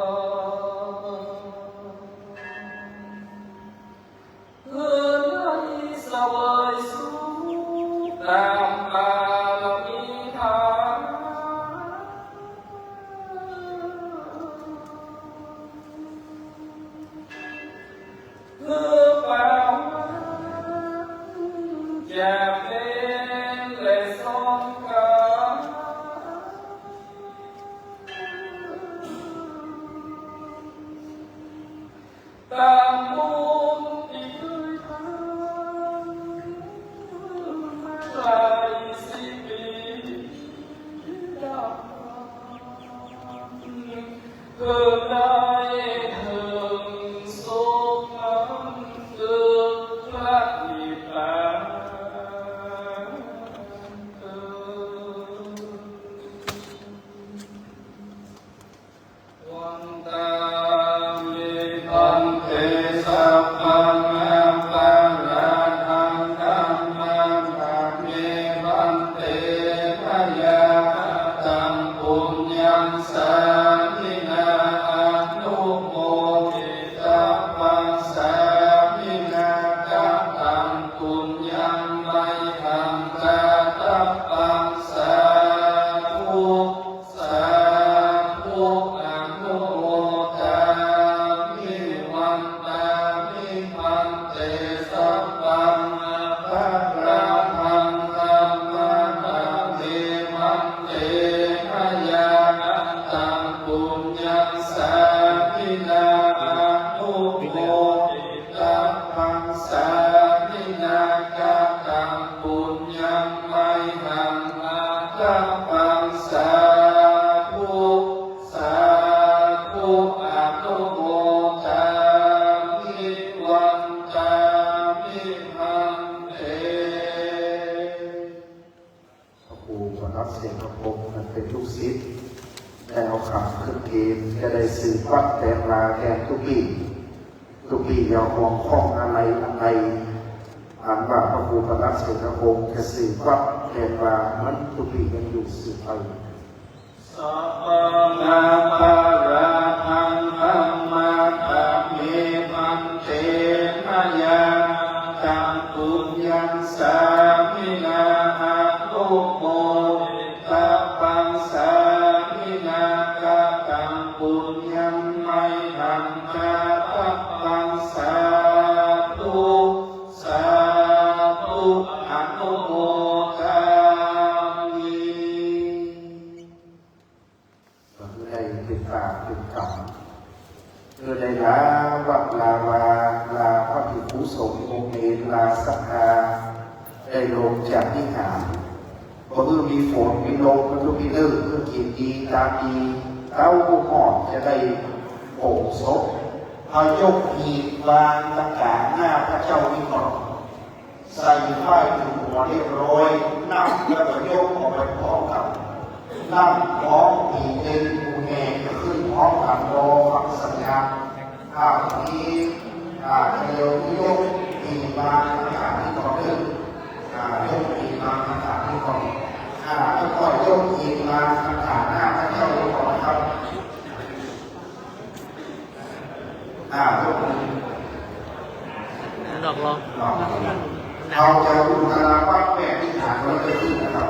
เพื่อได้เสวยสุขตามบารมีทาน ระปังสาธุสาธุอะนุโมทามิวันตามิหันเต พระครูพระนักเสียงพระพงศ์นั้นเป็นลูกศิษย์ได้เอาขับขึ้นเกณฑ์จะได้สืบวัดแต่ลาแก่ทุกปีอย่ามองข้องอะไรอ่านว่าพระครูพระนักเสียงพระพงศ์จะสืบวัดแต่ลามันทุกปียังอยู่สืบไป สัพพังอาภาราทังธัมมาตาเมมันเตนะยังตังปุญญังสามินาอาตุโมตัปปังสามินากะตังปุญญังไมหันจาตัปปังสาธุสาธุอนุโมทามิ ก็คือได้เป็นปากเป็นคำคือได้ลาวัดลาวาลาพระภิกขุสงฆ์องค์เนรลาศรัทธาได้ลงจากวิหารเพราะคือมีฝนมีลมมันก็มีเลิกเพื่อกินดีตามดีเต้าหอดจะได้โป่งศพเอายกหีบวางตะกร้าหน้าพระเจ้าวิมลใส่ผ้าถึงหัวเรียบร้อยนั่งแล้วก็ยกออกไปพร้อมกันนั่งพร้อมผีเดินปูแห่จะขึ้นพร้อมกันรอฟังสัญญาณนี้เดียวยกผีมาตะกร้าที่ก่อนเดินยกผีมาตะกร้าที่ก่อนแล้วก็ยกผีมาตะกร้าหน้าพระเจ้าวิมลครับยก ดอกรอ เราจะดูนาราวัดแม่ที่ฐานเราจะขึ้นนะครับ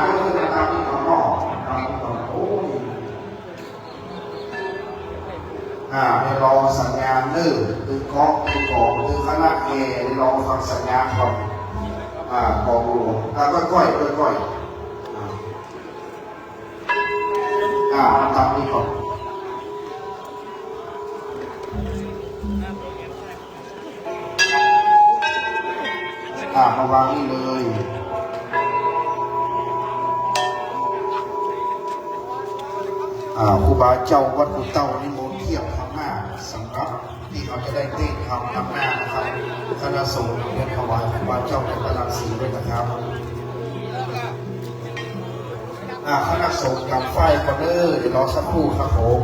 ก็คือนะครับที่ของนอกโอ้ยไปรอสัญญาณเนอร์คือกองคือคณะเอรอฟังสัญญาณก่อนกองหลวงค่อยทำนี่ก่อนมาวางนี่เลยครูบาเจ้าวัดกุเต้านิมนต์เทียบทำหน้าสำหรับที่เขาจะได้เต้นทำหน้านะครับคณะสงฆ์เรียนถวายครูบาเจ้าในพระรังสีด้วยนะครับคณะสงฆ์กับไฟคอนเนอร์เดี๋ยวรอสักครู่ครับผม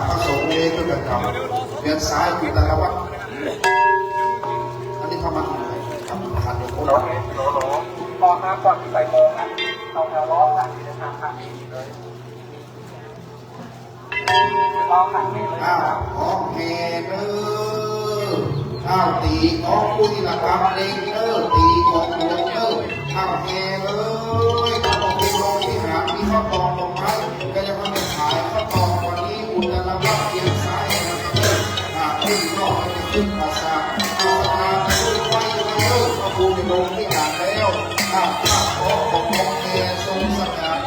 พระสงฆ์เองก็จะทำเดินซ้ายอยู่แต่ละวัดอันนี้ทำมาทำขันอยู่โคตรตอนน้ำก่อนใส่โมงอ่ะเอาแถวล้อขันที่จะทำขันนี้เลยล้อขันนี้เลยห้องเฮเนอตีของคุยละครับเด็กตีของหลวงเฮเลยโอเคลงที่หามีข้าวตองลงไม้ก็จะมาขายข้าวตองวันนี้อุตละวัดเทียนสายนะครับที่นอกจะขึ้นภาษาเอาตาช่วยไว้พระภูมิลงที่หาแล้วข้าของเฮทรงสกัด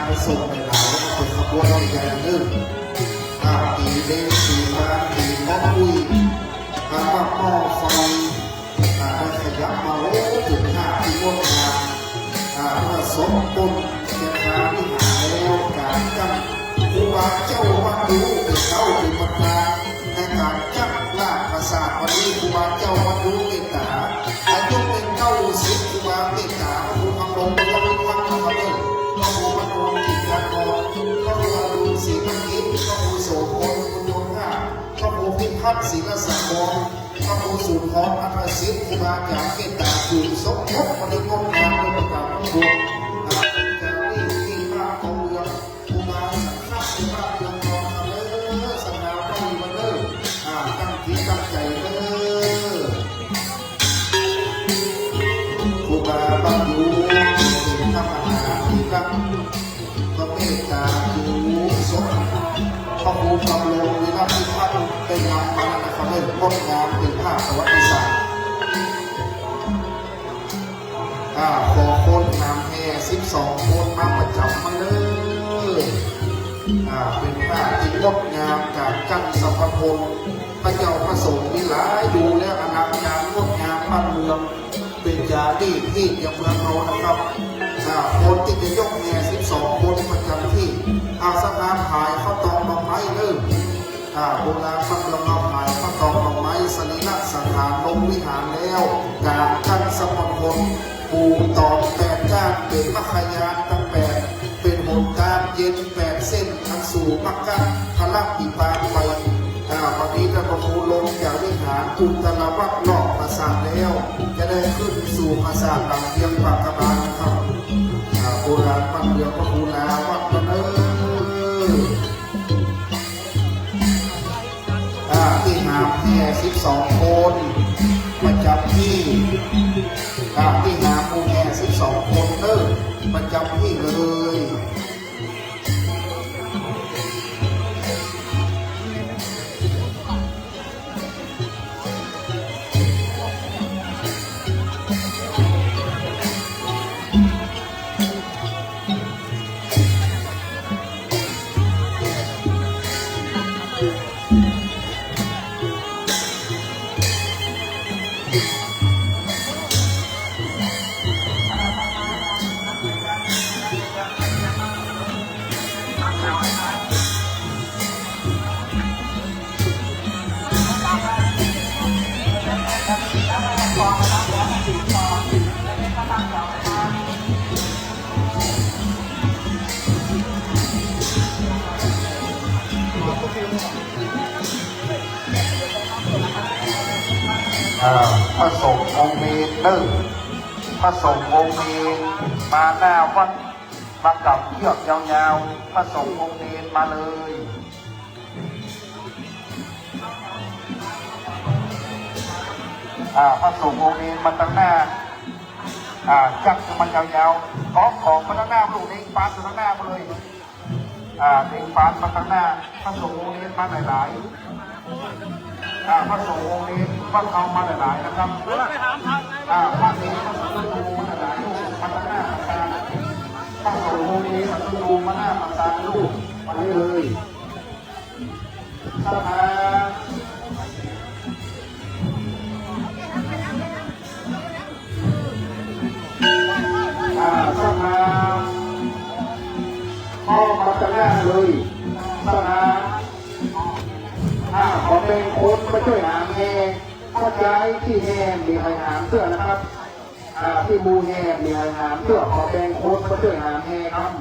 ไปส่งในหลายเป็นขบวนใหญ่หนึ่งตีเล่ตีมาตีมอคุยมาหม้อไฟได้ขยับมาโอ้ถึงที่งดงามผสมปนเจ้าขาที่หาแล้วการจังครูบาเจ้าวัดดูเป็นเขาเป็นประธานในการจับลาภาษาวันนี้ครูบาเจ้าวัดดูเมตตาอายุเป็นเก้าสิบครูบาเมตตาครูทำลงพระพุทธธรรมเลยพระครูมโนกิจการพรพระครูอรุณศรีพันกิจพระครูโสพลคุณโยห้าพระครูพิพัฒน์ศิลสังวรพระครูสุนทรอัฏฐศิษย์ครูบาจากเมตตาอยู่สมทบปฏิบัติงานโดยประการทั้งปวงจากนี้ที่มาของเมืองครูบาสังฆาธิราชเมืองทองสนามพระมีวันเลิศตั้งที่ตั้งใจครูบาบังยูเป็นพระมหาที่รักพระเมตตาอยู่สมพระครูทำลงวิรัติพัฒน์เป็นนำมานะครับเล่นงดงามเป็นภาพประวัติศาสตร์ขอคนนำแห่12 คนมาประจำมาเลยเป็นภาพที่งดงามจากจันทร์สัพพพลพระเจ้าประสงค์มีหลายดูแลอนันต์งามงดงามบ้านเมืองเป็นจารีตที่ยังเมืองเรานะครับคนที่จะยกแห่12 คนประจำที่สถานถ่ายข้าวตองดอกไม้เริ่มโบราณฟังเราถ่ายข้าวตองดอกไม้สรีระสังขารลงวิหารแล้วการจันทร์สัพพพลปูตอก8 ก้านเป็นมคยานตั้ง8เป็นหนทางเย็น8 เส้นทางสู่มักกะพลังปีปานไปวันนี้ท่านพระครูลงจากวิหารอุตรวัดรอบปราสาทแล้วจะได้ขึ้นสู่ปราสาทหลังเทียมปากกบาลนะครับโบราณบ้านเมืองพระครูลาวัดมาที่หามแห่12 คนประจำที่ที่หามผู้แห่12 คนประจำที่เลยพระสงฆ์องค์เมนพระสงฆ์องค์เมนมาหน้าวัดมากับเชือกยาวๆพระสงฆ์องค์เมนมาเลยพระสงฆ์องค์เมนมาตั้งหน้าจักมันยาวๆของมาตั้งหน้าลูกเองปานมาตั้งหน้ามาเลยเองปานมาตั้งหน้าพระสงฆ์องค์เมนมาหลายๆพระสงฆ์องค์นี้ก็เข้ามาหลายๆนะครับพระนี้พระสงฆ์ดูมาหลายลูกมาตั้งหน้าประสานพระสงฆ์องค์นี้พระสงฆ์ดูมาหน้าประสานลูกมาเลยสภาสภาเข้ามาตั้งหน้าเลยสภาขอเป็นคนมาช่วยหามแห่เข้าใจที่แห่มีใครหามเสื้อนะครับที่บูแห่มีใครหามเสื้อขอเป็นคนมาช่วยหามแห่ครับ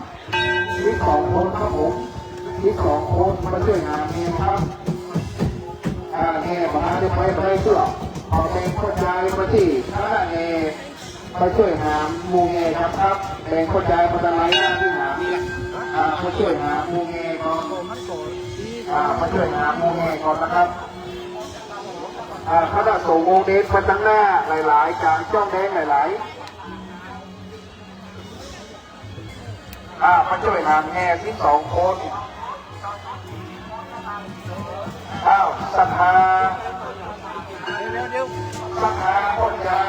มี2 คนครับผมมี2 คนมาช่วยหามแห่ครับแห่มาได้ไปเสื้อขอเป็นเข้าใจมาที่คณะแห่มาช่วยหามมูแห่ครับเป็นเข้าใจมาตั้งหลายหน้าที่หามนี่มาช่วยหามมูแห่ก่อนมาช่วยหาโมเงก่อนนะครับคณะสงฆ์องค์เดชมาตั้งหน้าหลายๆจากจ้องแดงหลายๆมาช่วยหามแห่12 คนศรัทธาคนใหญ่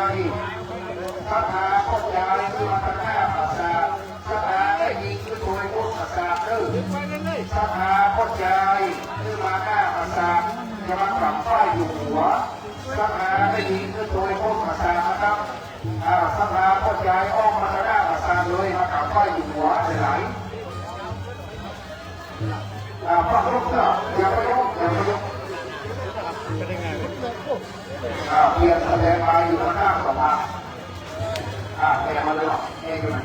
ศรัทธาคนใหญ่คือมาตั้งหน้าศรัทธาได้ยิงคือถวยพุทธ คือสถาพจน์ใจคือมาหน้าประสาทจะมากลับฝ้ายอยู่หัวสถาไม่ดีคือตัวพวกประสาทนะครับสถาพจน์ใจอ้อมมาหน้าประสาทเลยมากลับฝ้ายอยู่หัวไหลพระลูกเสืออย่าไปยกอย่าไปยกเพียรแสดงมาอยู่หน้าสภาแกมาเลยเองอยู่ไห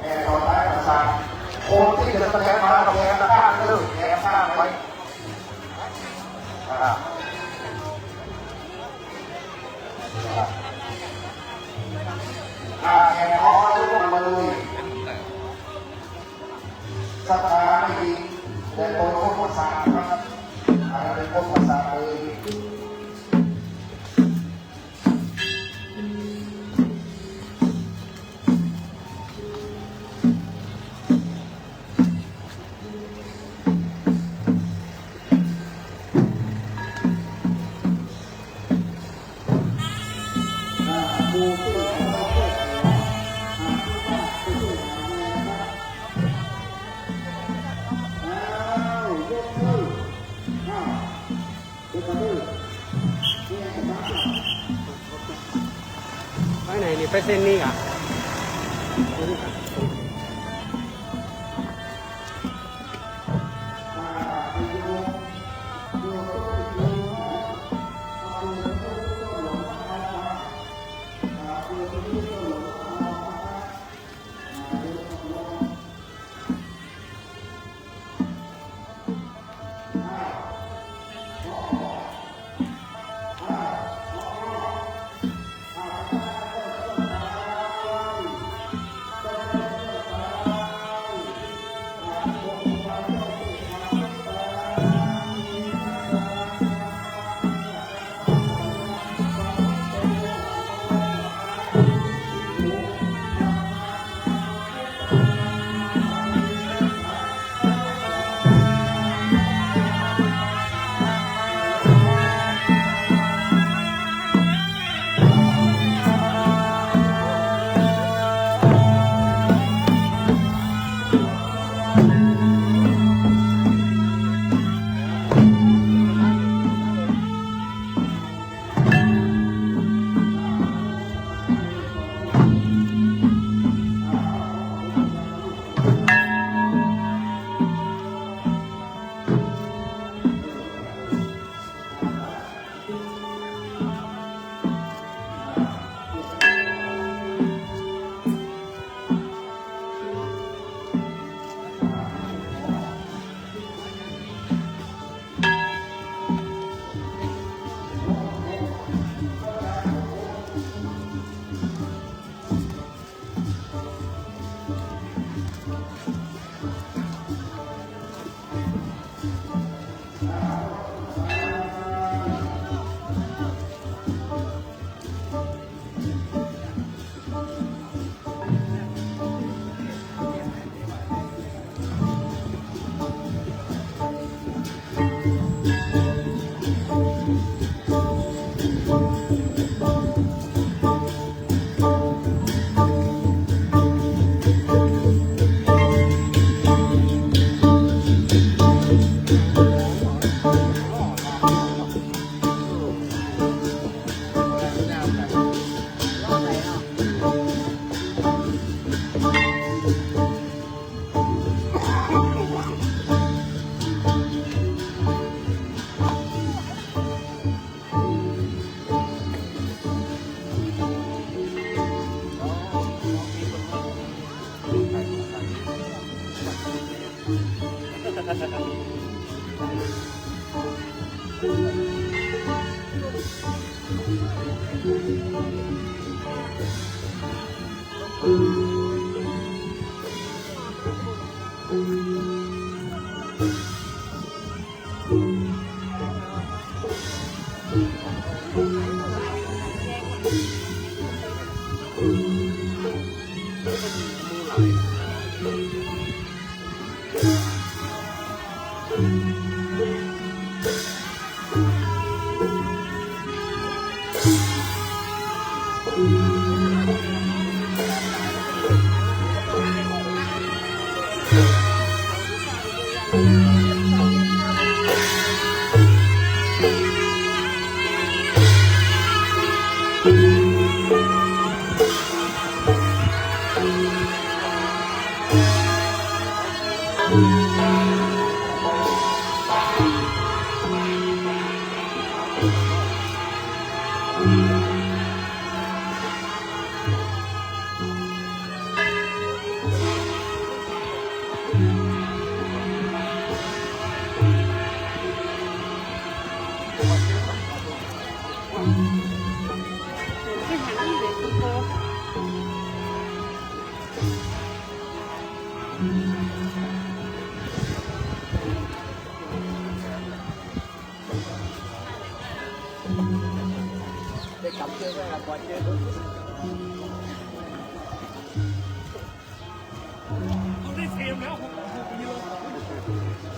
นตอนท้ายประสาทคนที่จะแสดงมากับแกข้างก็เลยแกข้างไว้แกขอลุกมาเลยสถาไม่ดีแต่ตัวคนภาษาครับเป็นคนภาษาเลย ไปไหนนี่ไปเส้นนี้อ่ะ ได้กลับเจอได้กลับก่อนเจอรถ ได้เฟรมแล้ว6 ปีเลย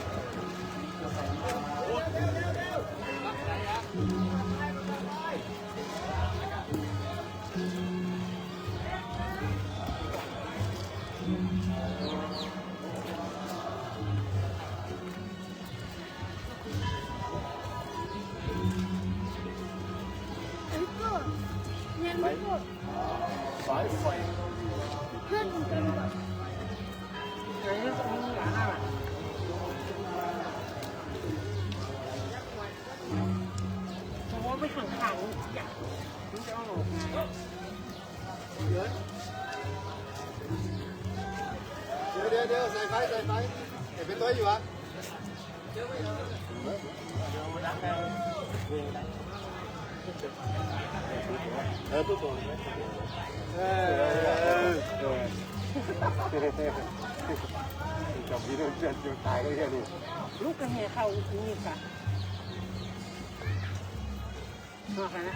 สายไฟ เพราะว่าไปขังขังอยากจะเอาออกมา เดี๋ยวใส่ไฟเห็นเป็นตัวอยู่อ่ะผู้ตัวกับพี่ต้องเจ็บจนตายก็แค่นี้ ลูกกระแหเข้าอีกนี่ค่ะมาค่ะนะ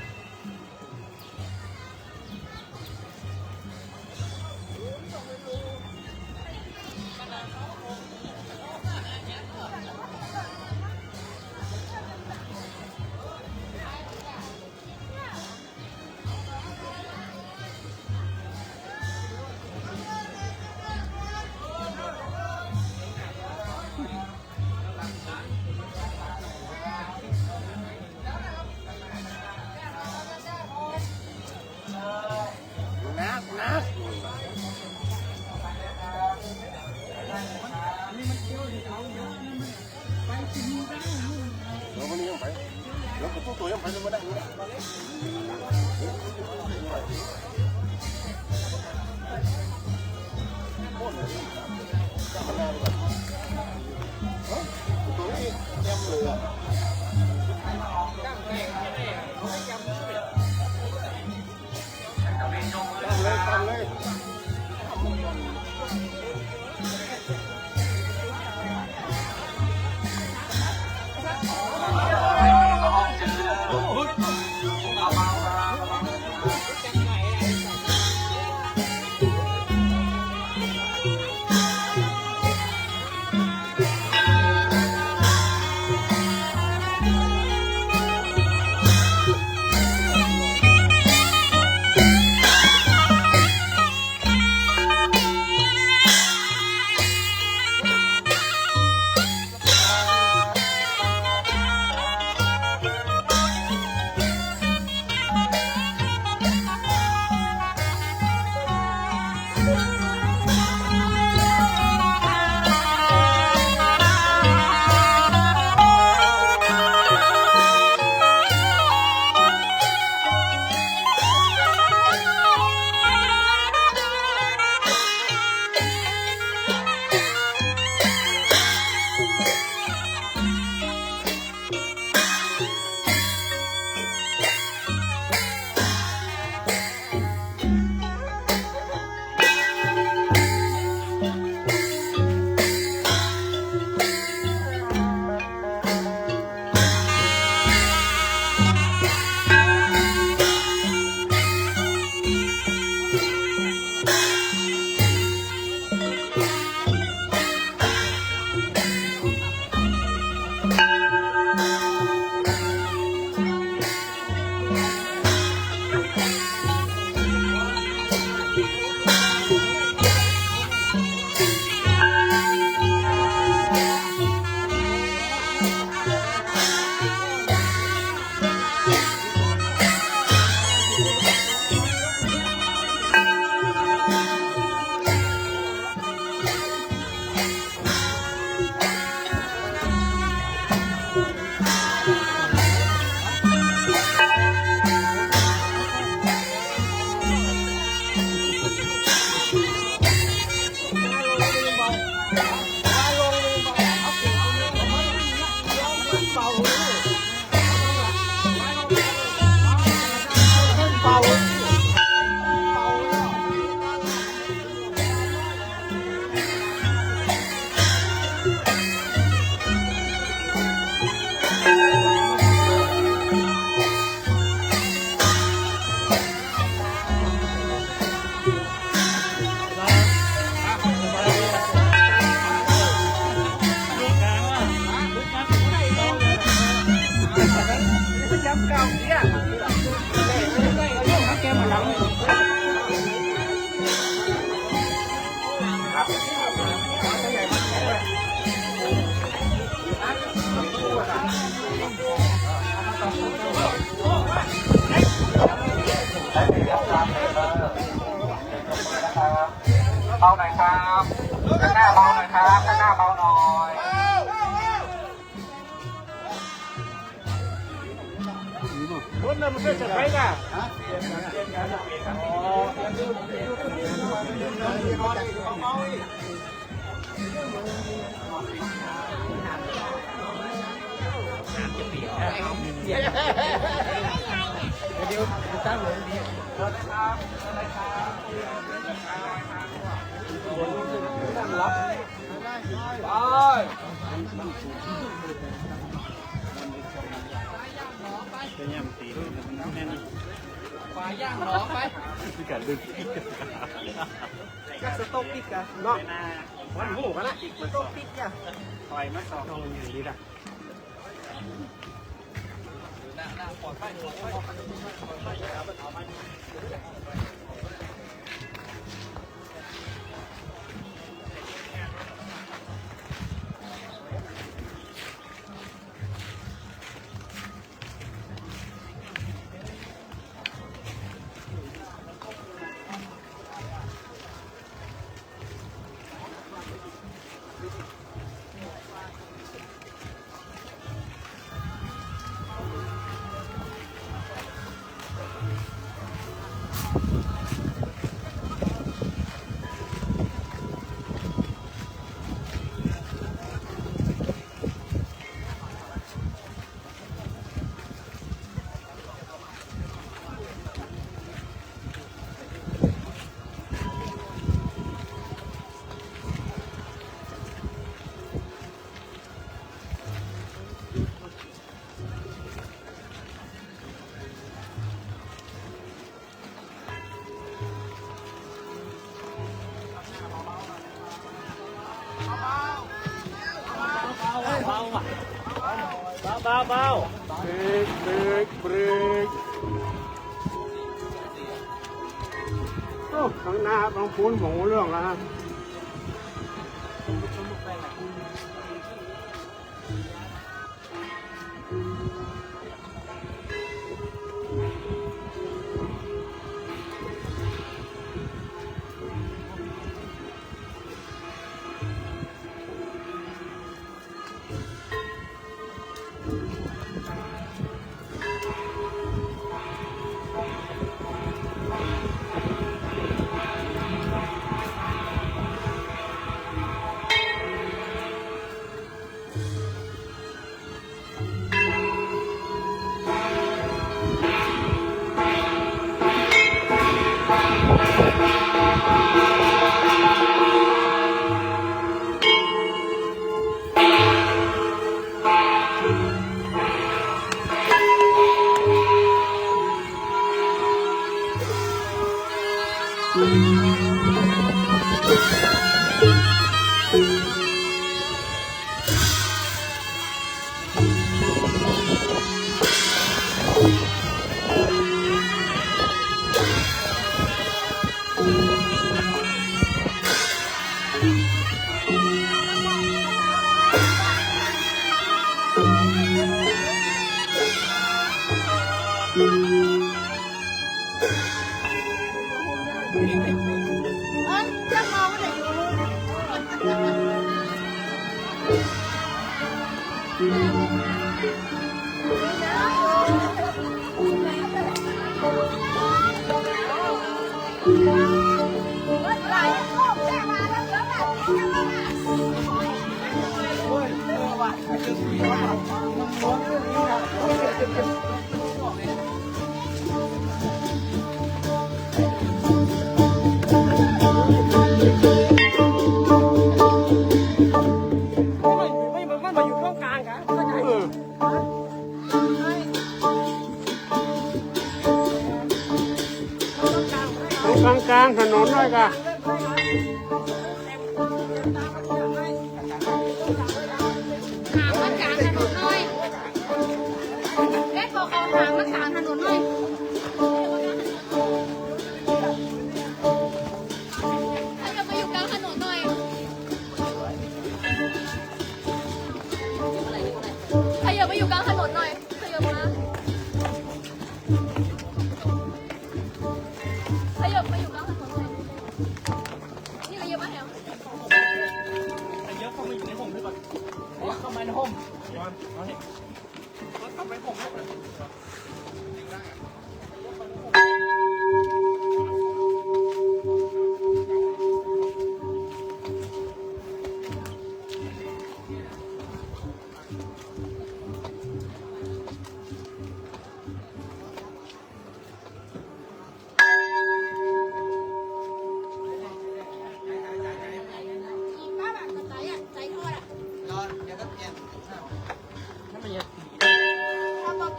แล้ววันนี้ยังไปแล้วก็ตัวยังไปจะมาได้ยังตัวนี้แก้มเรือทำเลย เบาหน่อยครับข้างหน้าเบาหน่อยครับข้างหน้าเบาหน่อยรถมันเป็นจะไปกันเดี๋ยวตั้งเลยดีรับไปฝ่ายย่างหรอไปกันดึกก็สต๊อกปิกกันเนาะวันหูกันละสต๊อกปิกกันปล่อยมาต่ออย่างนี้ละปลอดภัยเบาเบรกโอ้ข้างหน้าบางพูนหมูเรื่องแล้วฮะกลางถนนด้วยกันถ้าจะมาอยู่กลางถนนหน่อย มันห่มทำไมผม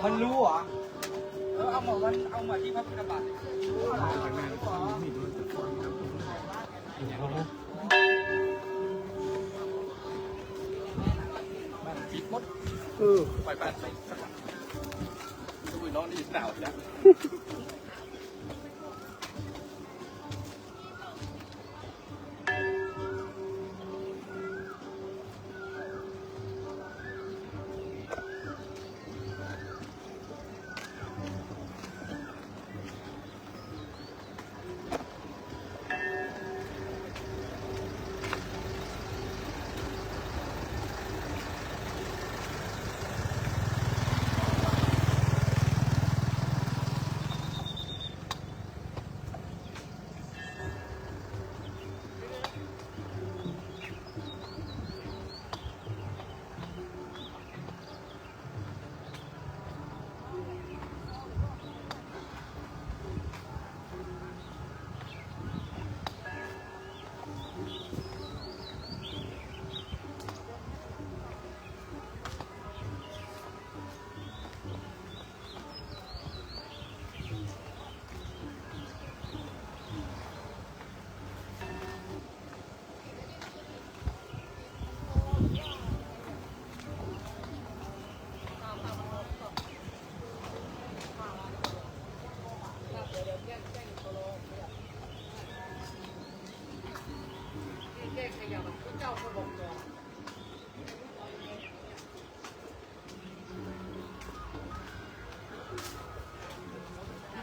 มันรู้เหรอ เอาหมอมันเอามาที่พระพุทธบาท ไปบ้านไปดูน้องนี่สาวจ้ะ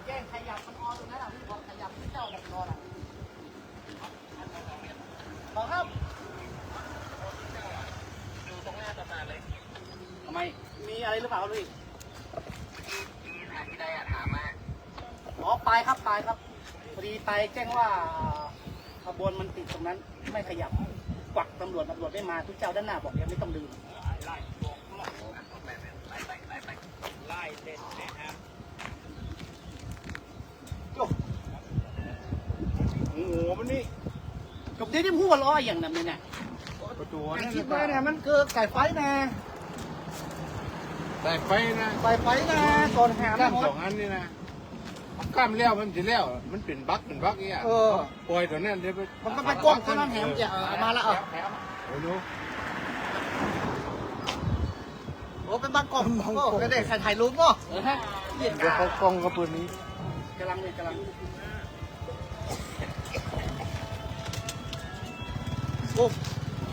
แจ้งขยับมันออนตรงนั้นอ่ะพี่บอกขยับที่เจ้าแบบรออ่ะบอกครับทำไมมีอะไรหรือเปล่าพี่อ๋อไปครับไปครับพอดีไปแจ้งว่าขบวนมันติดตรงนั้นไม่ขยับกวักตำรวจไม่มาทุกเจ้าด้านหน้าบอกยังไม่ต้องดึงไล่เด็ดนะครับจบโอ้โหมันนี่จบที่พูดว่าล้ออย่างนั้นเนี่ยไอ้คิดไว้เนี่ยมันเกิดไก่ไฟนะ แต่ไฟนะ ไก่ไฟนะก่อนหา ข้าม หม ส ด องอันนี่นะข้ามแล้วมันจะแล้วมันเป็นบั๊กอีกอ่ะปล่อยตัวนั้นเดี๋ยวไป มันก็ไปกล้องเท่านั้นแหมอย่ามาละโอ้โห โอ้เป็นบ้านกล้องก็ได้ถ่ายรูปเนาะเย็น เดี๋ยวเขากล้องกับปืนนี้ กำลังเลยกำลังโอ้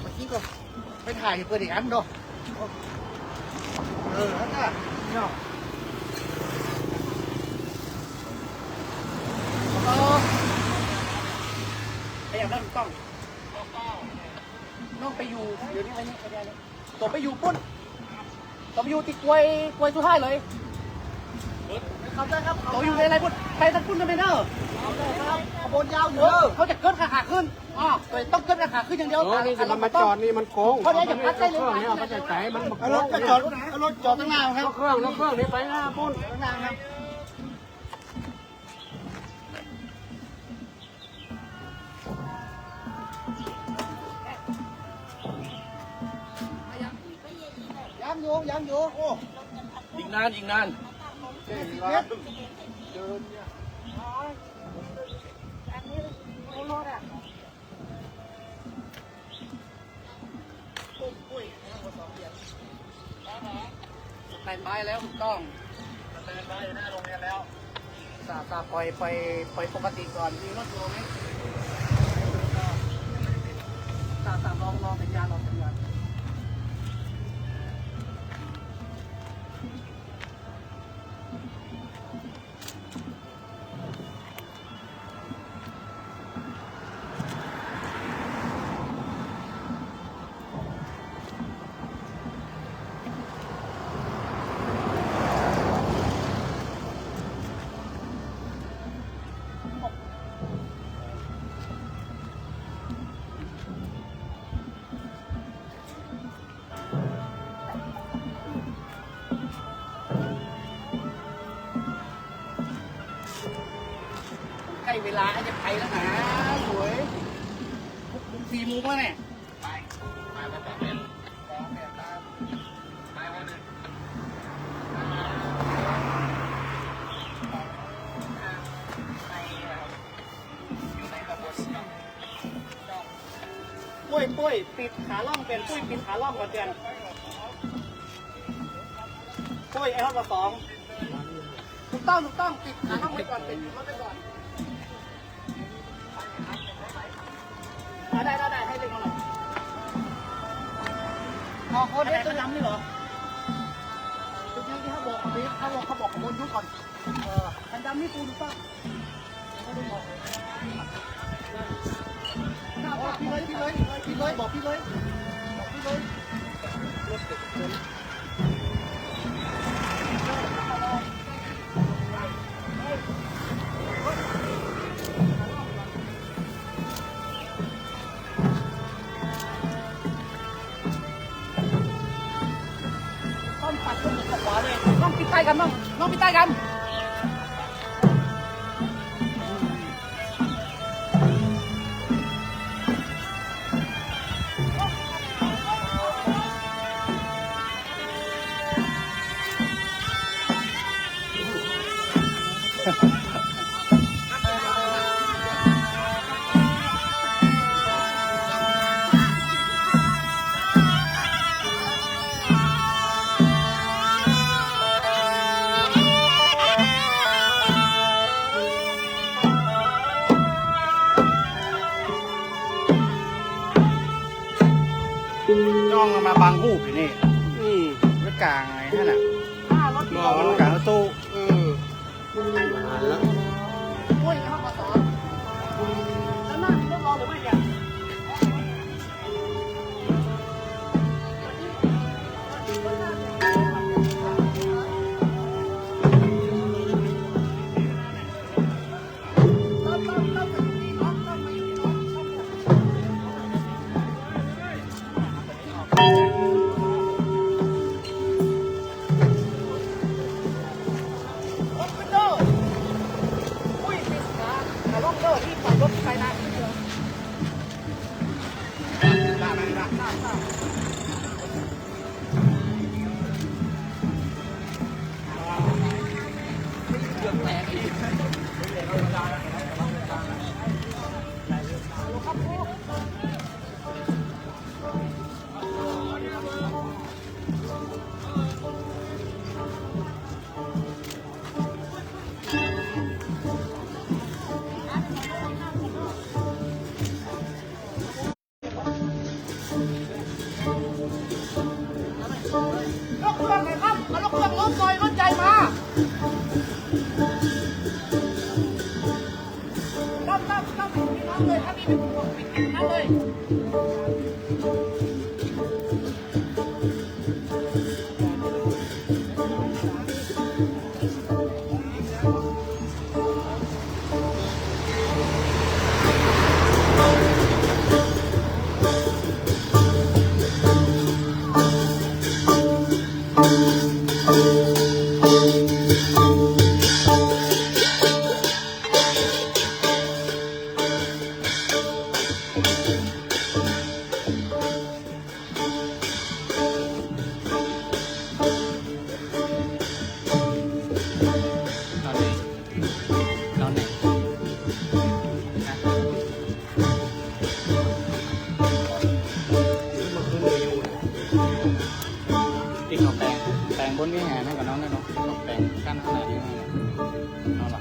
เมื่อกี้ก็ไปถ่ายเปิดอีกอันเนาะนั่นน่ะเนาะขยับได้ถูกต้องน้องไปอยู่เดี๋ยวนี้ไว้นี่ไปได้เลยตัวไปอยู่ปุ้นตัวไปอยู่ติดกวยสุดท้ายเลยครับได้ครับตัวอยู่ในอะไรปุ้นไปทั้งปุ้นกันไปเนอะครับขบวนยาวอยู่เขาจะเกิดขาขึ้นอ๋อตัวต้องเกิดขาขึ้นอย่างเดียว โอ้นี่จะมาจอดนี่มันโค้ง เขาจะพัดได้เลย เนี่ยเขาจะใจมัน เอารถไปจอดเอารถจอดตั้งนานครับ เครื่องนี่ไปหน้าปุ้น ตั้งนานครับยังอยู่โอ้ อีกนาน ไปไปแล้วถูกต้อง เดินไปหน้าโรงเรียนแล้ว ตาปล่อยปกติก่อนมีรถอยู่ไหมตาลองสัญญาณ ลาจะไปแล้วนะสวยคุก4 โมงแล้วเนี่ยปุ้ยปิดขาล่องเป็นปุ้ยปิดขาล่องก่อนเตียนปุ้ยไอ้ห้องละ2ถูกต้องปิดขาล่องไว้ก่อนปิดรถไว้ก่อนได้ให้เล็กมาหน่อยเขาเด็กตัวดำนี่เหรอตัวนี้ที่เขาบอกขบวนยุคก่อนคันดำนี่ปูนป่ะเขาได้บอกพี่เลยบอกพี่เลยรถติดเกินต้องปัดขึ้นกับขวาเลยต้องปิดใต้กันต้องปิดใต้กันย่องมาบางหูอยู่นี่รถกลางไงนั่นน่ะรถกลางรถตู้มาแล้วโอ้ยเข้ามาต่อแล้วนั่งรถรอหรือไม่เนี่ยแต่งบนนี้แห่ให้กับน้องได้เนาะแต่งกั้นขนาดนี้เอาล่ะ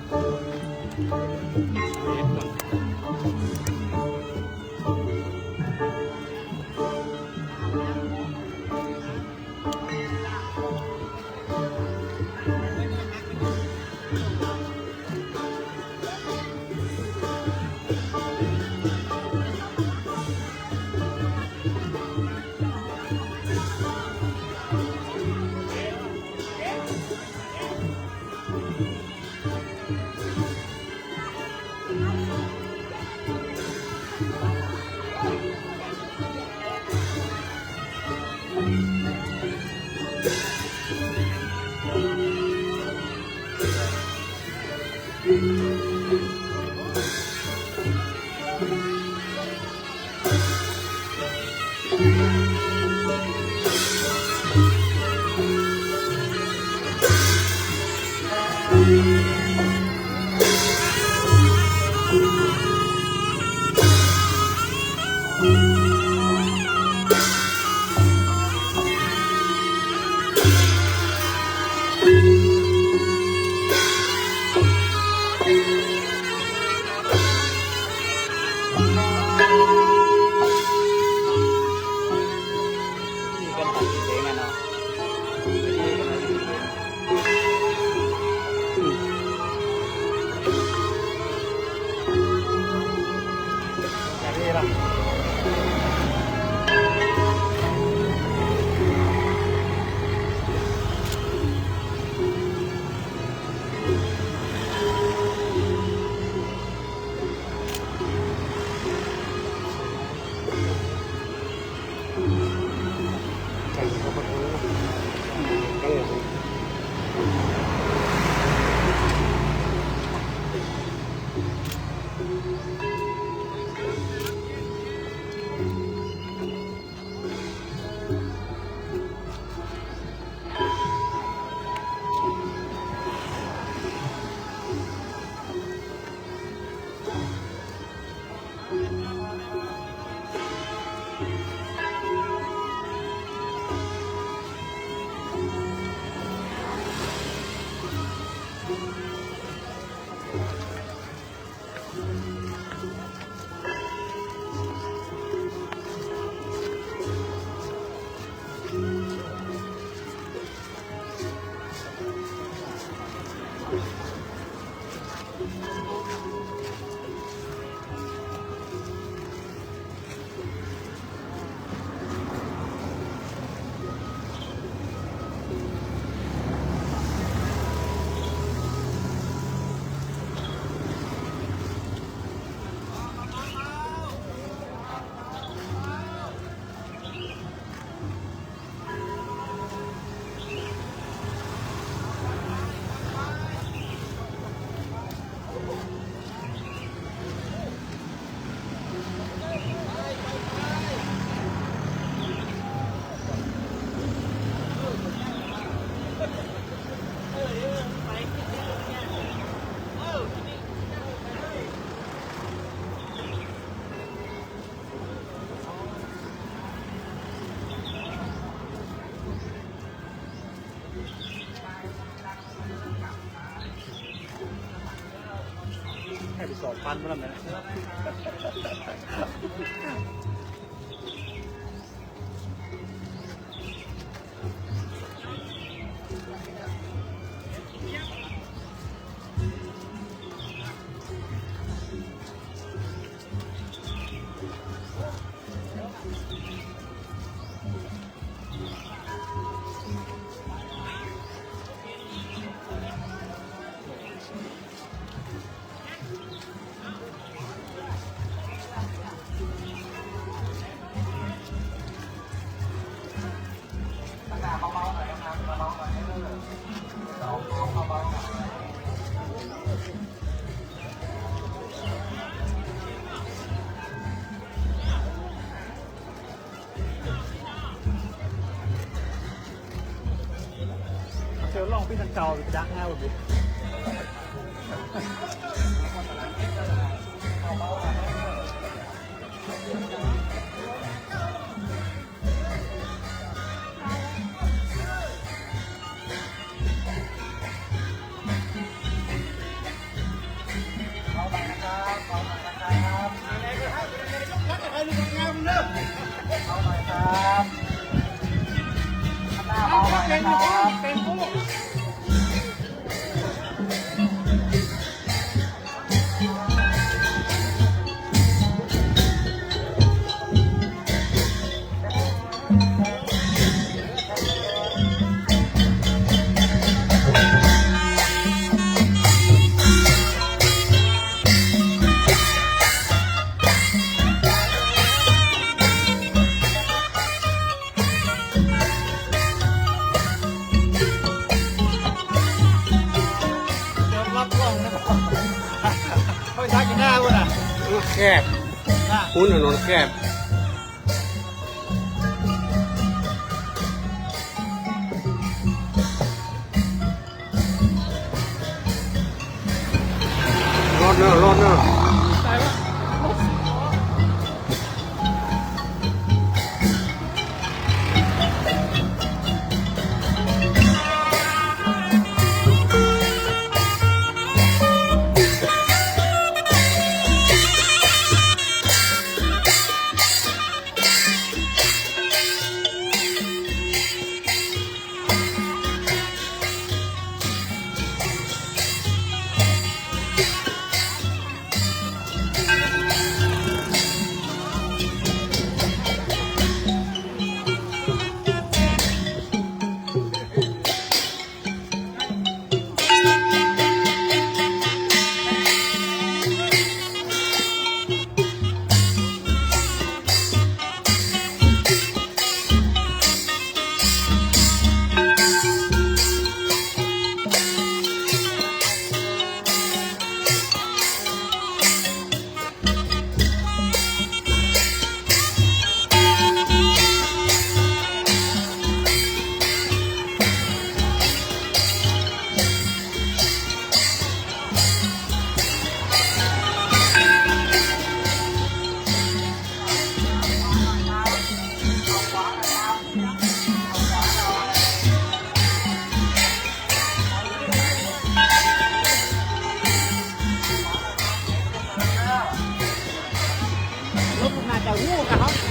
ให้ไป2,000มาแล้วนะเซลล์ลองพี่ทันเก่าไปดักง่ายกว่าพี่แคบคุณถนนแคบ นอะรถเนอะ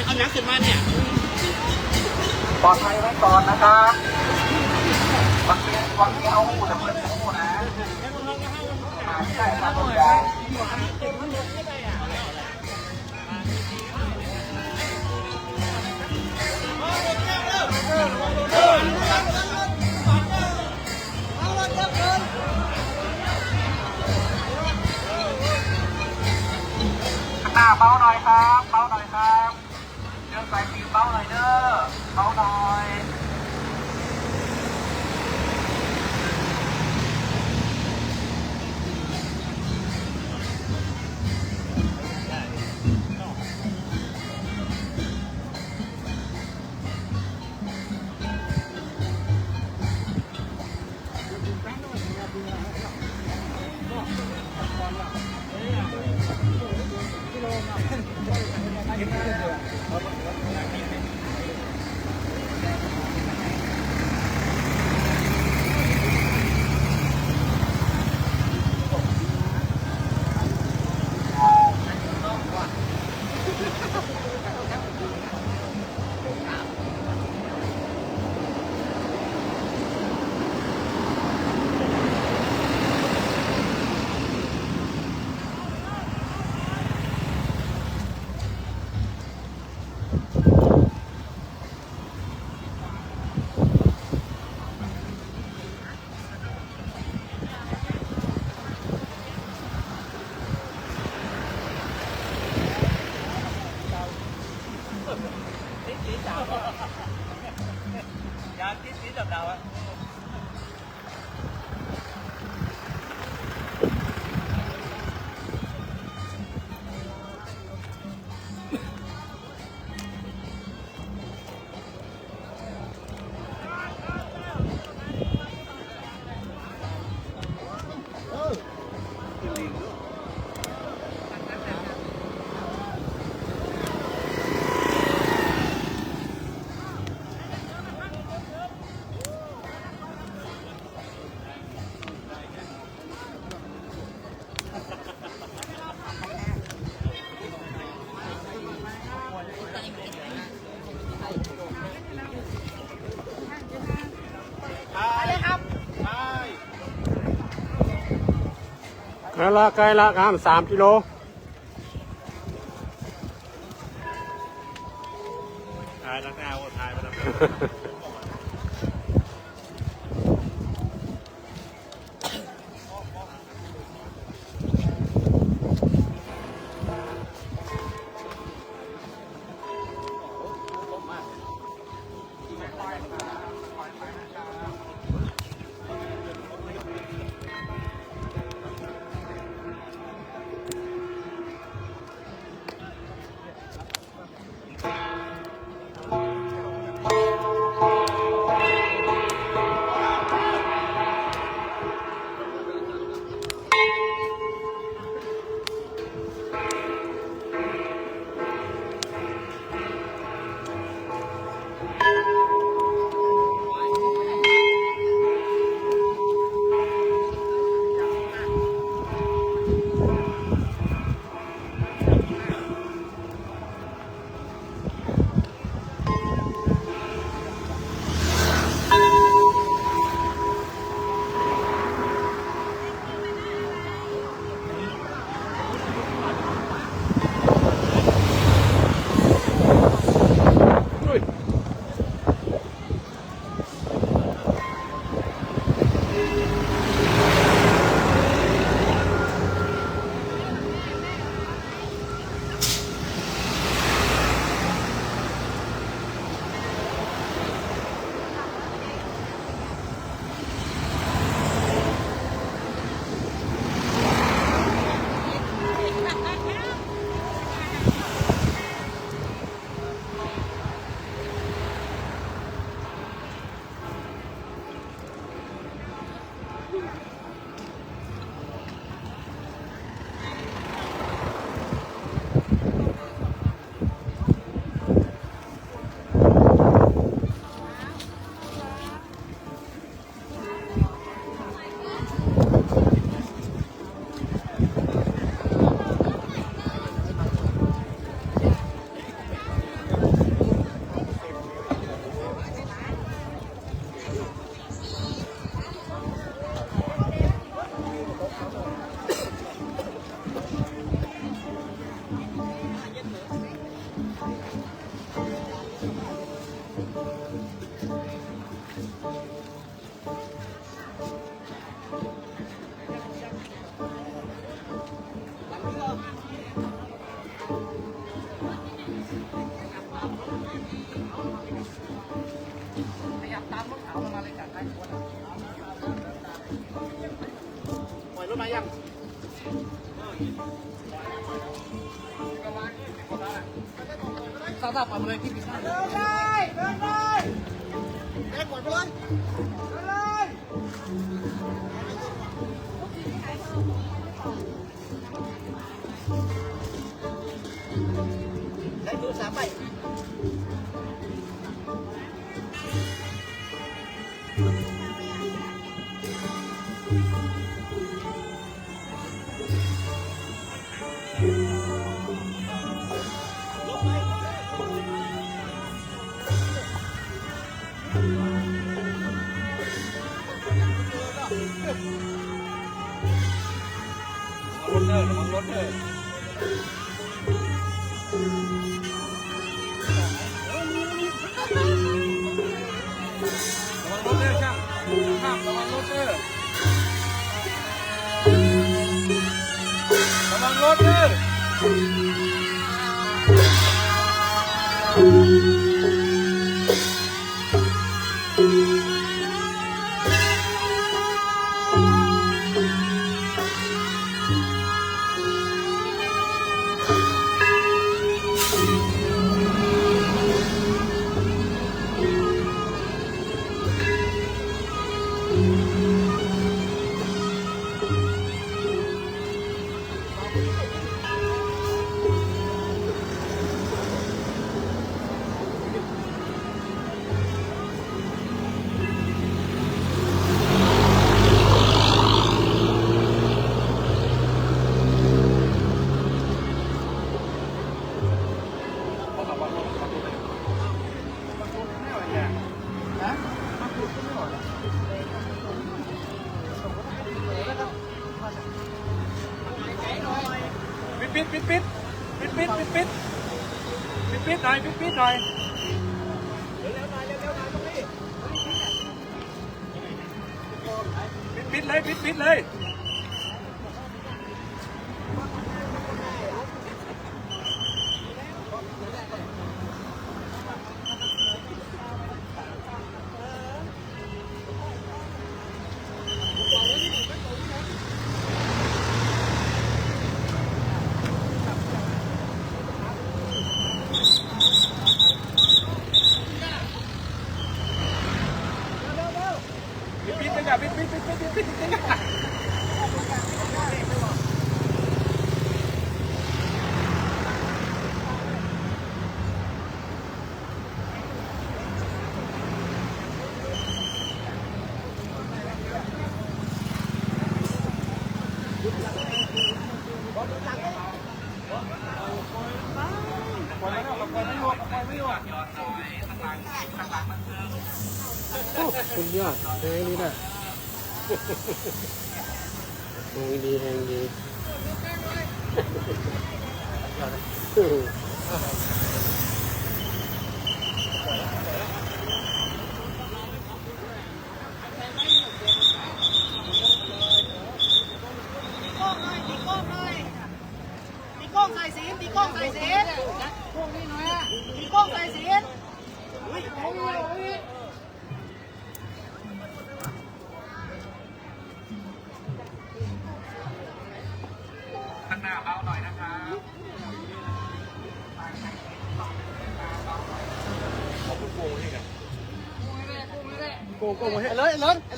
เอาน้ำขึ้นมาเนี่ย ปลอดภัยไว้ก่อนนะครับบางทีเอาหูแต่เพื่อนเป็นหูนะใช่ครับผมได้หน้าเบาหน่อยครับเบาหน่อยครับเดินสายปีเบาหน่อยเด้อเบาหน่อย ยางที่สีดำดาวอะใกล้ละครับ3 กิโล ถ่ายแล้วถ่ายไปแล้ว เ พยายามตามรถขาวมาเลยจากท้ายขบวนปล่อยรถมายังทราบเอาเลยที่พิซซ่าเดินเลยเดินเลยแจ้งก่อนไปเลยเดินเลยได้ดูสามใบรถเด้อระวังรถเด้อระวังรถเด้อช่างข้ามระวังรถเด้อระวังรถเด้อปิดหน่อยปิดหน่อยปิดเลยปิดเลยจ้ะปิดคุณยอดแหงดีนะแหงดีตีกล้องใส่สีตีกล้องใส่สีพวกนี้หน่อยตีกล้องใส่สีอุ้ยเอาเลยข้างหน้าเบาหน่อยนะครับ โกงเ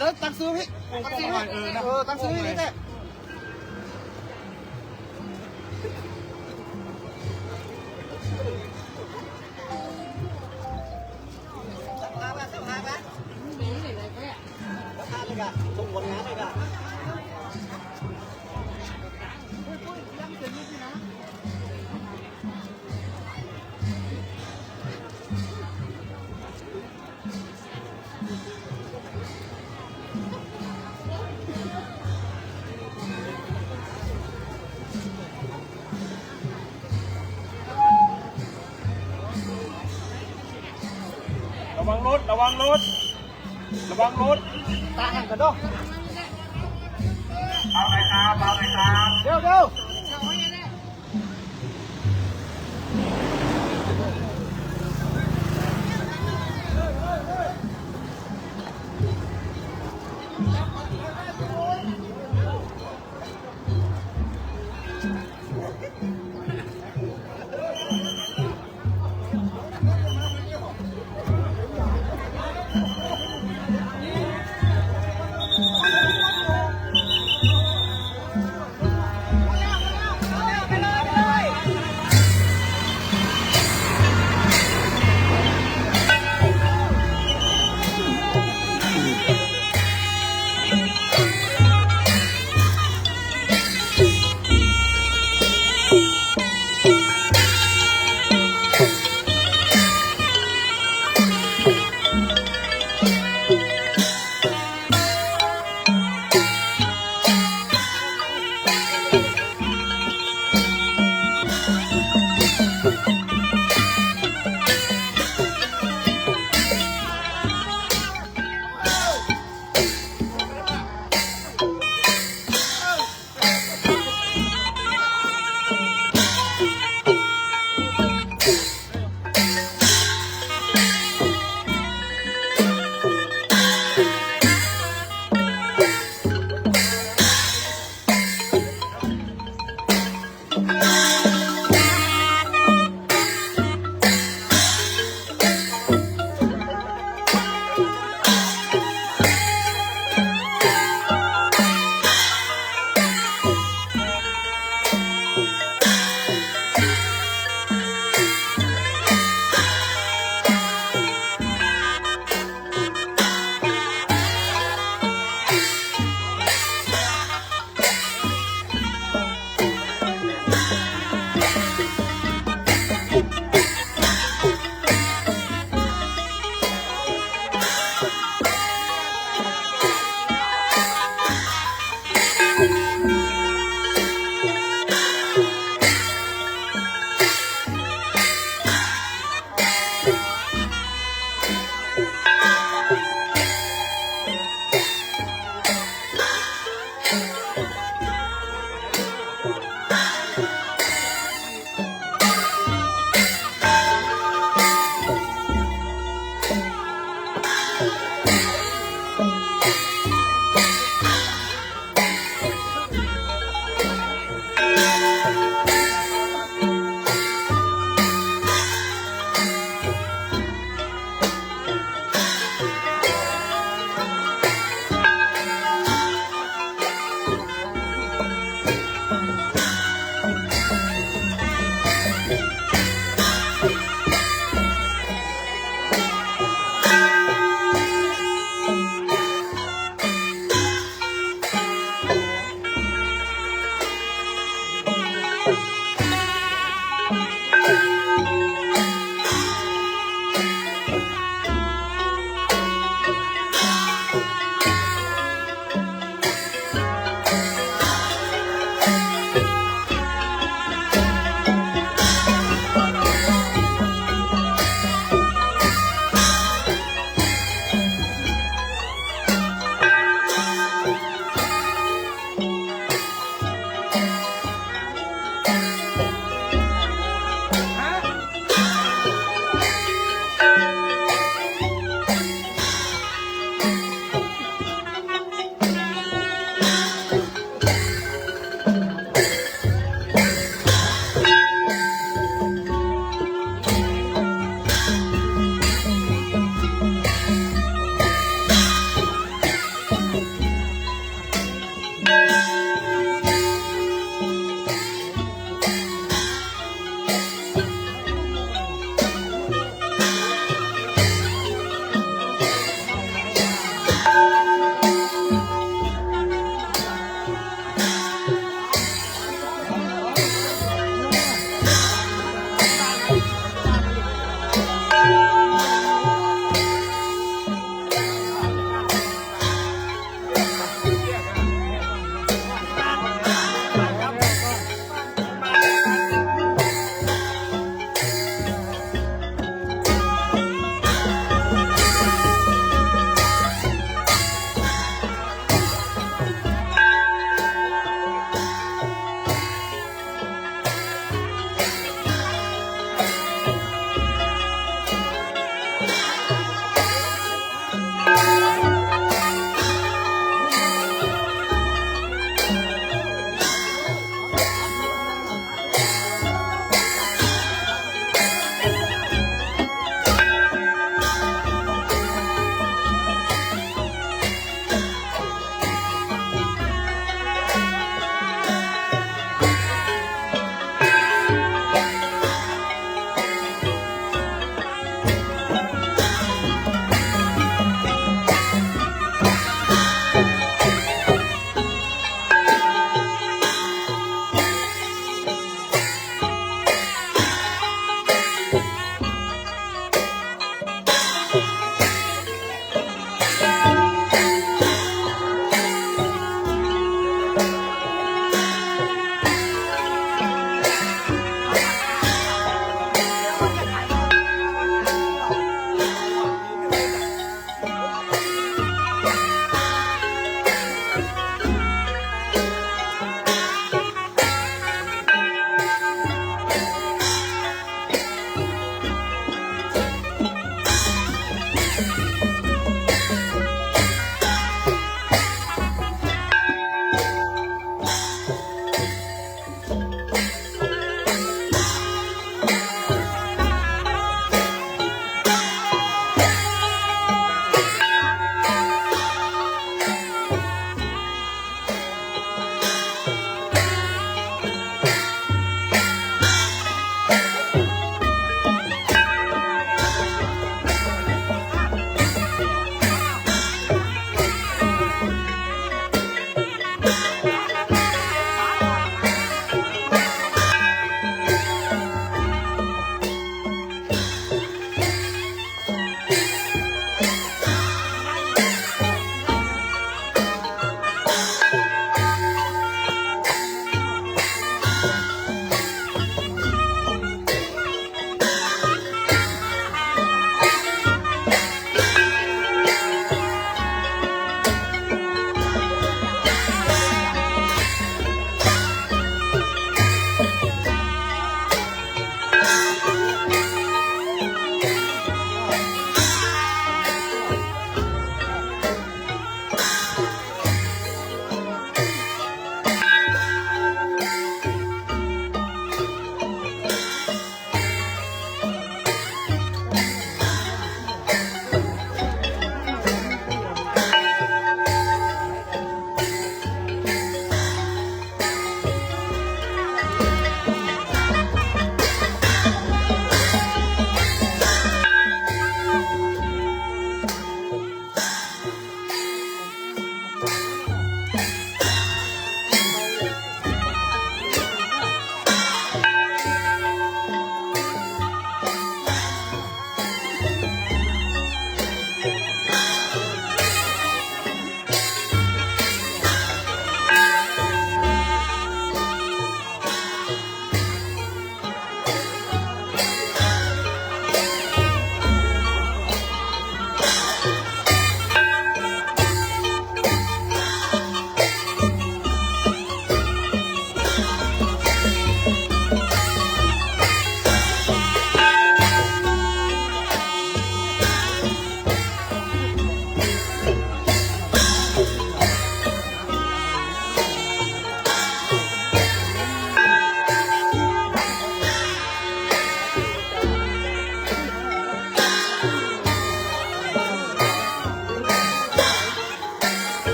ลิศตั้งซื้อพี่ตั้งซื้อตั้งซื้อนี่แหละส่งวันงานเลยกัน ระวังรถระวังรถระวังรถ ตาแห่งกันเนาะ เอาไปตามเอาไปตาม เดี๋ยวเดี๋ยว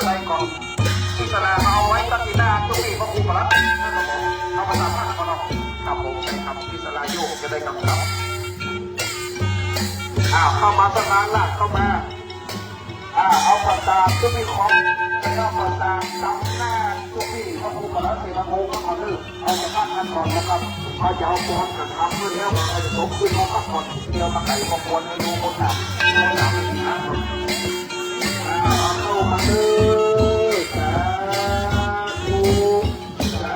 อะไรก่อนที่สลาเอาไว้ตั้งที่หน้าตุ้มีพระครูมาแล้วเอาภาษาพระก่อนครับผมใช่ครับที่สลาโยกจะได้กำกับเข้ามาสนานหลักเข้ามาเอาปากกาตุ้มีของเอาปากกาตั้งหน้าตุ้มีพระครูมาแล้วเสร็จแล้วโง่ก็มาดื้อเอาจะพักกันก่อนนะครับเขาจะเอาตัวกันทำเพื่อแล้วเอาจะตกขึ้นมาพักก่อนเดี๋ยวมาไก่มาควรให้ดูคนหนักเข้ามาเลยสาธุสาธุสา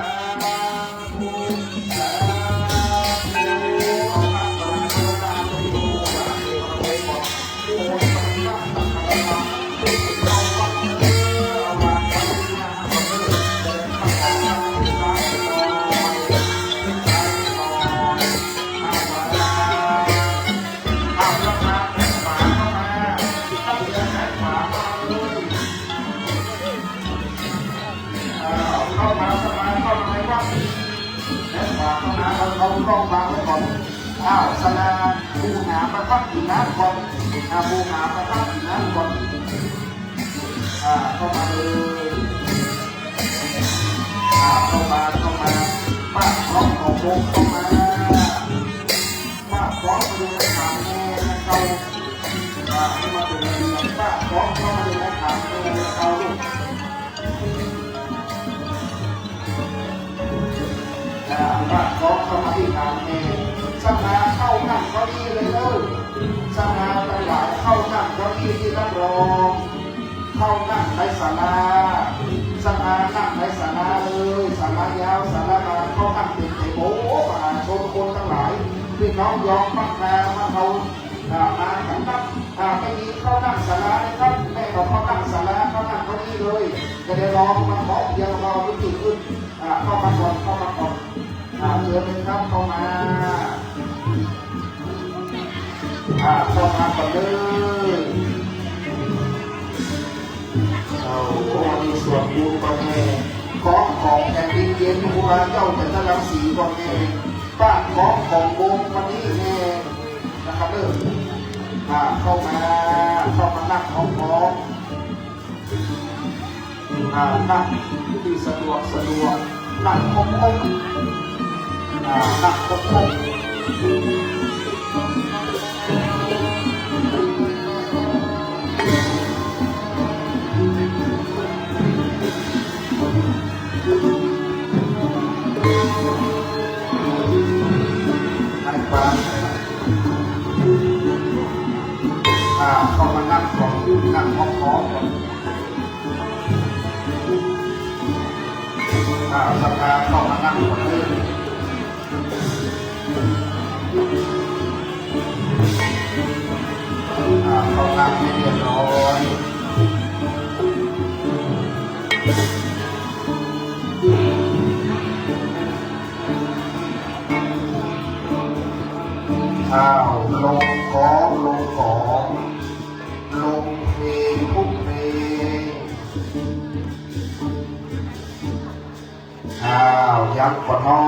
เราต้องวางไว้ก่อนสลาบูหาประทับอยู่น้ำก่อนบูหาประทับอยู่น้ำก่อนเข้ามาเลยเข้ามาป้าพร้อมของโบกเข้ามาป้าพร้อมมาดูในถามแม่เขาให้มาดูในป้าพร้อมเข้ามาดูในถามแม่เขาป้าพร้อมเข้ามาที่ถามแม่สนาเข้านั่งเก้าอี้เลยเด้อสนาทั้งหลายเข้านั่งเก้าอี้ที่รับรองเข้านั่งในศาลาสนานั่งในศาลาเลยศาลายาวศาลาบานเข้านั่งเป็นเตโบมหาชนคนทั้งหลายพี่น้องยอมบังนามาเขามาขันตั้งไม่มีเข้านั่งศาลาเลยครับแม่บอกเข้านั่งศาลาเข้านั่งเก้าอี้เลยจะได้ลองมาขอเพียงเราลุกขึ้นเข้ามาก่อนเชิญเลยครับเข้ามาเข้ามาก่อนเลยมีส่วนบุญก่อนแม่ของแผ่นดินเย็นครูบาเจ้าจันทรังสีก่อนแม่บ้านของวงวันนี้แม่นะครับเข้ามานั่งของนั่งที่สะดวกนั่งคงนั่งคงเข้ามานั่งของนั่งของสภาเข้ามานั่งคนอื่นเขานั่งไม่เรียบร้อยลงของลงเพลงทุกเพลงย้ำก่อนนอ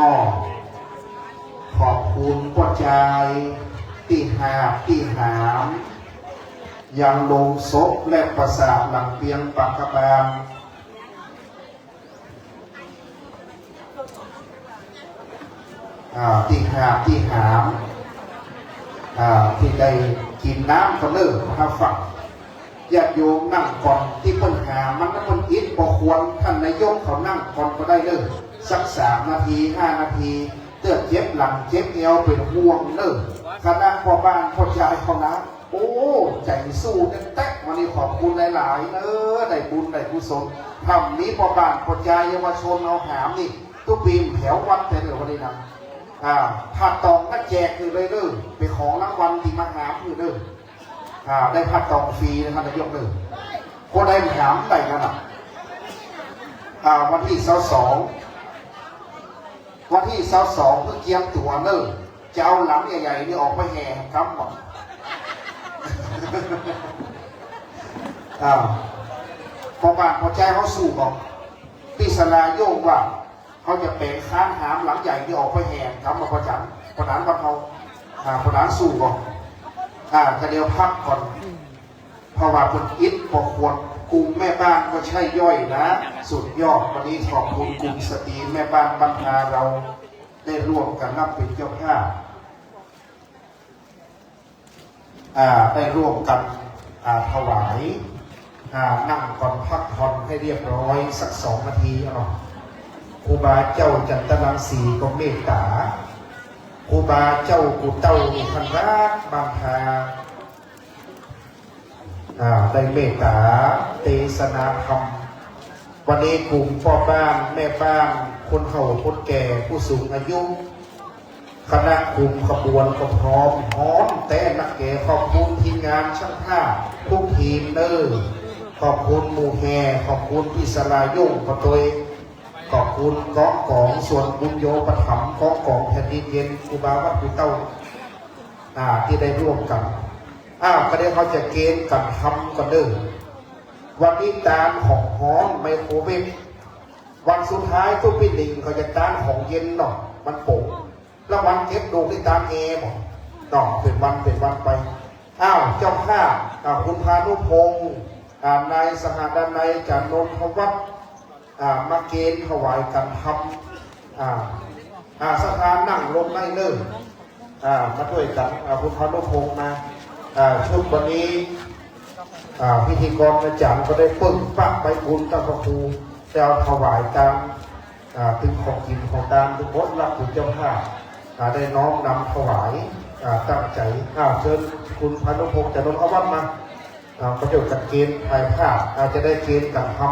ขอบคุณปัจจัยที่หามยังลงศพและประสาทหลังเปียงปักกระบาลที่หามที่ได้กินน้ำก็เลิกมาฝักญาติโยมนั่งก่อนที่ปัญหามันก็เป็นอิฐพอควรท่านนายกเขานั่งก่อนก็ได้เลิกสัก3 นาที 5 นาทีเตือนเจ็บหลังเจ็บเอวเป็นห่วงเลิกคณะพ่อบ้านพ่อชายเขานะโอ้ใจสู้แต๊กวันนี้ขอบคุณหลายๆได้บุญได้กุศลทำนี้พ่อบ้านพ่อชายเยาวชนเอาหามนี่ทุกปีแถววัดแต่เดี๋ยววันนี้นะผัดตองนักแจกคือเลยเด้อไปของรางวัลที่มาหามคือเด้อได้ผัดตองฟรีนะครับนายกเด้อคนได้หามได้กันวันที่22วันที่22เพื่อเกียมตัวเด้อจะเอาหลังใหญ่ๆนี่ออกไปแห่ครับหมดพอบ้านพอใจเขาสู้บอกที่สลาโยกว่าเขาจะเป็นค้านหามหลังใหญ่ที่ออกไปแห่ทำมาประจันพนันบันเขาพนันสู้ก่อนจะเดียวพักก่อนเพราะว่าเป็นอิฐพอควร กลุ่มแม่บ้านก็ใช่ย่อยนะ สุดยอดวันนี้ขอบคุณกลุ่มสตรีแม่บ้านบรรพาเราได้ร่วมกันรับเป็นเจ้าภาพได้ร่วมกันถวายนั่งก่อนพักผ่อนให้เรียบร้อยสัก2 นาทีเอาครูบาเจ้าจันตรังสีก็เมตตาครูบาเจ้ากุเต้าพันรักบางพาได้เมตตาเทศนาธรรมวันนี้กลุ่มพ่อบ้านแม่บ้านคนเฒ่าคนแก่ผู้สูงอายุคณะกลุ่มขบวนก็พร้อมแต่นักแก่ขอบคุณทีมงานช่างภาพทุกทีมขอบคุณหมู่แห่ขอบคุณพิศรายุ่งประตัวขอบคุณก้องกองส่วนบุญโยปถัมภ์ก้องกองแผ่นดินเย็นครูบาวัดกุเต้าที่ได้ร่วมกันก็ได้เขาจะเกณฑ์กันทำกันวันนี้ตามของฮ้อนไมโครเวฟวันสุดท้ายทุกปีหนึ่งเขาจะตามของเย็นหน่อยมันโป่งแล้ววันเก็บดูที่ตามเอหมดเป็นวันไปเจ้าภาพคุณพานุพงศ์นายสหดานายจานนทวัฒน์มาเกณฑ์ถวายกันทำสถานนั่งลงในมาด้วยกันคุณพานุพงศ์มาชุดวันนี้พิธีกรอาจารย์ก็ได้ปึ้งปักใบบุญกับพระครูจะถวายตามถึงของกินของตามทุกคนรับถึงเจ้าภาพได้น้อมนำถวายตั้งใจเชิญคุณพานุพงศ์จากนนทวัฒน์มาประโยชน์กับเกณฑ์ถ่ายภาพจะได้เกณฑ์กันทำ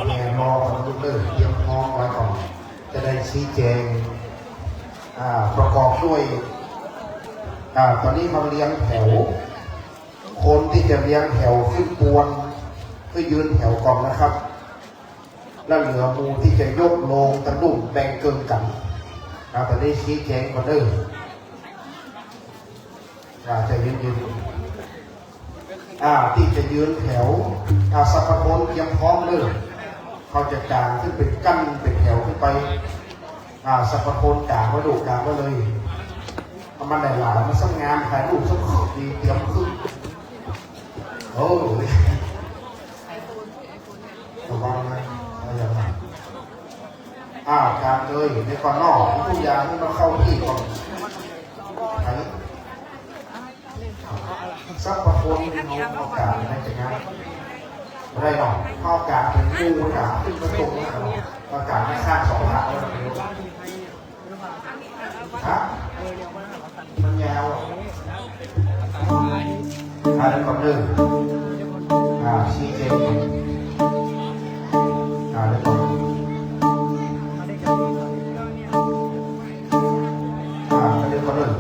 แม่รอคนลุกเลิกเตรียมพร้อมไว้ก่อนจะได้ชี้แจงประกอบด้วยตอนนี้มาเลี้ยงแถวคนที่จะเลี้ยงแถวขึ้นปวนก็ยืนแถวก่อนนะครับแล้วเหลือมูที่จะยกลงกระดุมแบ่งเกินกันแต่ได้ชี้แจงก่อนเด้อจะยืนที่จะยืนแถวสัพพะเตรียมพร้อมเลยเขาจะกางขึ้นเป็นกั้นเป็นแถวขึ้นไปสัพพะกางไว้ดูกางไว้เลยมันได้หลายมันสงงามถ่ายรูปสักดีเตรียมขึ้นโอ้ยระวังนะอย่างนั้นกางเลยในก่อนนอกทุกอย่างให้มาเข้าที่ก่อน อะไรหรอกข้าวกาเป็นกู้นะขึ้นมาตรงนี้ข้าวกาไม่ค่า2 บาทแล้วฮะมันยาวอะไรก่อนหนึ่งชี้เจนอะไรก่อนเดี๋ยวก่อนหนึ่ง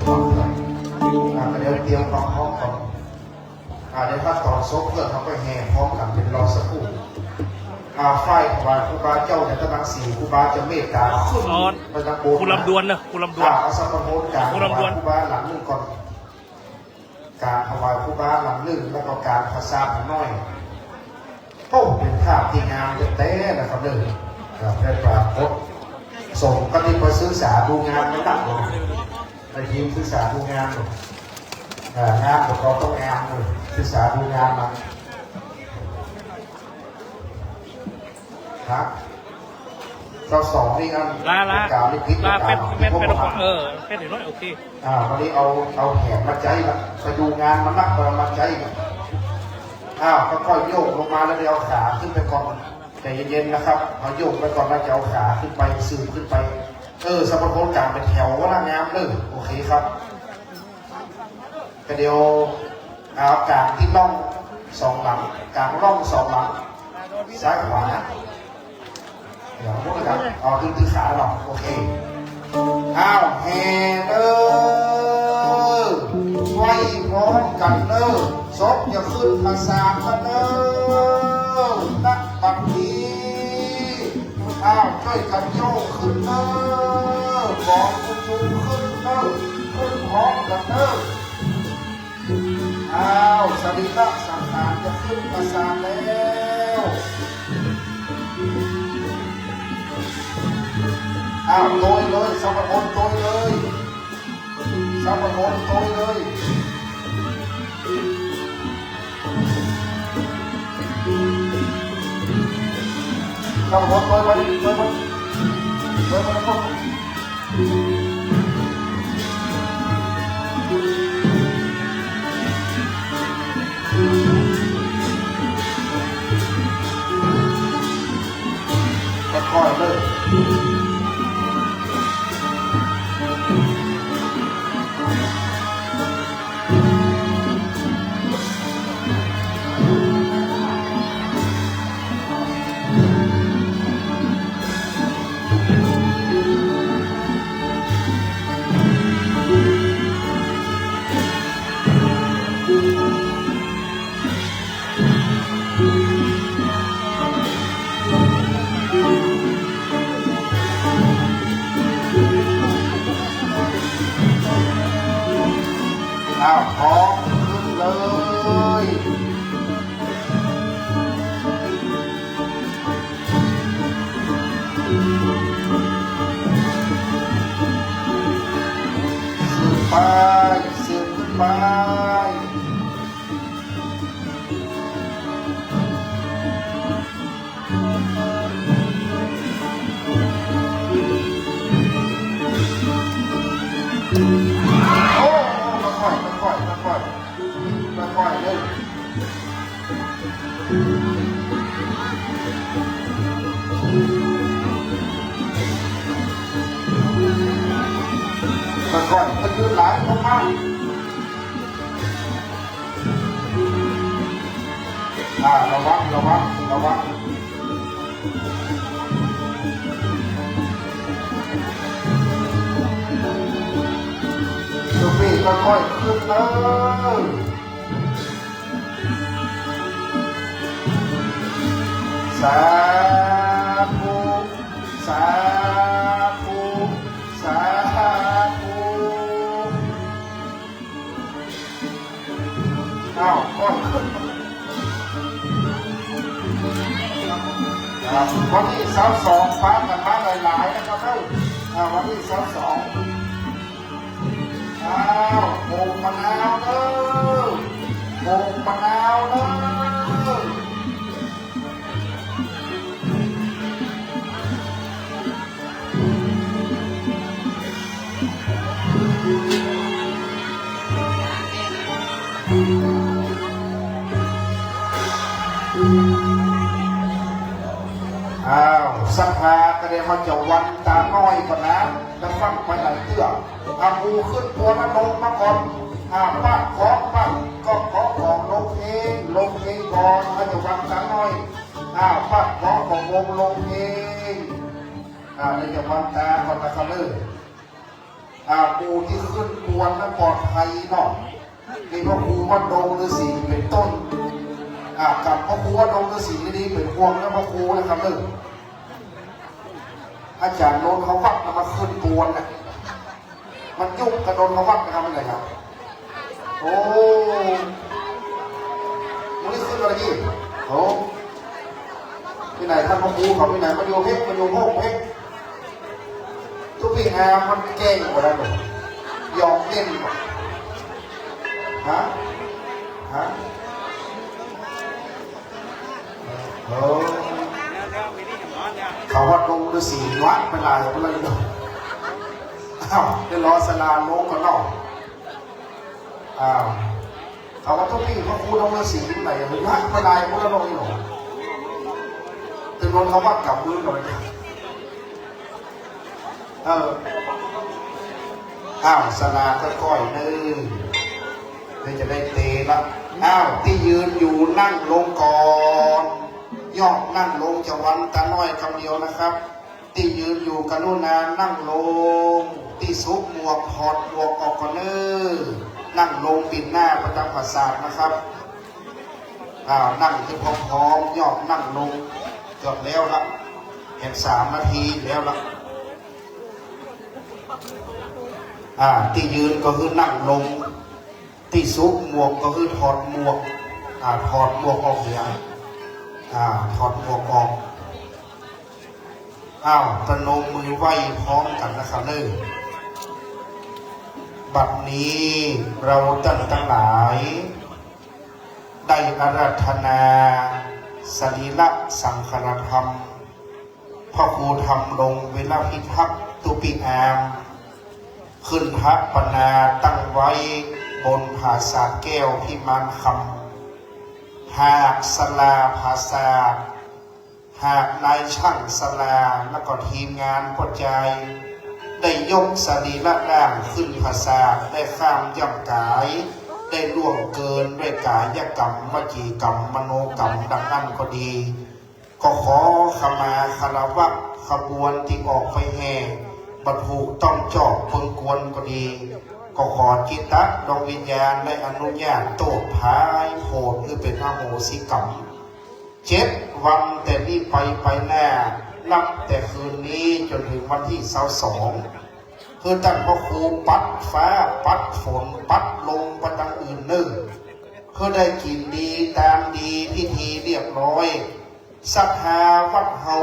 เดี๋ยวเตรียมพร้อมก่อนเดี๋ยวถ้าตอนซบเพื่อเขาก็แห่พร้อมกันเป็นรอสักครู่ไฟของบาครูบาเจ้าเนี่ยกำลังสีครูบาจะเมตตาขึ้นไปทางโบสถ์ กูลำดวนเนอะกูลำดวน เอาสัมปโพธการถวายครูบาหลังหนึ่งก่อนการถวายครูบาหลังหนึ่งแล้วก็การภาษาหน่อยโอ้เป็นภาพที่งามเต้นะครับเด้อได้ปรากฏส่งกันที่ไปศึกษาดูงานไม่ตั้งเลยในทีมศึกษาดูงานงานของเราต้องงานเลยศึกษาดูงานมาครับเราสองนี่กันการลิขิตการเป็นเห็นน้อยโอเควันนี้เอาแหบมาใจละไปดูงานมันนักมาใจกันค่อยๆโยกลงมาแล้วเดี๋ยวเอาขาขึ้นไปก่อนใจเย็นๆนะครับเอาโยกไปก่อนแล้วจะเอาขาขึ้นไปสืบขึ้นไปสัมปโพธการเป็นแถวว่างามเลยโอเคครับก็เดี๋ยวเอากางที่ล่อง2 หลังกางล่อง2 หลังซ้ายขวาเดี๋ยวพูดกันขึ้นขาหน่อยโอเคแห่ไว้พร้อมกันศพอย่าขึ้นมาสามกันนักบัดนี้ช่วยกันโยกขึ้นบอกคุณชูขึ้นขึ้นพร้อมกันสรีระสังขารจะขึ้นมาสามแล้วโดยเลยสัมปโพธโดยเลยสัมปโพธโดยเลยสัมปโพธโดยเลยโดยเลยโดยเลยค่อยๆเลยพร้อมขึ้นเลยสืบไปค่อยๆเลยค่อยๆมันยืนหลายลงมาระวังลูกพี่ค่อยๆขึ้นสาธุสาธุสาธุก็ขึ้นวันที่22ฟ้ากันมาหลายๆนะครับวันที่22โป่งมะนาวโป่งมะนาวThank you. ศรัทธาก็ได้มาจะวันตาน้อยกว่านะจะฟังไปหลายเตื้ออามูขึ้นตัวนั้นลงมาก่อนป้าขอป้าก็ขอของลงเองก่อนมาจะวันตาน้อยป้าขอของวงลงเองในจะวันตาก่อนนะครับเลยมูที่ขึ้นตัวนั้นปลอดภัยเนาะนี่พระครูวัดดงฤาษีเป็นต้นกับพระครูวัดดงฤาษีนี่เป็นห่วงนะพระครูนะครับเลยอาจารย์โดนเขาวัดมาขึ้นตัวน่ะมันยุ่งกับโดนเขาวัดนะครับอะไรครับโอ้มันนี่ขึ้นอะไรนี่โอ้ที่ไหนท่านพระครูเขาที่ไหนมันโยเพกมันโยโมกเพกทุกปีมันเก่งกว่านั้นเลยยอมเล่นฮะเขาวัดลงฤาษีวัดเป็นลายเป็นอะไรเนาะเดี๋ยวรอสลาลงกันเนาะเขาว่าทุกปีเขาคูลงฤาษีที่ไหนหรือวัดเป็นลายเป็นอะไรเนาะถึงโดนเขาวัดกับมือหน่อยสลาค่อยๆนึงเพื่อจะได้เตะละที่ยืนอยู่นั่งลงก่อนย่อนั่งลงจะวันตาน้อยคำเดียวนะครับที่ยืนอยู่กรุณานั่งลงที่ซุกหมวกถอดหมวกออกก่อนเนอนั่งลงปิดหน้าประจำภาษานะครับนั่งที่พร้อมๆย่อนั่งลงจบแล้วละเห็น3 นาทีแล้วละที่ยืนก็คือนั่งลงที่ซุกหมวกก็คือถอดหมวกถอดหมวกออกอย่างถอดหมวกออกประนมมือไหว้พร้อมกันนะครับเลยบัดนี้เราตั้งหลายได้อาราธนาสรีระสังฆธรรมพ่อครูทำลงเวลาพิทักษ์ตุปิอามขึ้นพระปนาตั้งไว้บนผาสาแก้วพิมานคำหากสลาภาษาหากนายช่างสลาและก็ทีมงานปัจจัยได้ยกสรีระร่างขึ้นภาษาได้ข้ามย่ำกายได้ล่วงเกินด้วยกายกรรมวจีกรรมมโนกรรมดังนั้นก็ดีก็ขอขมาคารวะขบวนที่ออกไปแห่บรรทุกต้องจอบเพิ่งกวนก็ดีก็ขอจิตตะดวงวิญญาณได้อนุญาตโตดพายโหดหรือเป็นอโหสิกรรม7 วันแต่นี้ไปแน่นับแต่คืนนี้จนถึงวันที่22คือตั้งพระครูปัดฟ้าปัดฝนปัดลมปัดดังอื่นนึ่งคือได้กินดีตามดีพิธีเรียบร้อยศรัทธาวัดเฮา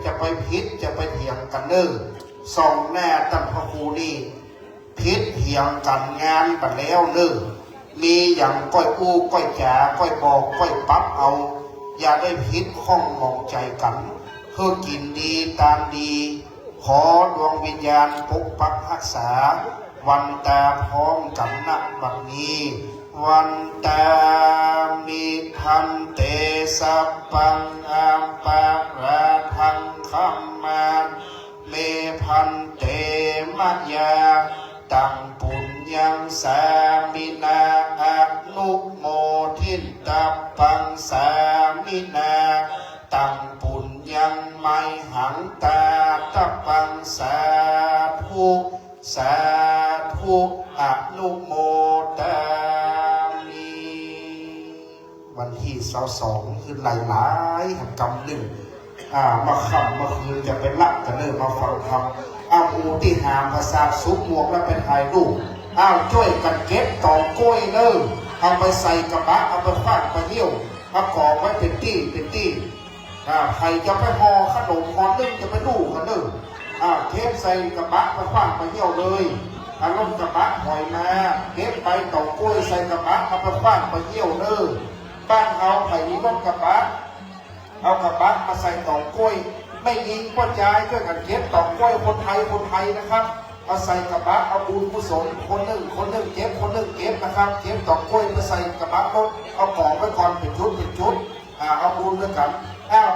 จะไปพิษจะไปเถียงกันนึ่งส่องแน่ตั้งพระครูนี่พิษเถียงกันงานไปแล้วนึ่งมีอย่างก้อยอู้ก้อยจ๋าก้อยบอกก้อยปั๊บเอาอย่าได้พิษข้องมองใจกันเพื่อกินดีตามดีขอดวงวิญญาณปกปักรักษาวันตาพร้อมกันณบัดนี้วันตามิพันเตสัพพังอัมปะระทังคัมมาเมพันเตมะยาตังปุญญังสามินาอนุโมทินตปังสามินาตังปุญญังไมหังตาตปังสาธุสาธุอนุโมทามิวันที่22คือหลายๆหักกรรมหนึ่งมาค่ำมาคืนจะเป็นลักกันเนิ่มาฟังธรรมหมูที่หามภาษาซุปหมวกแล้วเป็นถ่ายรูปช่วยกันเก็บต่อกล้วยเนิ่เอาไปใส่กระบะเอาไปฟาดไปเยี่ยวมากรอบไว้เป็นตี้ใครจะไปห่อขนมห่อนึ่งจะไปดูกันเนิ่เทปใส่กระบะไปฟาดไปเยี่ยวเลยรถกระบะหอยมาเก็บไปต่อกล้วยใส่กระบะเอาไปฟาดไปเยี่ยวเลยบ้านเราใครมีรถกระบะเอากระบะมาใส่ต่อกล้วยไม่ยิงกระจายช่วยกันเก็บต่อกล้วยคนไทยนะครับเอาใส่กระบะเอาบุญกุศลคนหนึ่งเก็บคนหนึ่งเก็บนะครับเก็บต่อกล้วยมาใส่กระบะรถเอาของไว้ก่อนเป็นชุดเอาบุญด้วยกัน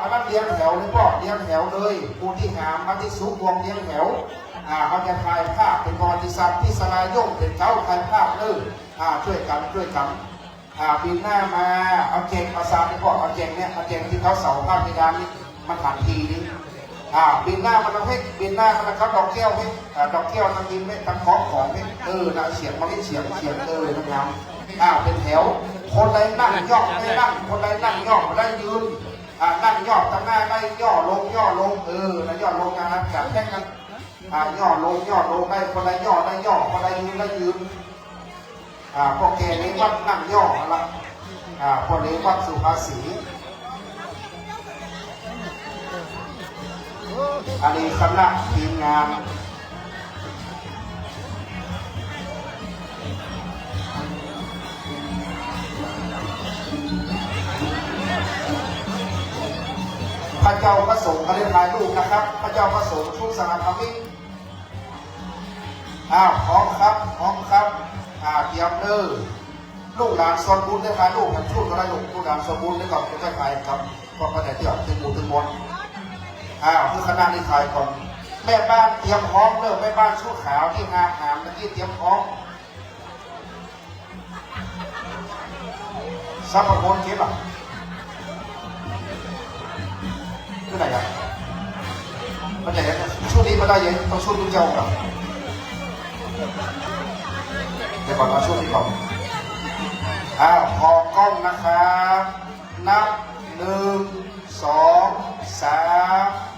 อันนั้นเลี้ยงแถวนี่ก็เลี้ยงแถวเลยปูที่หามมาที่สุกวงเลี้ยงแถวเขาจะถ่ายภาพเป็นประวัติศาสตร์ที่สลายงเป็นเขาถ่ายภาพเลยช่วยกันบินหน้ามาเอาเจงเอาซาที่บอกเอาเจงเนี่ยเอาเจงที่เขาเสาภาพในดานนี้มันหันทีนี้บินหน้ามันเอาให้บินหน้ามันเขาดอกแก้วให้ดอกแก้วมันบินไม่ตั้งเคาะของให้นะเสียงมันไม่เสียงนะครับเป็นแถวคนใดนั่งย่อไม่นั่งคนใดนั่งย่อไม่ได้ยืนนั่งย่อตั้งหน้าได้ย่อลงนะย่อลงนะครับจับแข่งกันย่อลงได้คนใดย่อได้ย่อคนใดยืนพวกแกนี้วัดนั่งย่อละพวกนี้วัดสุภาษีอันนี้คณะทีมงานพระเจ้าพระสงฆ์เขาเรียกถ่ายรูปนะครับพระเจ้าพระสงฆ์ชุดสหธรรมิกพร้อมครับเตรียมเด้อลูกหลานสมบูรณ์ได้ถ่ายรูปกันชุดก็ได้ลูกหลานสมบูรณ์ได้ก่อนจะถ่ายครับก็ประเดี๋ยวเดี๋ยวถึงหมู่ถึงมวลคือคณะนี้ถ่ายก่อนแม่บ้านเตรียมพร้อมเริ่มแม่บ้านชุดขาวที่งามเมื่อกี้เตรียมพร้อมซับประโคนเก็บที่ไหนอ่ะมันจะช่วงนี้มาได้ยังต้องช่วงดูเจ้ากับเดี๋ยวก่อนมาช่วงนี้ก่อนพอกล้องนะครับนับ1 2 3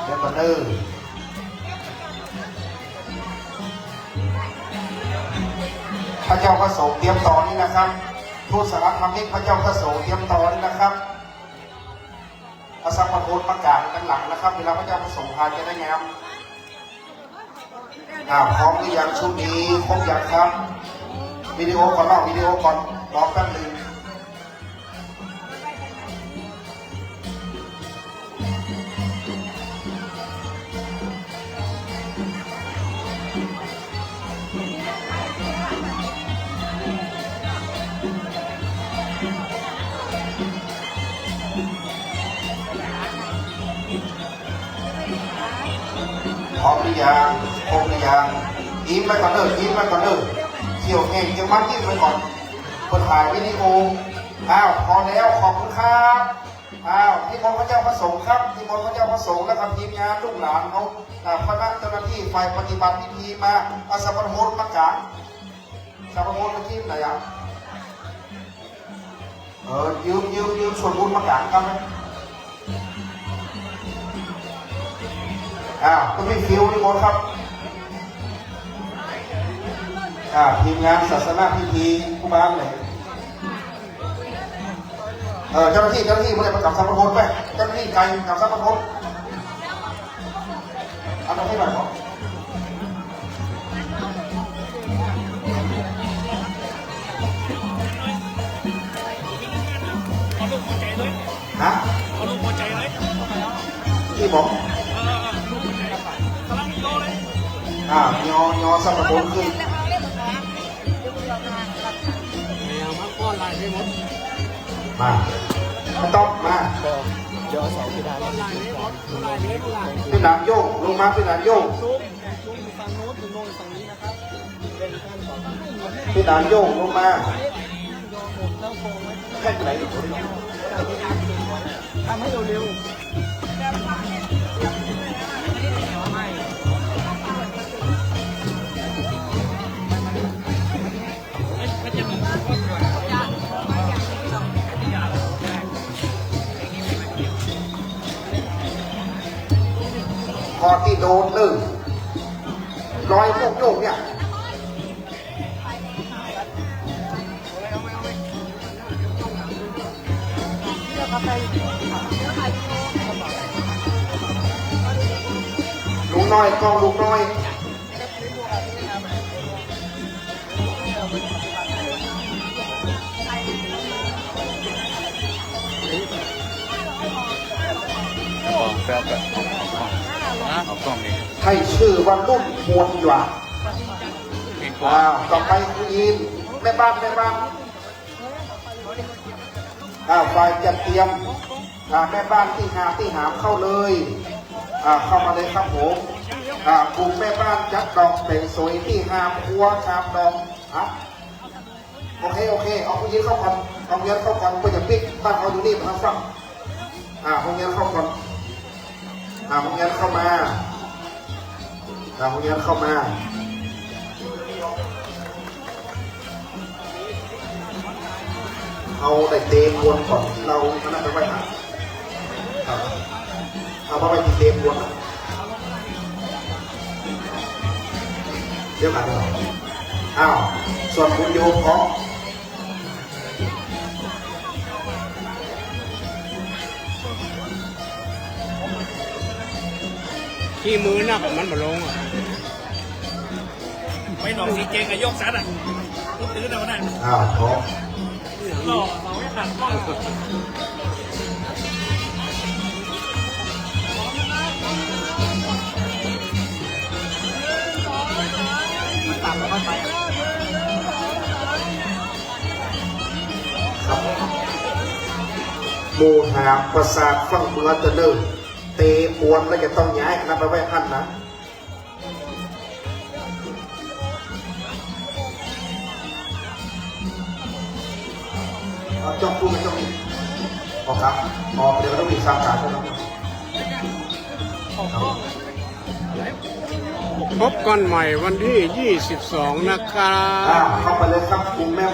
เดี๋ยวก่อนพระเจ้าพระสงฆ์เตรียมต่อนี้นะครับทูตสารธรรมิกพระเจ้าพระสงฆ์เตรียมต่อนี้นะครับอาสัมปโพธประกาศกันหลังนะครับเวลาพระเจ้าพระสงฆ์พาจะได้งามพร้อมหรือยังชุดนี้ครบยังครับวิดีโอก่อนวิดีโอก่อนรอแป๊บนึงพร้อมหรือยังครบหรือยังยิ้มไปก่อนเขียวเองยังมัดยิ้มไปก่อนคนถ่ายวิดีโอพอแล้วขอบคุณครับนิมนต์พระเจ้าพระสงฆ์ครับนิมนต์พระเจ้าพระสงฆ์และทีมงานลูกหลานเขาคณะเจ้าหน้าที่ฝ่ายปฏิบัติพิธีมาอาสัมปโพธประกาศสัมปโพธทีมไหนยืมส่วนบุญประกาศกันไหมคุณพี่ฟิวนิมนต์ครับทีมงานศาสนาพิธีผู้บ้านเลยเจ้าหน้าที่ไม่ได้ประกาศสัมปโพธไหมเจ้าหน้าที่ไกลกับสัมปโพธเอาตรงนี้หน่อยก่อนเอาลูกหัวใจเลยที่บอกยอสัมปโพธขึ้นมาต้องมาเป็นหนามโยกลงมาเป็นหนามโยกเป็นหนามโยกลงมาแค่ไหนทำให้เร็วพอที่โดนเลยรอยโยกเนี่ยลุงน้อยกล้องลุงน้อยแป๊บเอากล้องนี้ให้ชื่อว่ารุ่นมวลหยาต่อไปคือยินแม่บ้าน ฝ่ายจัดเตรียมแม่บ้านที่หามเข้าเลยเข้ามาเลยครับผมกลุ่มแม่บ้านจัดดอกแต่งสวยที่หามครัวชามดองโอเคเอาผู้หญิงเข้าก่อนเอาเงินเข้าก่อนเพื่อจะปิ๊กบ้านเขาอยู่นี่มาฟังเอาเงินเข้าก่อนเอาเงินเข้ามาเอาเงินเข้ามาเอาแต่เตมวนก่อนเราก็น่าจะไว้เอาไปที่เตมวนเดี๋ยวมาดูส่วนคุณโยมของขี้มือหน้าของมันมาลงอ่ะ ไม่หนองสีเจงกับยกซัดอ่ะลูกตื้อเดี๋ยวนั้น พร้อม หล่อเราไม่ขัดข้อง ตามเข้าไป ครับหมู่หามประสาทฟังเมืองจะเดินเตะปวนแล้วจะต้องย้ายคณะไปไว้ท่านนะจ้องพูดไม่จ้องครับเดี๋ยวต้องมีสามการใช่ไหม พบกันใหม่วันที่ 22 นะครับ เข้าไปเลยครับกลุ่มแม่